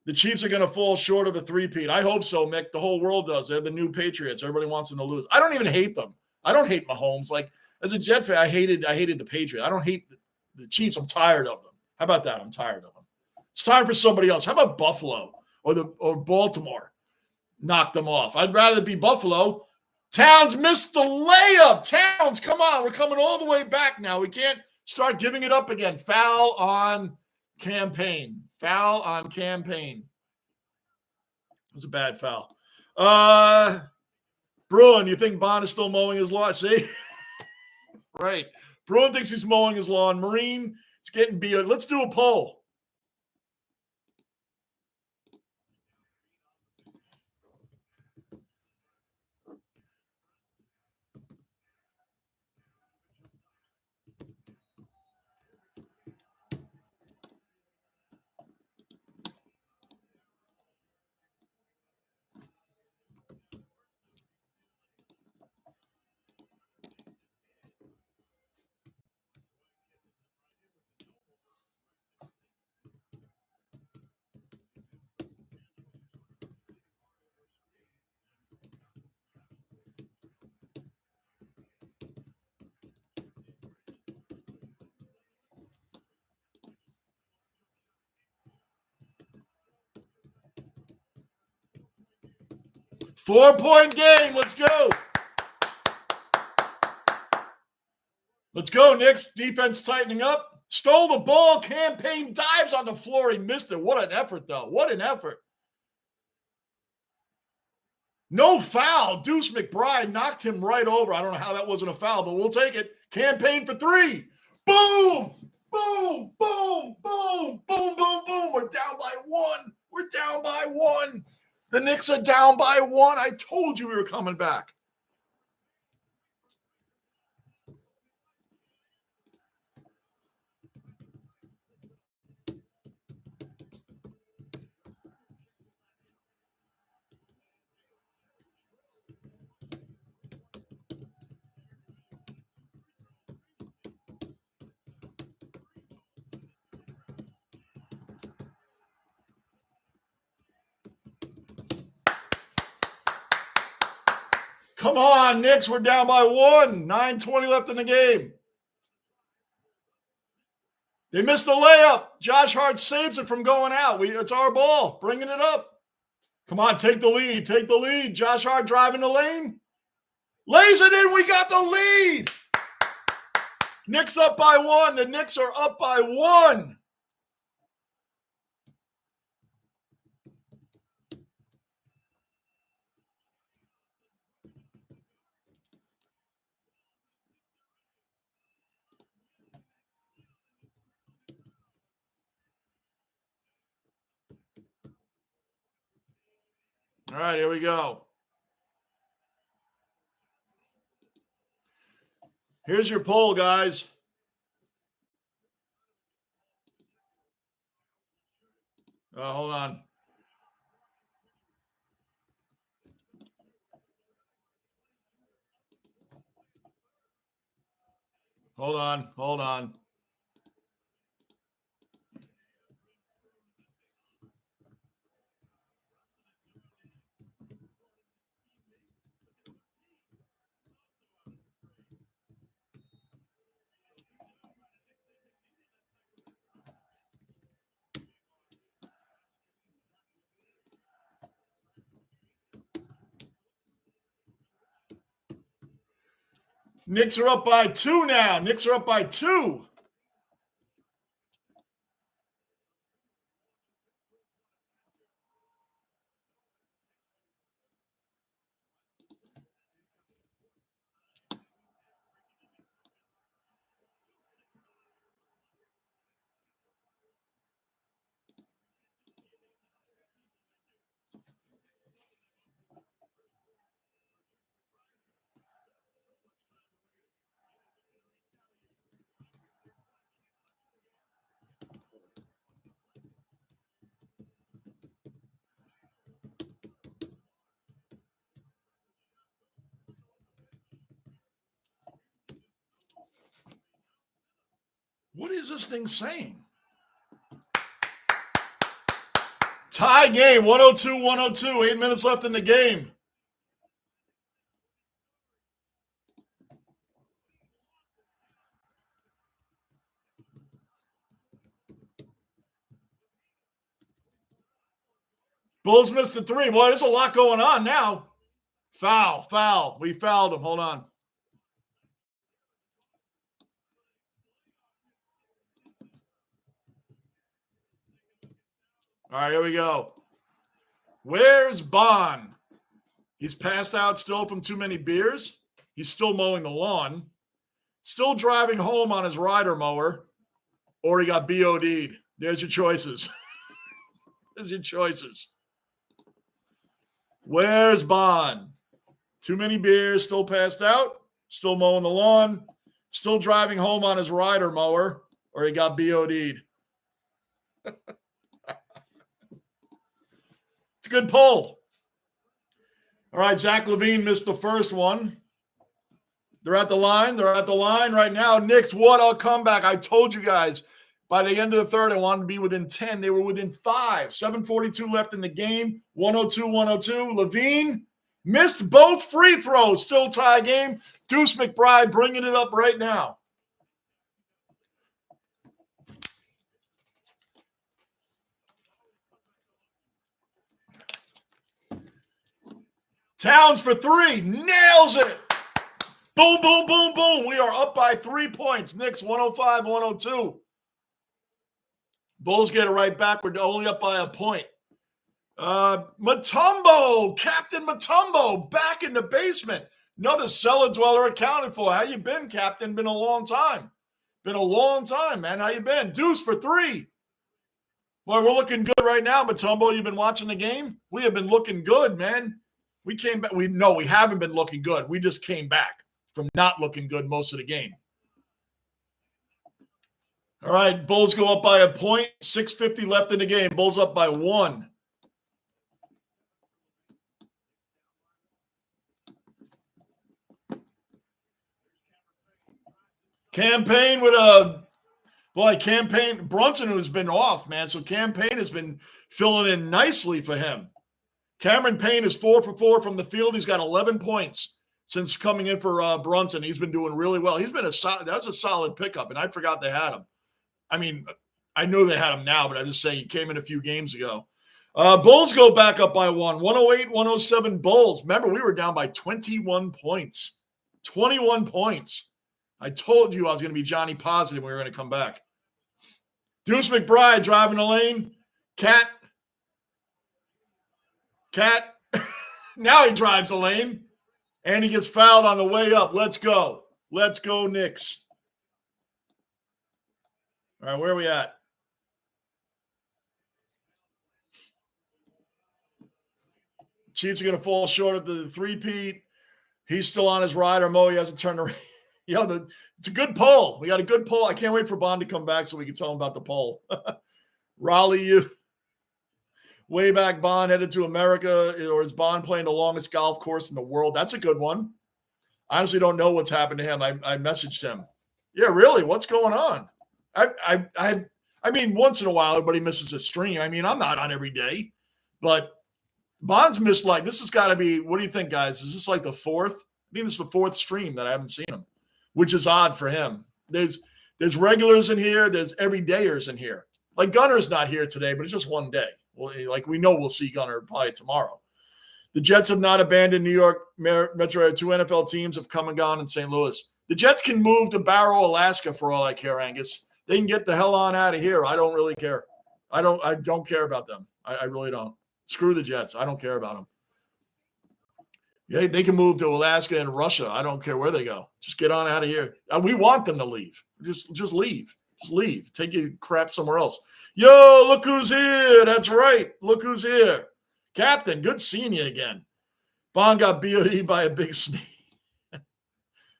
The Chiefs are going to fall short of a three-peat. I hope so, Mick. The whole world does. They're the new Patriots. Everybody wants them to lose. I don't even hate them. I don't hate Mahomes. Like, as a Jet fan, I hated the Patriots. I don't hate the Chiefs. I'm tired of them. How about that? I'm tired of them. It's time for somebody else. How about Buffalo or Baltimore? Knock them off. I'd rather be Buffalo. Towns missed the layup. Towns, come on. We're coming all the way back now. We can't start giving it up again. Foul on Campaign. Foul on Campaign. It was a bad foul. Bruin, you think Bond is still mowing his lawn? See? Right. Bruin thinks he's mowing his lawn. Marine, it's getting beat. Let's do a poll. Four-point game. Let's go. Let's go, Knicks. Defense tightening up. Stole the ball. Campaign dives on the floor. He missed it. What an effort, though. What an effort. No foul. Deuce McBride knocked him right over. I don't know how that wasn't a foul, but we'll take it. Campaign for 3. Boom. Boom. Boom. Boom. Boom. Boom. Boom. We're down by 1. We're down by 1. The Knicks are down by 1. I told you we were coming back. Come on, Knicks. We're down by 1. 9:20 left in the game. They missed the layup. Josh Hart saves it from going out. It's our ball. Bringing it up. Come on, take the lead. Take the lead. Josh Hart driving the lane. Lays it in. We got the lead. Knicks up by 1. The Knicks are up by 1. All right, here we go. Here's your poll, guys. Hold on. Hold on. Knicks are up by 2 now. Knicks are up by 2. What is this thing saying? Tie game, 102-102. 8 minutes left in the game. Bulls missed the 3. Boy, there's a lot going on now. Foul. We fouled him. Hold on. All right, here we go. Where's Bond? He's passed out still from too many beers. He's still mowing the lawn. Still driving home on his rider mower. Or he got BOD'd. There's your choices. There's your choices. Where's Bond? Too many beers, still passed out, still mowing the lawn, still driving home on his rider mower, or he got BOD'd. It's a good poll. All right, Zach LaVine missed the first one. They're at the line. They're at the line right now. Knicks, what a comeback. I told you guys by the end of the third, I wanted to be within 10. They were within 5. 7:42 left in the game. 102-102. LaVine missed both free throws. Still tie game. Deuce McBride bringing it up right now. Towns for 3. Nails it. Boom, boom, boom, boom. We are up by 3 points. Knicks 105-102. Bulls get it right back. We're only up by a point. Mutombo, Captain Mutombo, back in the basement. Another cellar dweller accounted for. How you been, Captain? Been a long time. Been a long time, man. How you been? Deuce for 3. Boy, we're looking good right now, Mutombo. You've been watching the game? We have been looking good, man. We came back. We haven't been looking good. We just came back from not looking good most of the game. All right, Bulls go up by a point. 6:50 left in the game. Bulls up by 1. Campaign with Campaign. Brunson, who's been off, man. So Campaign has been filling in nicely for him. Cameron Payne is 4 for 4 from the field. He's got 11 points. since coming in for Brunson. He's been doing really well. He's been that's a solid pickup, and I forgot they had him. I mean, I know they had him now, but I'm just saying he came in a few games ago. Bulls go back up by 108-107 Bulls. Remember, we were down by 21 points. 21 points. I told you I was going to be Johnny Positive when we were going to come back. Deuce McBride driving the lane. Cat. Now he drives the lane. And he gets fouled on the way up. Let's go. Let's go, Knicks. All right, where are we at? Chiefs are going to fall short of the three-peat. He's still on his rider. Mo, he hasn't turned around. It's a good poll. We got a good poll. I can't wait for Bond to come back so we can tell him about the poll. Raleigh, you. Way back Bond headed to America, or is Bond playing the longest golf course in the world? That's a good one. I honestly don't know what's happened to him. I messaged him. Yeah, really? What's going on? I mean, once in a while, everybody misses a stream. I mean, I'm not on every day, but Bond's missed this has got to be, what do you think, guys? Is this like the fourth? I think this is the fourth stream that I haven't seen him, which is odd for him. There's regulars in here. There's everydayers in here. Like Gunner's not here today, but it's just one day. Well, we know we'll see Gunner probably tomorrow. The Jets have not abandoned New York Metro. 2 NFL teams have come and gone in St. Louis. The Jets can move to Barrow, Alaska for all I care, Angus. They can get the hell on out of here. I don't really care. I don't care about them. I really don't. Screw the Jets. I don't care about them. Yeah, they can move to Alaska and Russia. I don't care where they go. Just get on out of here. We want them to leave. Just leave. Just leave. Take your crap somewhere else. Yo, look who's here. That's right. Look who's here. Captain, good seeing you again. Bond got BOD by a big snake.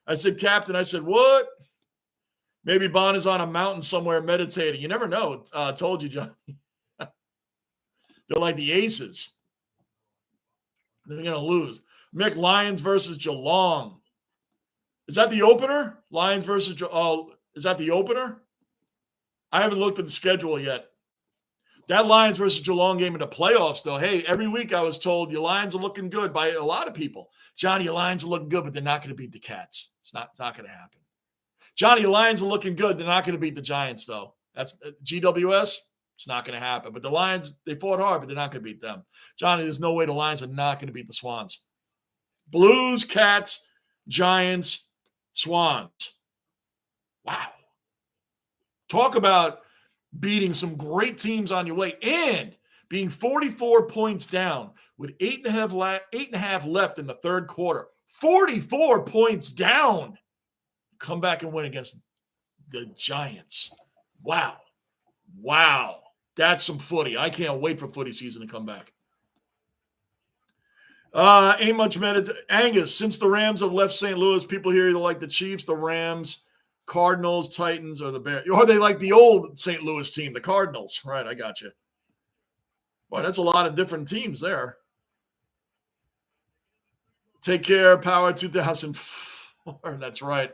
I said, Captain. I said, what? Maybe Bond is on a mountain somewhere meditating. You never know. Told you, John. They're like the Aces. They're going to lose. Mick, Lions versus Geelong. Is that the opener? Lions versus Geelong. Is that the opener? I haven't looked at the schedule yet. That Lions versus Geelong game in the playoffs, though. Hey, every week I was told your Lions are looking good by a lot of people. Johnny, your Lions are looking good, but they're not going to beat the Cats. It's not going to happen. Johnny, your Lions are looking good. They're not going to beat the Giants, though. That's GWS. It's not going to happen. But the Lions, they fought hard, but they're not going to beat them. Johnny, there's no way the Lions are not going to beat the Swans. Blues, Cats, Giants, Swans. Wow. Talk about beating some great teams on your way and being 44 points down with 8.5 left in the third quarter. 44 points down. Come back and win against the Giants. Wow. That's some footy. I can't wait for footy season to come back. Ain't much Angus, since the Rams have left St. Louis, people here either like the Chiefs, the Rams, Cardinals, Titans, or the Bears. Or they like the old St. Louis team, the Cardinals. Right, I got you. Boy, that's a lot of different teams there. Take care, Power 2004. That's right.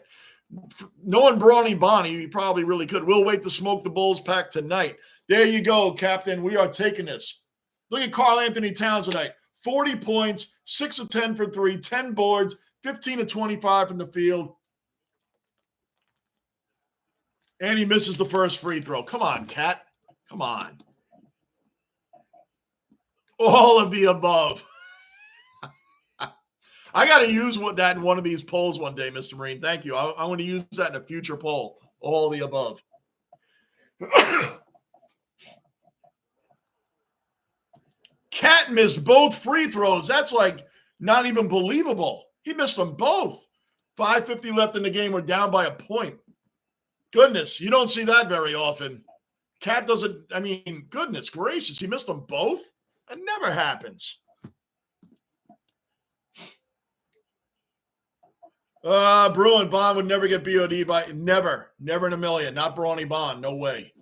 Knowing Brawny Bonnie, he probably really could. We'll wait to smoke the Bulls pack tonight. There you go, Captain. We are taking this. Look at Karl Anthony Towns tonight. 40 points, 6 of 10 for 3, 10 boards, 15 of 25 from the field. And he misses the first free throw. Come on, Cat. Come on. All of the above. I got to use that in one of these polls one day, Mr. Marine. Thank you. I want to use that in a future poll. All the above. Cat missed both free throws. That's like not even believable. He missed them both. 5:50 left in the game. We're down by a point. Goodness, you don't see that very often. Cat doesn't, goodness gracious, he missed them both? That never happens. Bruin Bond would never get BOD by, never in a million. Not Brawny Bond, no way.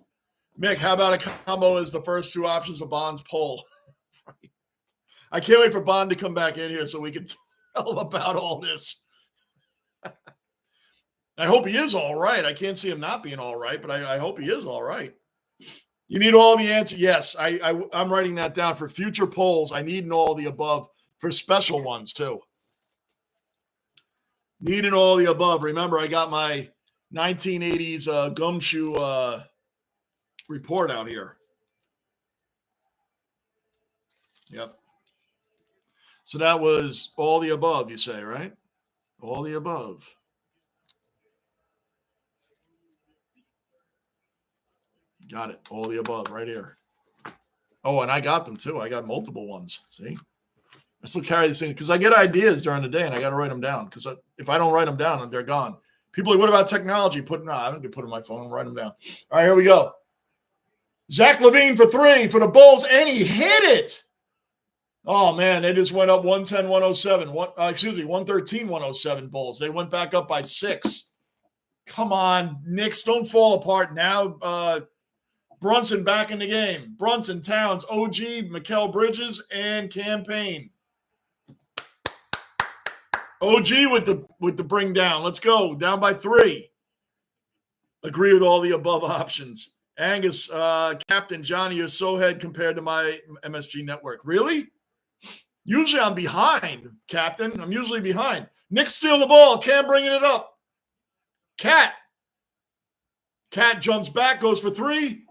Mick, how about a combo as the first two options of Bond's poll? I can't wait for Bond to come back in here so we can tell him about all this. I hope he is all right. I can't see him not being all right, but I hope he is all right. You need all the answers. Yes, I'm writing that down for future polls. I need all the above for special ones too. Needing all the above. Remember, I got my 1980s gumshoe report out here. Yep. So that was all the above, you say, right? All the above. Got it. All the above right here. Oh, and I got them too. I got multiple ones. See? I still carry this thing because I get ideas during the day and I got to write them down because if I don't write them down, they're gone. People are like, what about technology? I don't get put in my phone and write them down. All right, here we go. Zach LaVine for 3 for the Bulls, and he hit it. Oh, man, they just went up 110-107. 113-107 Bulls. They went back up by 6. Come on, Knicks, don't fall apart now. Brunson back in the game. Brunson, Towns, OG, Mikal Bridges, and Cam Payne. OG with the bring down. Let's go. Down by 3. Agree with all the above options. Angus, Captain Johnny, you're so ahead compared to my MSG network. Really? Usually I'm behind, Captain. I'm usually behind. Knicks steal the ball. Cam bringing it up. Cat jumps back, goes for 3.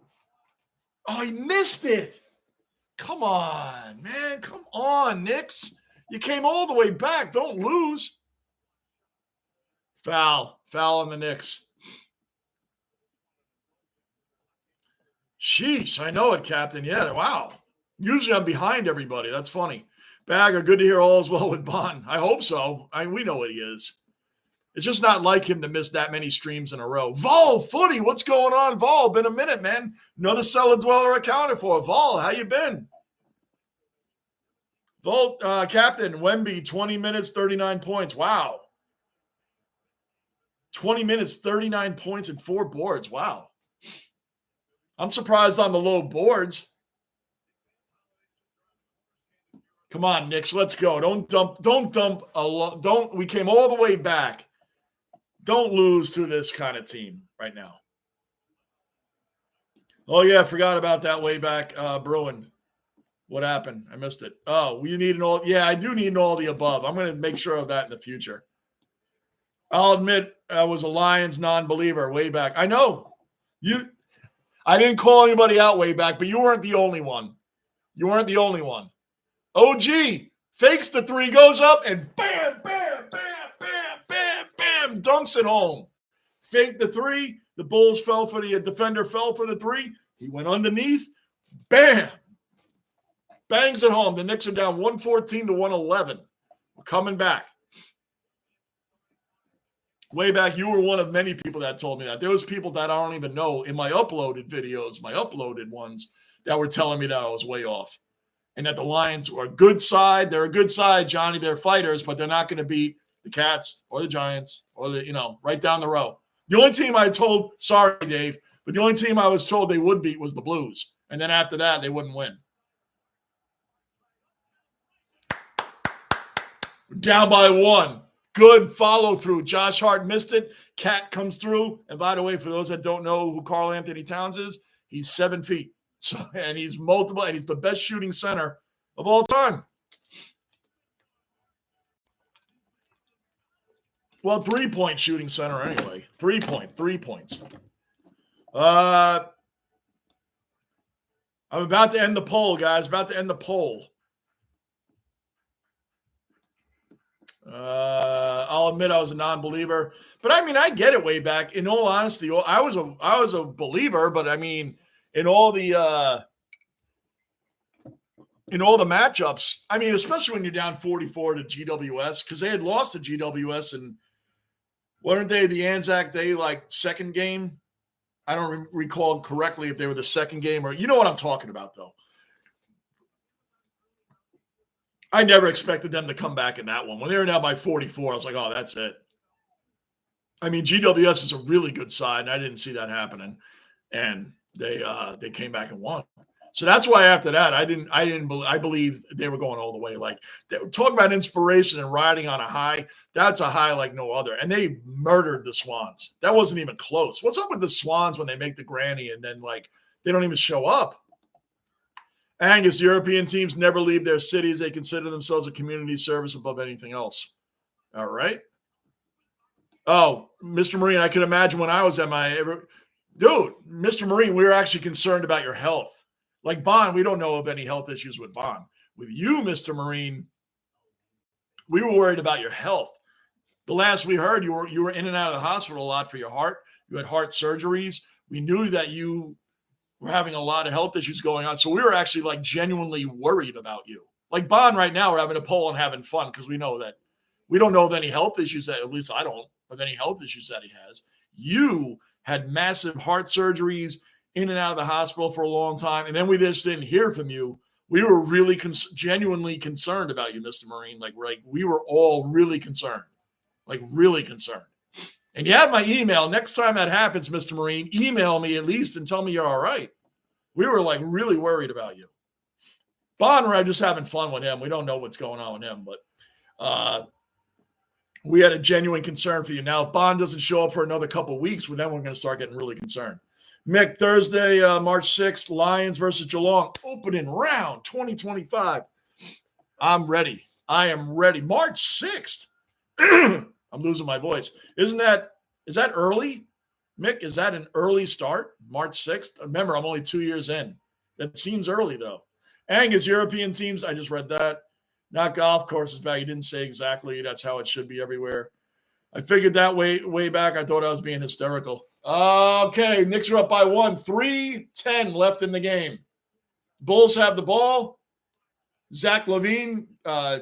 Oh, he missed it. Come on, man. Come on, Knicks. You came all the way back. Don't lose. Foul on the Knicks. Sheesh, I know it, Captain. Yeah, wow. Usually I'm behind everybody. That's funny. Bagger, good to hear all is well with Bond. I hope so. We know what he is. It's just not like him to miss that many streams in a row. Vol, footy, what's going on, Vol? Been a minute, man. Another cellar dweller accounted for. Vol, how you been? Vol, Captain, Wemby, 20 minutes, 39 points. Wow. 20 minutes, 39 points, and 4 boards. Wow. I'm surprised on the low boards. Come on, Knicks, let's go. Don't dump a lot. We came all the way back. Don't lose to this kind of team right now. Oh, yeah, I forgot about that way back, Bruin. What happened? I missed it. Oh, you need an all. Yeah, I do need an all the above. I'm going to make sure of that in the future. I'll admit I was a Lions non-believer way back. I know. I didn't call anybody out way back, but you weren't the only one. You weren't the only one. OG fakes the 3, goes up, and bam, bam, bam, bam, bam, bam, dunks it home. Faked the 3. The Bulls fell for the defender, fell for the 3. He went underneath. Bam. Bangs it home. The Knicks are down 114-111. We're coming back. Way back, you were one of many people that told me that. There was people that I don't even know in my uploaded videos, my uploaded ones, that were telling me that I was way off. And that the Lions were a good side. They're a good side, Johnny. They're fighters, but they're not going to beat the Cats or the Giants or right down the row. The only team I told, sorry, Dave, but the only team I was told they would beat was the Blues. And then after that, they wouldn't win. Down by 1. Good follow through. Josh Hart missed it. Cat comes through. And by the way, for those that don't know who Karl Anthony Towns is, he's 7 feet. So, and he's multiple, and he's the best shooting center of all time. Well, 3-point shooting center anyway. 3 points. I'm about to end the poll, guys. About to end the poll. I'll admit I was a non-believer, but I mean, I get it way back. In all honesty, I was a believer, but I mean, in all the matchups, I mean, especially when you're down 44 to GWS, because they had lost to GWS, and weren't they the Anzac Day second game? I don't recall correctly if they were the second game, or you know what I'm talking about, though. I never expected them to come back in that one. When they were down by 44, I was like, oh, that's it. I mean, GWS is a really good side, and I didn't see that happening. And they came back and won. So that's why after that, I believed they were going all the way. Talk about inspiration and riding on a high. That's a high like no other. And they murdered the Swans. That wasn't even close. What's up with the Swans when they make the granny and then they don't even show up? Angus, European teams never leave their cities. They consider themselves a community service above anything else. All right. Oh, Mr. Marine, I can imagine when I was at dude, Mr. Marine, we were actually concerned about your health. Like Bond, we don't know of any health issues with Bond. With you, Mr. Marine, we were worried about your health. The last we heard, you were in and out of the hospital a lot for your heart. You had heart surgeries. We knew that you were having a lot of health issues going on. So we were actually like genuinely worried about you. Like Bond right now, we're having a poll and having fun because we know that we don't know of any health issues that, at least I don't, of any health issues that he has. You had massive heart surgeries, in and out of the hospital for a long time. And then we just didn't hear from you. We were really genuinely concerned about you, Mr. Marine. Like we were all really concerned, like really concerned. And you have my email. Next time that happens, Mr. Marine, email me at least and tell me you're all right. We were like really worried about you. Bond and I just having fun with him. We don't know what's going on with him, but we had a genuine concern for you. Now, if Bond doesn't show up for another couple of weeks, well, then we're going to start getting really concerned. Mick, Thursday, March 6th, Lions versus Geelong, opening round 2025. I'm ready. I am ready. March 6th. I'm losing my voice. Is that early? Mick, is that an early start? March 6th? Remember, I'm only 2 years in. That seems early, though. Angus, European teams, I just read that. Not golf courses back. You didn't say exactly. That's how it should be everywhere. I figured that way back. I thought I was being hysterical. Okay, Knicks are up by 1. 3:10 left in the game. Bulls have the ball. Zach LaVine,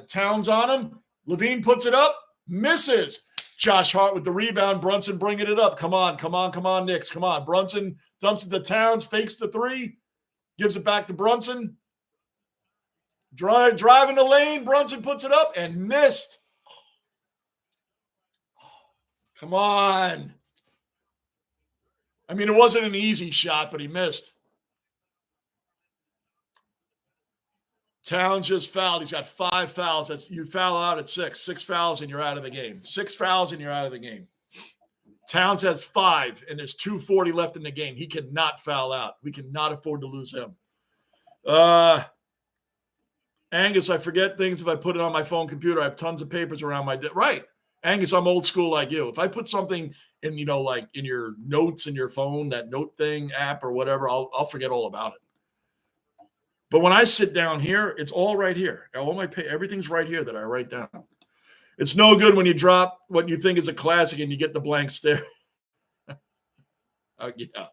Towns on him. LaVine puts it up, misses. Josh Hart with the rebound. Brunson bringing it up. Come on, Knicks. Come on. Brunson dumps it to Towns, fakes the three, gives it back to Brunson. Driving the lane, Brunson puts it up and missed. Come on. I mean, it wasn't an easy shot, but he missed. Towns just fouled. He's got 5 fouls. You foul out at 6. 6 fouls and you're out of the game. 6 fouls and you're out of the game. Towns has 5 and there's 2:40 left in the game. He cannot foul out. We cannot afford to lose him. Angus, I forget things if I put it on my phone computer. I have tons of papers around my right. Angus, I'm old school like you. If I put something in, like in your notes in your phone, that note thing app or whatever, I'll forget all about it. But when I sit down here, it's all right here. Everything's right here that I write down. It's no good when you drop what you think is a classic and you get the blank stare. Yeah.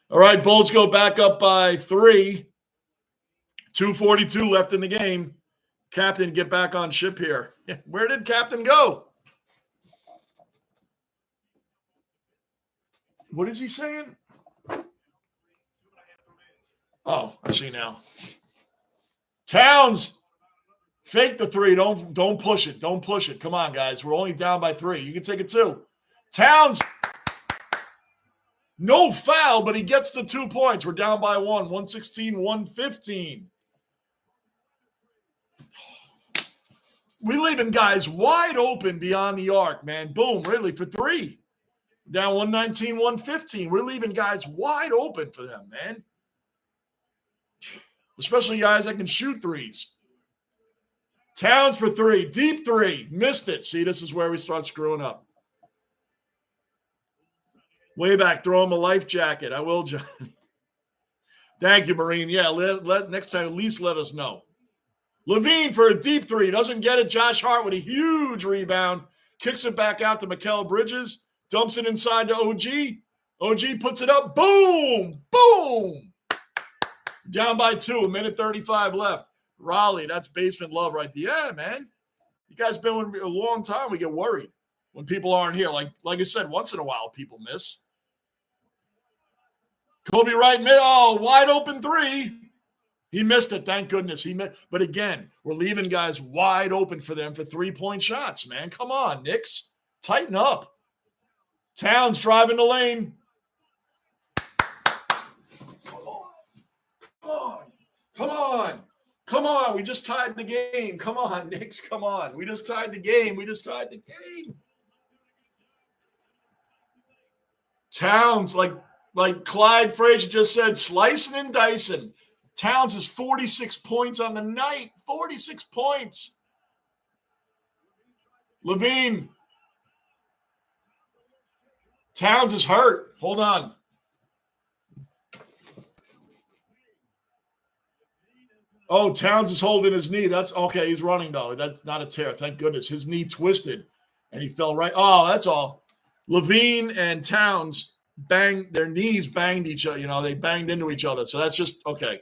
All right, Bulls go back up by 3. 2:42 left in the game. Captain, get back on ship here. Where did Captain go? What is he saying? Oh, I see now. Towns, fake the 3. Don't push it. Don't push it. Come on, guys. We're only down by 3. You can take it 2. Towns, no foul, but he gets the 2 points. We're down by 1. 116-115. We're leaving guys wide open beyond the arc, man. Boom, really, for 3. Down 119-115. We're leaving guys wide open for them, man. Especially guys that can shoot threes. Towns for 3. Deep 3. Missed it. See, this is where we start screwing up. Way back. Throw him a life jacket. I will, John. Thank you, Marine. Yeah, next time at least let us know. LaVine for a deep 3. Doesn't get it. Josh Hart with a huge rebound. Kicks it back out to Mikal Bridges. Dumps it inside to OG. OG puts it up. Boom! Boom! Down by 2. 1:35 left. Raleigh, that's basement love right there. Yeah, man. You guys been with me a long time. We get worried when people aren't here. Like I said, once in a while people miss. Kobe Wright, wide open 3. He missed it. Thank goodness. But again, we're leaving guys wide open for them for 3-point shots, man. Come on, Knicks. Tighten up. Towns driving the lane. Come on. We just tied the game. Come on, Knicks. Come on. We just tied the game. Towns, like Clyde Frazier just said, slicing and dicing. Towns is 46 points on the night. 46 points. LaVine. Towns is hurt. Hold on. Oh, Towns is holding his knee. That's okay. He's running, though. That's not a tear. Thank goodness. His knee twisted, and he fell right. Oh, that's all. Levine and Towns their knees banged each other. They banged into each other. So that's just okay.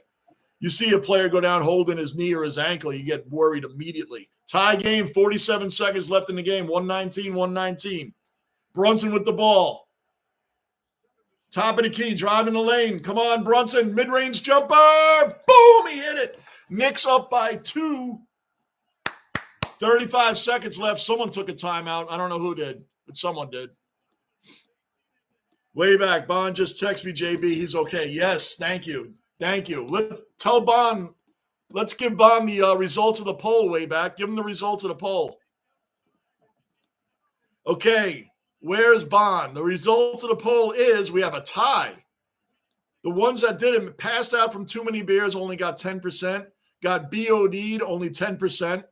You see a player go down holding his knee or his ankle, you get worried immediately. Tie game, 47 seconds left in the game, 119. Brunson with the ball. Top of the key, driving the lane. Come on, Brunson, mid-range jumper. Boom, he hit it. Knicks up by 2. 35 seconds left. Someone took a timeout. I don't know who did, but someone did. Way back, Bond just text me, JB. He's okay. Yes, thank you. Tell Bond, let's give Bond the results of the poll way back. Give him the results of the poll. Okay, where's Bond? The results of the poll is we have a tie. The ones that didn't passed out from too many beers only got 10%. Got BOD'd only 10%.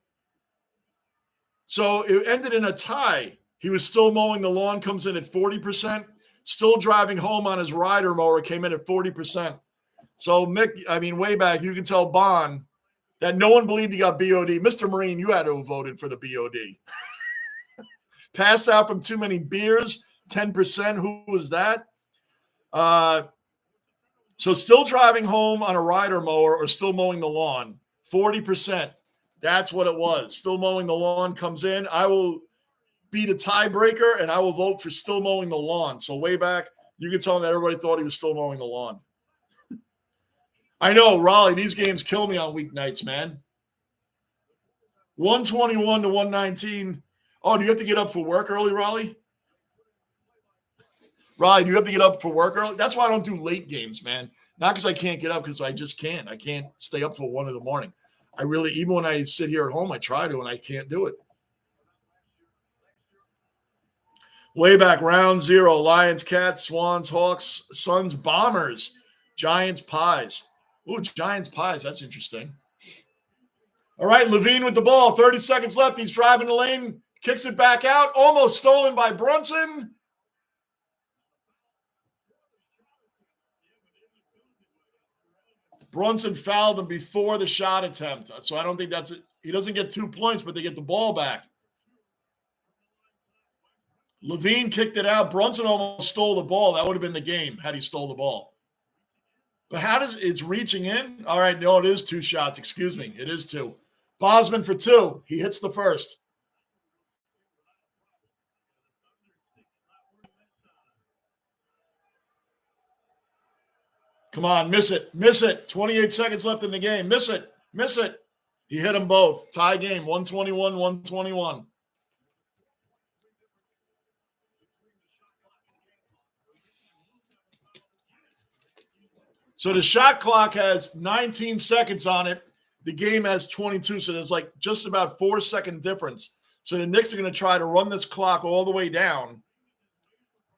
So it ended in a tie. He was still mowing the lawn, comes in at 40%. Still driving home on his rider mower, came in at 40%. So, Mick, way back, you can tell Bond that no one believed he got BOD. Mr. Marine, you had to have voted for the BOD. Passed out from too many beers, 10%. Who was that? So still driving home on a rider mower or still mowing the lawn, 40%. That's what it was. Still mowing the lawn comes in. I will be the tiebreaker, and I will vote for still mowing the lawn. So way back, you can tell him that everybody thought he was still mowing the lawn. I know, Raleigh, these games kill me on weeknights, man. 121 to 119. Oh, do you have to get up for work early, Raleigh? Raleigh, do you have to get up for work early? That's why I don't do late games, man. Not because I can't get up, because I just can't. I can't stay up till 1 in the morning. I really, even when I sit here at home, I try to, and I can't do it. Way back, round 0. Lions, Cats, Swans, Hawks, Suns, Bombers, Giants, Pies. Ooh, Giants, Pies. That's interesting. All right, Levine with the ball. 30 seconds left. He's driving the lane. Kicks it back out. Almost stolen by Brunson. Brunson fouled him before the shot attempt. So I don't think that's it. He doesn't get 2 points, but they get the ball back. Levine kicked it out. Brunson almost stole the ball. That would have been the game had he stole the ball. But it's reaching in? All right, no, it is 2 shots. Excuse me. It is 2. Bosman for 2. He hits the first. Come on, miss it. 28 seconds left in the game. Miss it. He hit them both. Tie game, 121. So the shot clock has 19 seconds on it. The game has 22, so there's like just about 4-second difference. So the Knicks are going to try to run this clock all the way down,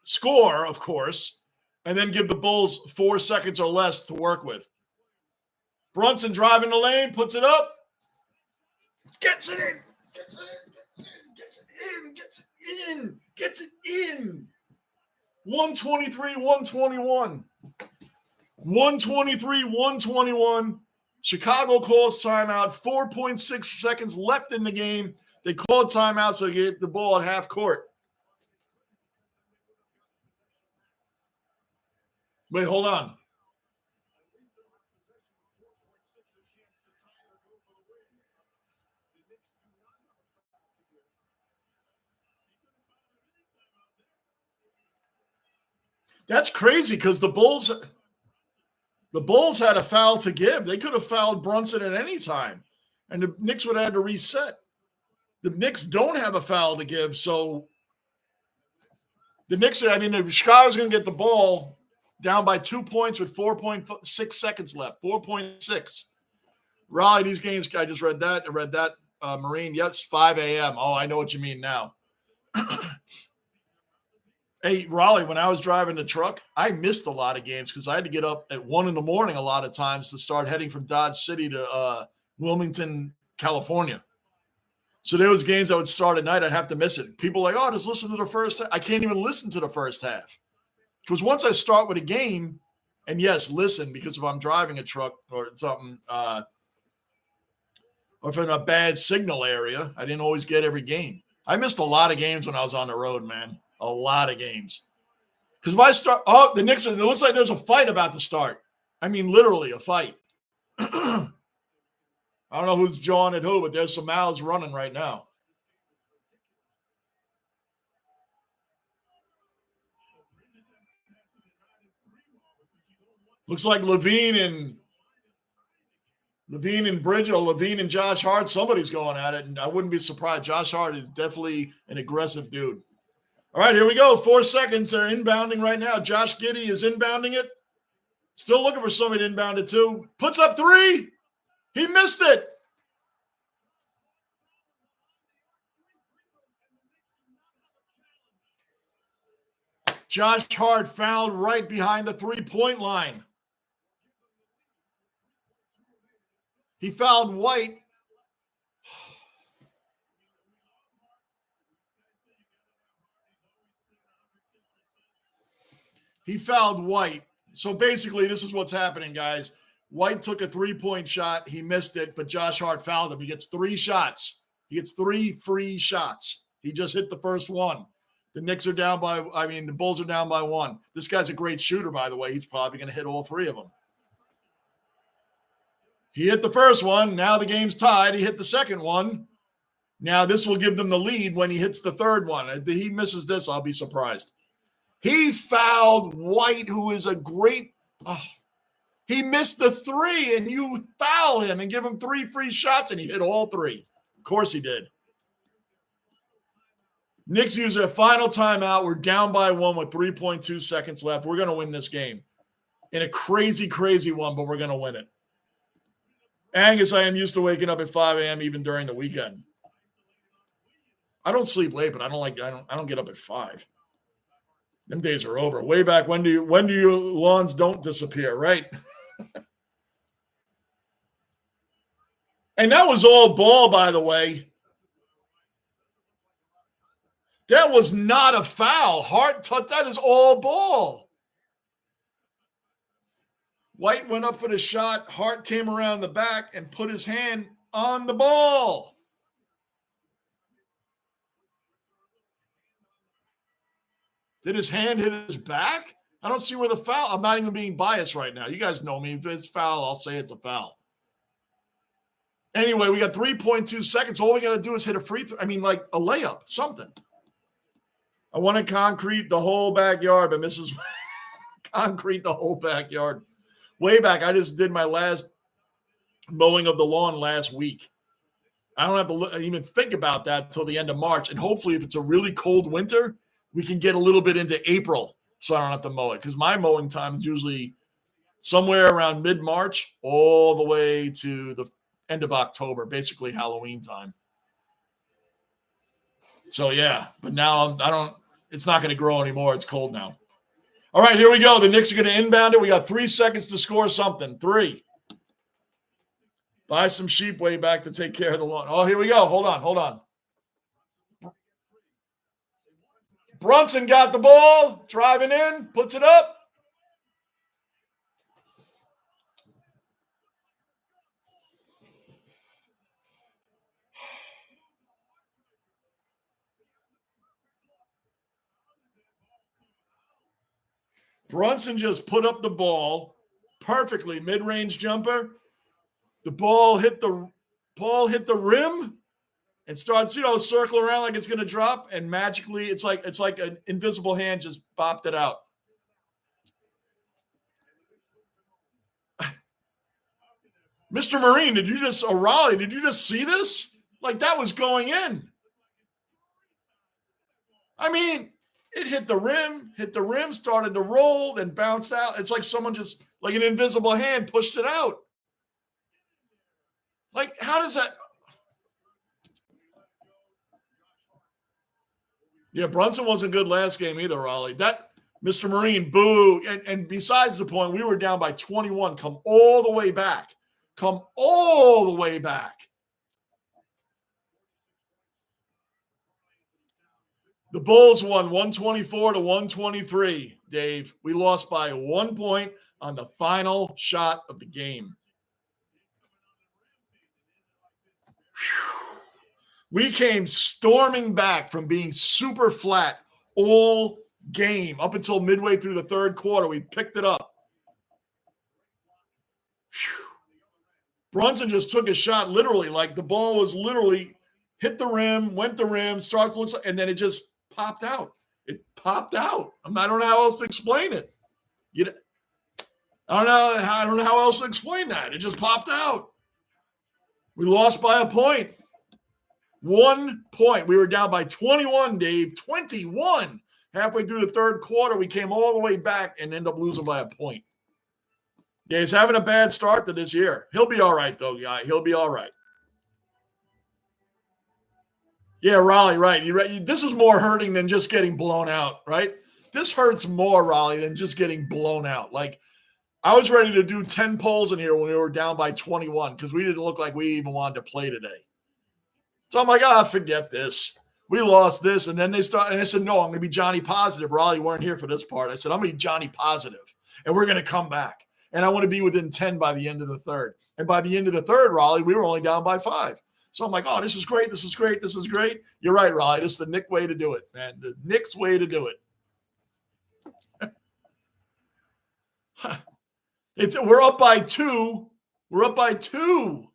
score, of course, and then give the Bulls 4 seconds or less to work with. Brunson driving the lane, puts it up, gets it in. 123, 121. 121. Chicago calls timeout. 4.6 seconds left in the game. They called timeout so they get the ball at half court. Wait, hold on. That's crazy because the Bulls had a foul to give. They could have fouled Brunson at any time, and the Knicks would have had to reset. The Knicks don't have a foul to give, so the Knicks, Chicago's going to get the ball down by 2 points with 4.6 seconds left. 4.6. Raleigh, these games, I just read that. Marine, yes, 5 a.m. Oh, I know what you mean now. Hey, Raleigh, when I was driving the truck, I missed a lot of games because I had to get up at 1 in the morning a lot of times to start heading from Dodge City to Wilmington, California. So there was games that would start at night. I'd have to miss it. People are like, oh, just listen to the first half. I can't even listen to the first half. Because once I start with a game, and yes, listen, because if I'm driving a truck or something, or if I'm in a bad signal area, I didn't always get every game. I missed a lot of games when I was on the road, man. A lot of games. Because if I start, the Knicks, it looks like there's a fight about to start. I mean, literally a fight. I don't know who's jawing at who, but there's some mouths running right now. Looks like Levine and Bridget, or Levine and Josh Hart, somebody's going at it, and I wouldn't be surprised. Josh Hart is definitely an aggressive dude. All right, here we go. 4 seconds. They're inbounding right now. Josh Giddey is inbounding it. Still looking for somebody to inbound it too. Puts up 3. He missed it. Josh Hart fouled right behind the 3-point line. He fouled White. He fouled White. So basically, this is what's happening, guys. White took a 3-point shot. He missed it, but Josh Hart fouled him. He gets 3 shots. He gets 3 free shots. He just hit the first one. The Knicks are down by, the Bulls are down by 1. This guy's a great shooter, by the way. He's probably going to hit all 3 of them. He hit the first one. Now the game's tied. He hit the second one. Now this will give them the lead when he hits the third one. If he misses this, I'll be surprised. He fouled White, who is a great he missed the 3, and you foul him and give him 3 free shots, and he hit all 3. Of course he did. Knicks use their final timeout. We're down by 1 with 3.2 seconds left. We're going to win this game. In a crazy, crazy one, but we're going to win it. Angus, I am used to waking up at 5 a.m. even during the weekend. I don't sleep late, but I don't get up at 5. Them days are over. Way back, when do your lawns don't disappear, right? And that was all ball, by the way. That was not a foul. Hart, that is all ball. White went up for the shot. Hart came around the back and put his hand on the ball. Did his hand hit his back? I don't see where the foul. I'm not even being biased right now. You guys know me. If it's foul, I'll say it's a foul. Anyway, we got 3.2 seconds. All we got to do is hit a free throw. Like a layup, something. I want to concrete the whole backyard, but Mrs. concrete the whole backyard. Way back, I just did my last mowing of the lawn last week. I don't have to even think about that until the end of March. And hopefully, if it's a really cold winter, we can get a little bit into April so I don't have to mow it. Because my mowing time is usually somewhere around mid-March all the way to the end of October, basically Halloween time. So, yeah. But now it's not going to grow anymore. It's cold now. All right, here we go. The Knicks are going to inbound it. We got 3 seconds to score something. 3. Buy some sheep way back to take care of the lawn. Oh, here we go. Hold on. Brunson got the ball, driving in, puts it up. Brunson just put up the ball perfectly, mid-range jumper. The ball hit the rim and starts, circle around like it's going to drop, and magically it's like an invisible hand just bopped it out. Mr. Marine, did you just see this? Like that was going in. It hit the rim, started to roll, then bounced out. It's like someone just, like an invisible hand, pushed it out. Like, how does that? Yeah, Brunson wasn't good last game either, Raleigh. That, Mr. Marine, boo. And besides the point, we were down by 21. Come all the way back. The Bulls won 124 to 123, Dave. We lost by 1 point on the final shot of the game. Whew. We came storming back from being super flat all game up until midway through the third quarter. We picked it up. Whew. Brunson just took a shot literally, like the ball was literally hit the rim, went the rim, starts looks like, and then it just popped out. It popped out. I don't know how else to explain it. I don't know how else to explain that. It just popped out. We lost by a point. 1 point. We were down by 21, Dave. 21. Halfway through the third quarter, we came all the way back and ended up losing by a point. Yeah, he's having a bad start to this year. He'll be all right, though, guy. He'll be all right. Yeah, Raleigh, right. This is more hurting than just getting blown out, right? This hurts more, Raleigh, than just getting blown out. Like, I was ready to do 10 polls in here when we were down by 21 because we didn't look like we even wanted to play today. So I'm like, forget this. We lost this. And then they started, and I said, no, I'm going to be Johnny positive. Raleigh, you weren't here for this part. I said, I'm going to be Johnny positive, and we're going to come back. And I want to be within 10 by the end of the third. And by the end of the third, Raleigh, we were only down by 5. So I'm like, this is great. This is great. This is great. You're right, Raleigh. This is the Knicks way to do it, man. The Knicks way to do it. We're up by 2. We're up by 2.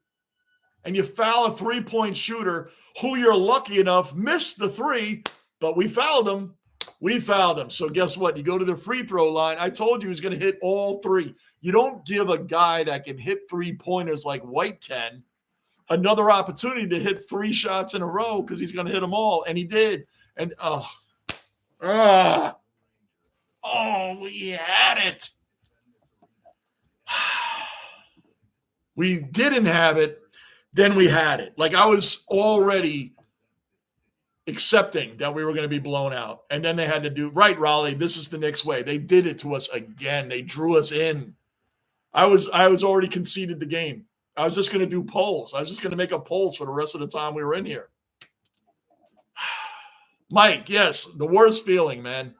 And you foul a 3-point shooter who you're lucky enough missed the 3, but we fouled him. We fouled him. So guess what? You go to the free throw line. I told you he's going to hit all 3. You don't give a guy that can hit 3-pointers like White can another opportunity to hit 3 shots in a row because he's going to hit them all. And he did. And, we had it. We didn't have it. Then we had it. Like, I was already accepting that we were going to be blown out. And then they had to do, right, Raleigh, this is the Knicks way. They did it to us again. They drew us in. I was already conceded the game. I was just going to do polls. I was just going to make up polls for the rest of the time we were in here. Mike, yes, the worst feeling, man.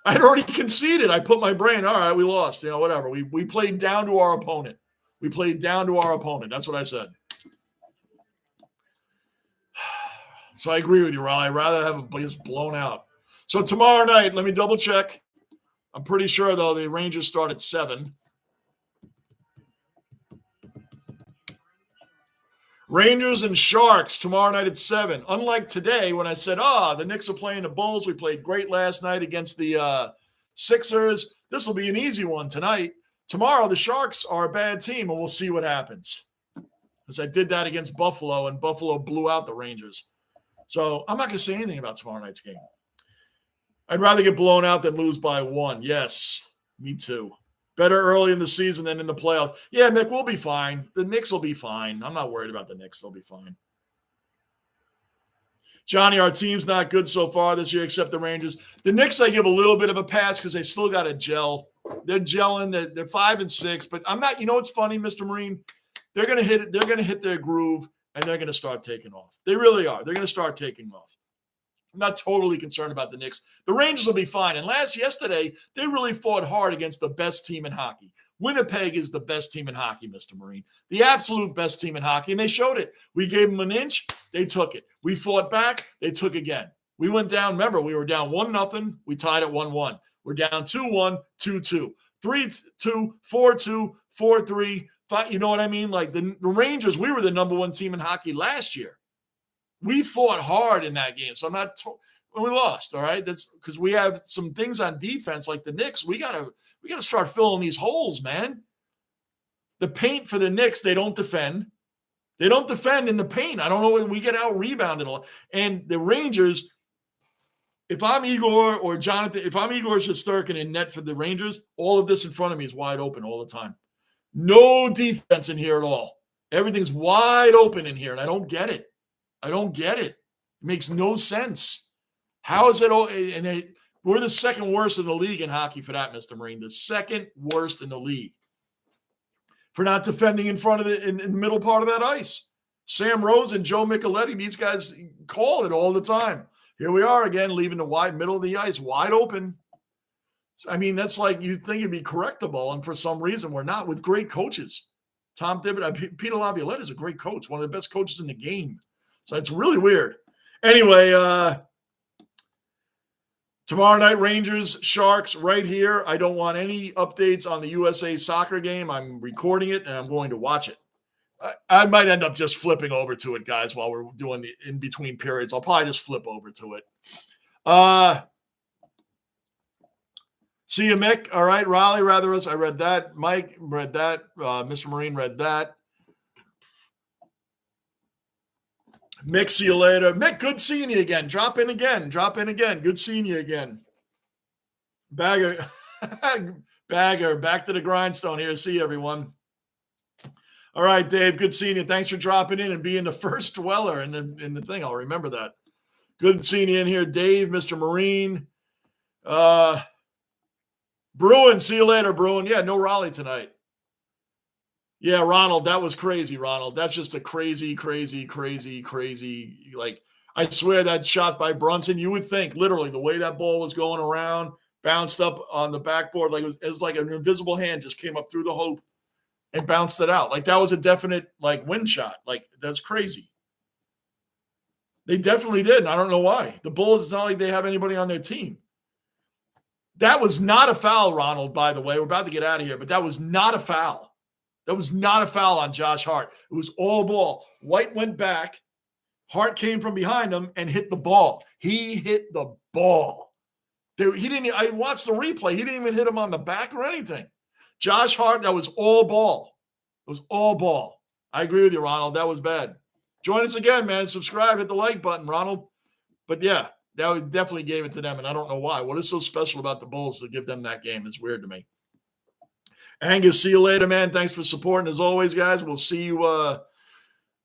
I had already conceded. I put my brain, all right, we lost. Whatever. We played down to our opponent. We played down to our opponent. That's what I said. So I agree with you, Raleigh. I'd rather have a just blown out. So tomorrow night, let me double check. I'm pretty sure, though, the Rangers start at 7. Rangers and Sharks tomorrow night at 7. Unlike today when I said, the Knicks are playing the Bulls. We played great last night against the Sixers. This will be an easy one tonight. Tomorrow, the Sharks are a bad team, and we'll see what happens. Because I did that against Buffalo, and Buffalo blew out the Rangers. So I'm not going to say anything about tomorrow night's game. I'd rather get blown out than lose by 1. Yes, me too. Better early in the season than in the playoffs. Yeah, Nick, we'll be fine. The Knicks will be fine. I'm not worried about the Knicks. They'll be fine. Johnny, our team's not good so far this year except the Rangers. The Knicks, I give a little bit of a pass because they still got to gel. They're gelling. They're 5-6. But I'm not – you know what's funny, Mr. Marine? They're going to hit it. They're going to hit their groove, and they're going to start taking off. They really are. They're going to start taking off. I'm not totally concerned about the Knicks. The Rangers will be fine. And yesterday, they really fought hard against the best team in hockey. Winnipeg is the best team in hockey, Mr. Marine. The absolute best team in hockey, and they showed it. We gave them an inch. They took it. We fought back. They took again. We went down. Remember, we were down 1-0. We tied at 1-1. We're down 2-1, 2-2, 3-2, 4-2, 4-3, 5. You know what I mean? Like the Rangers, we were the number 1 team in hockey last year. We fought hard in that game. So I'm not we lost, all right? That's because we have some things on defense like the Knicks. We gotta start filling these holes, man. The paint for the Knicks, they don't defend. They don't defend in the paint. I don't know. We get out rebounded a lot. And the Rangers, if I'm Igor or Jonathan, if I'm Igor Shesterkin in net for the Rangers, all of this in front of me is wide open all the time. No defense in here at all. Everything's wide open in here, and I don't get it. I don't get it. It makes no sense. How is it all? And we're the second worst in the league in hockey for that, Mr. Marine. The second worst in the league for not defending in front of in the middle part of that ice. Sam Rose and Joe Micheletti, these guys call it all the time. Here we are again, leaving the wide middle of the ice wide open. I mean, that's like you'd think it'd be correctable, and for some reason we're not with great coaches. Tom Thibodeau, Peter Laviolette is a great coach, one of the best coaches in the game. So it's really weird. Anyway, tomorrow night, Rangers, Sharks, right here. I don't want any updates on the USA soccer game. I'm recording it, and I'm going to watch it. I might end up just flipping over to it, guys, while we're doing the in-between periods. I'll probably just flip over to it. See you, Mick. All right, Raleigh, I read that. Mike read that. Mr. Marine read that. Mick, see you later. Mick, good seeing you again. Drop in again. Good seeing you again. Bagger, back to the grindstone here. See you, everyone. All right, Dave, good seeing you. Thanks for dropping in and being the first dweller in the thing. I'll remember that. Good seeing you in here, Dave, Mr. Marine. Bruin, see you later, Bruin. Yeah, no Raleigh tonight. Yeah, Ronald, that was crazy, Ronald. That's just a crazy. Like, I swear that shot by Brunson, you would think, literally, the way that ball was going around, bounced up on the backboard, like it was like an invisible hand just came up through the hoop and bounced it out. Like, that was a definite, like, win shot. Like, that's crazy. They definitely did, and I don't know why. The Bulls, it's not like they have anybody on their team. That was not a foul, Ronald, by the way. We're about to get out of here, but that was not a foul. That was not a foul on Josh Hart. It was all ball. White went back. Hart came from behind him and hit the ball. He hit the ball. I watched the replay. He didn't even hit him on the back or anything. Josh Hart, that was all ball. It was all ball. I agree with you, Ronald. That was bad. Join us again, man. Subscribe, hit the like button, Ronald. But yeah, that definitely gave it to them, and I don't know why. What is so special about the Bulls to give them that game? It's weird to me. Angus, see you later, man. Thanks for supporting. As always, guys, we'll see you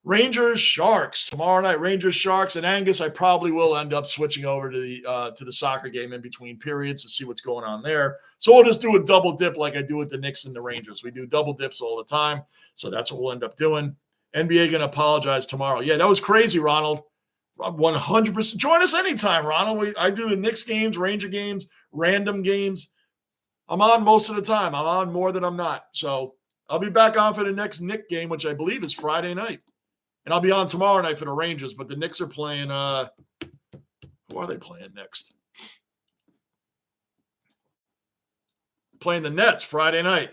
Rangers, Sharks tomorrow night. Rangers, Sharks, and Angus, I probably will end up switching over to the soccer game in between periods to see what's going on there. So we'll just do a double dip like I do with the Knicks and the Rangers. We do double dips all the time, so that's what we'll end up doing. NBA going to apologize tomorrow. Yeah, that was crazy, Ronald. 100%. Join us anytime, Ronald. I do the Knicks games, Ranger games, random games. I'm on most of the time. I'm on more than I'm not. So I'll be back on for the next Knicks game, which I believe is Friday night. And I'll be on tomorrow night for the Rangers. But the Knicks are playing who are they playing next? Playing the Nets Friday night.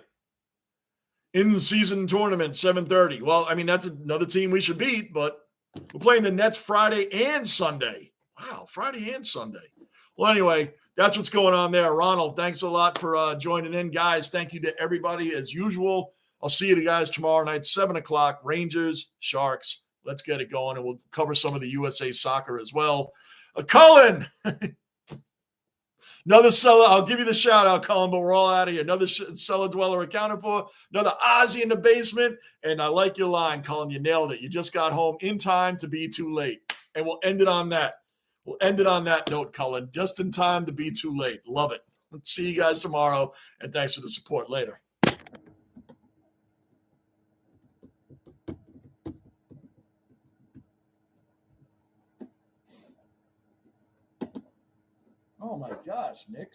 In-season tournament, 7:30. Well, I mean, that's another team we should beat, but we're playing the Nets Friday and Sunday. Wow, Friday and Sunday. Well, anyway, that's what's going on there. Ronald, thanks a lot for joining in. Guys, thank you to everybody as usual. I'll see you guys tomorrow night, 7 o'clock. Rangers, Sharks. Let's get it going, and we'll cover some of the USA soccer as well. Cullen, another seller. I'll give you the shout out, Cullen, but we're all out of here. Another cellar dweller accounted for. Another Ozzy in the basement. And I like your line, Cullen. You nailed it. You just got home in time to be too late. And we'll end it on that. We'll end it on that note, Cullen. Just in time to be too late. Love it. Let's see you guys tomorrow. And thanks for the support. Later. Oh, my gosh, Nick.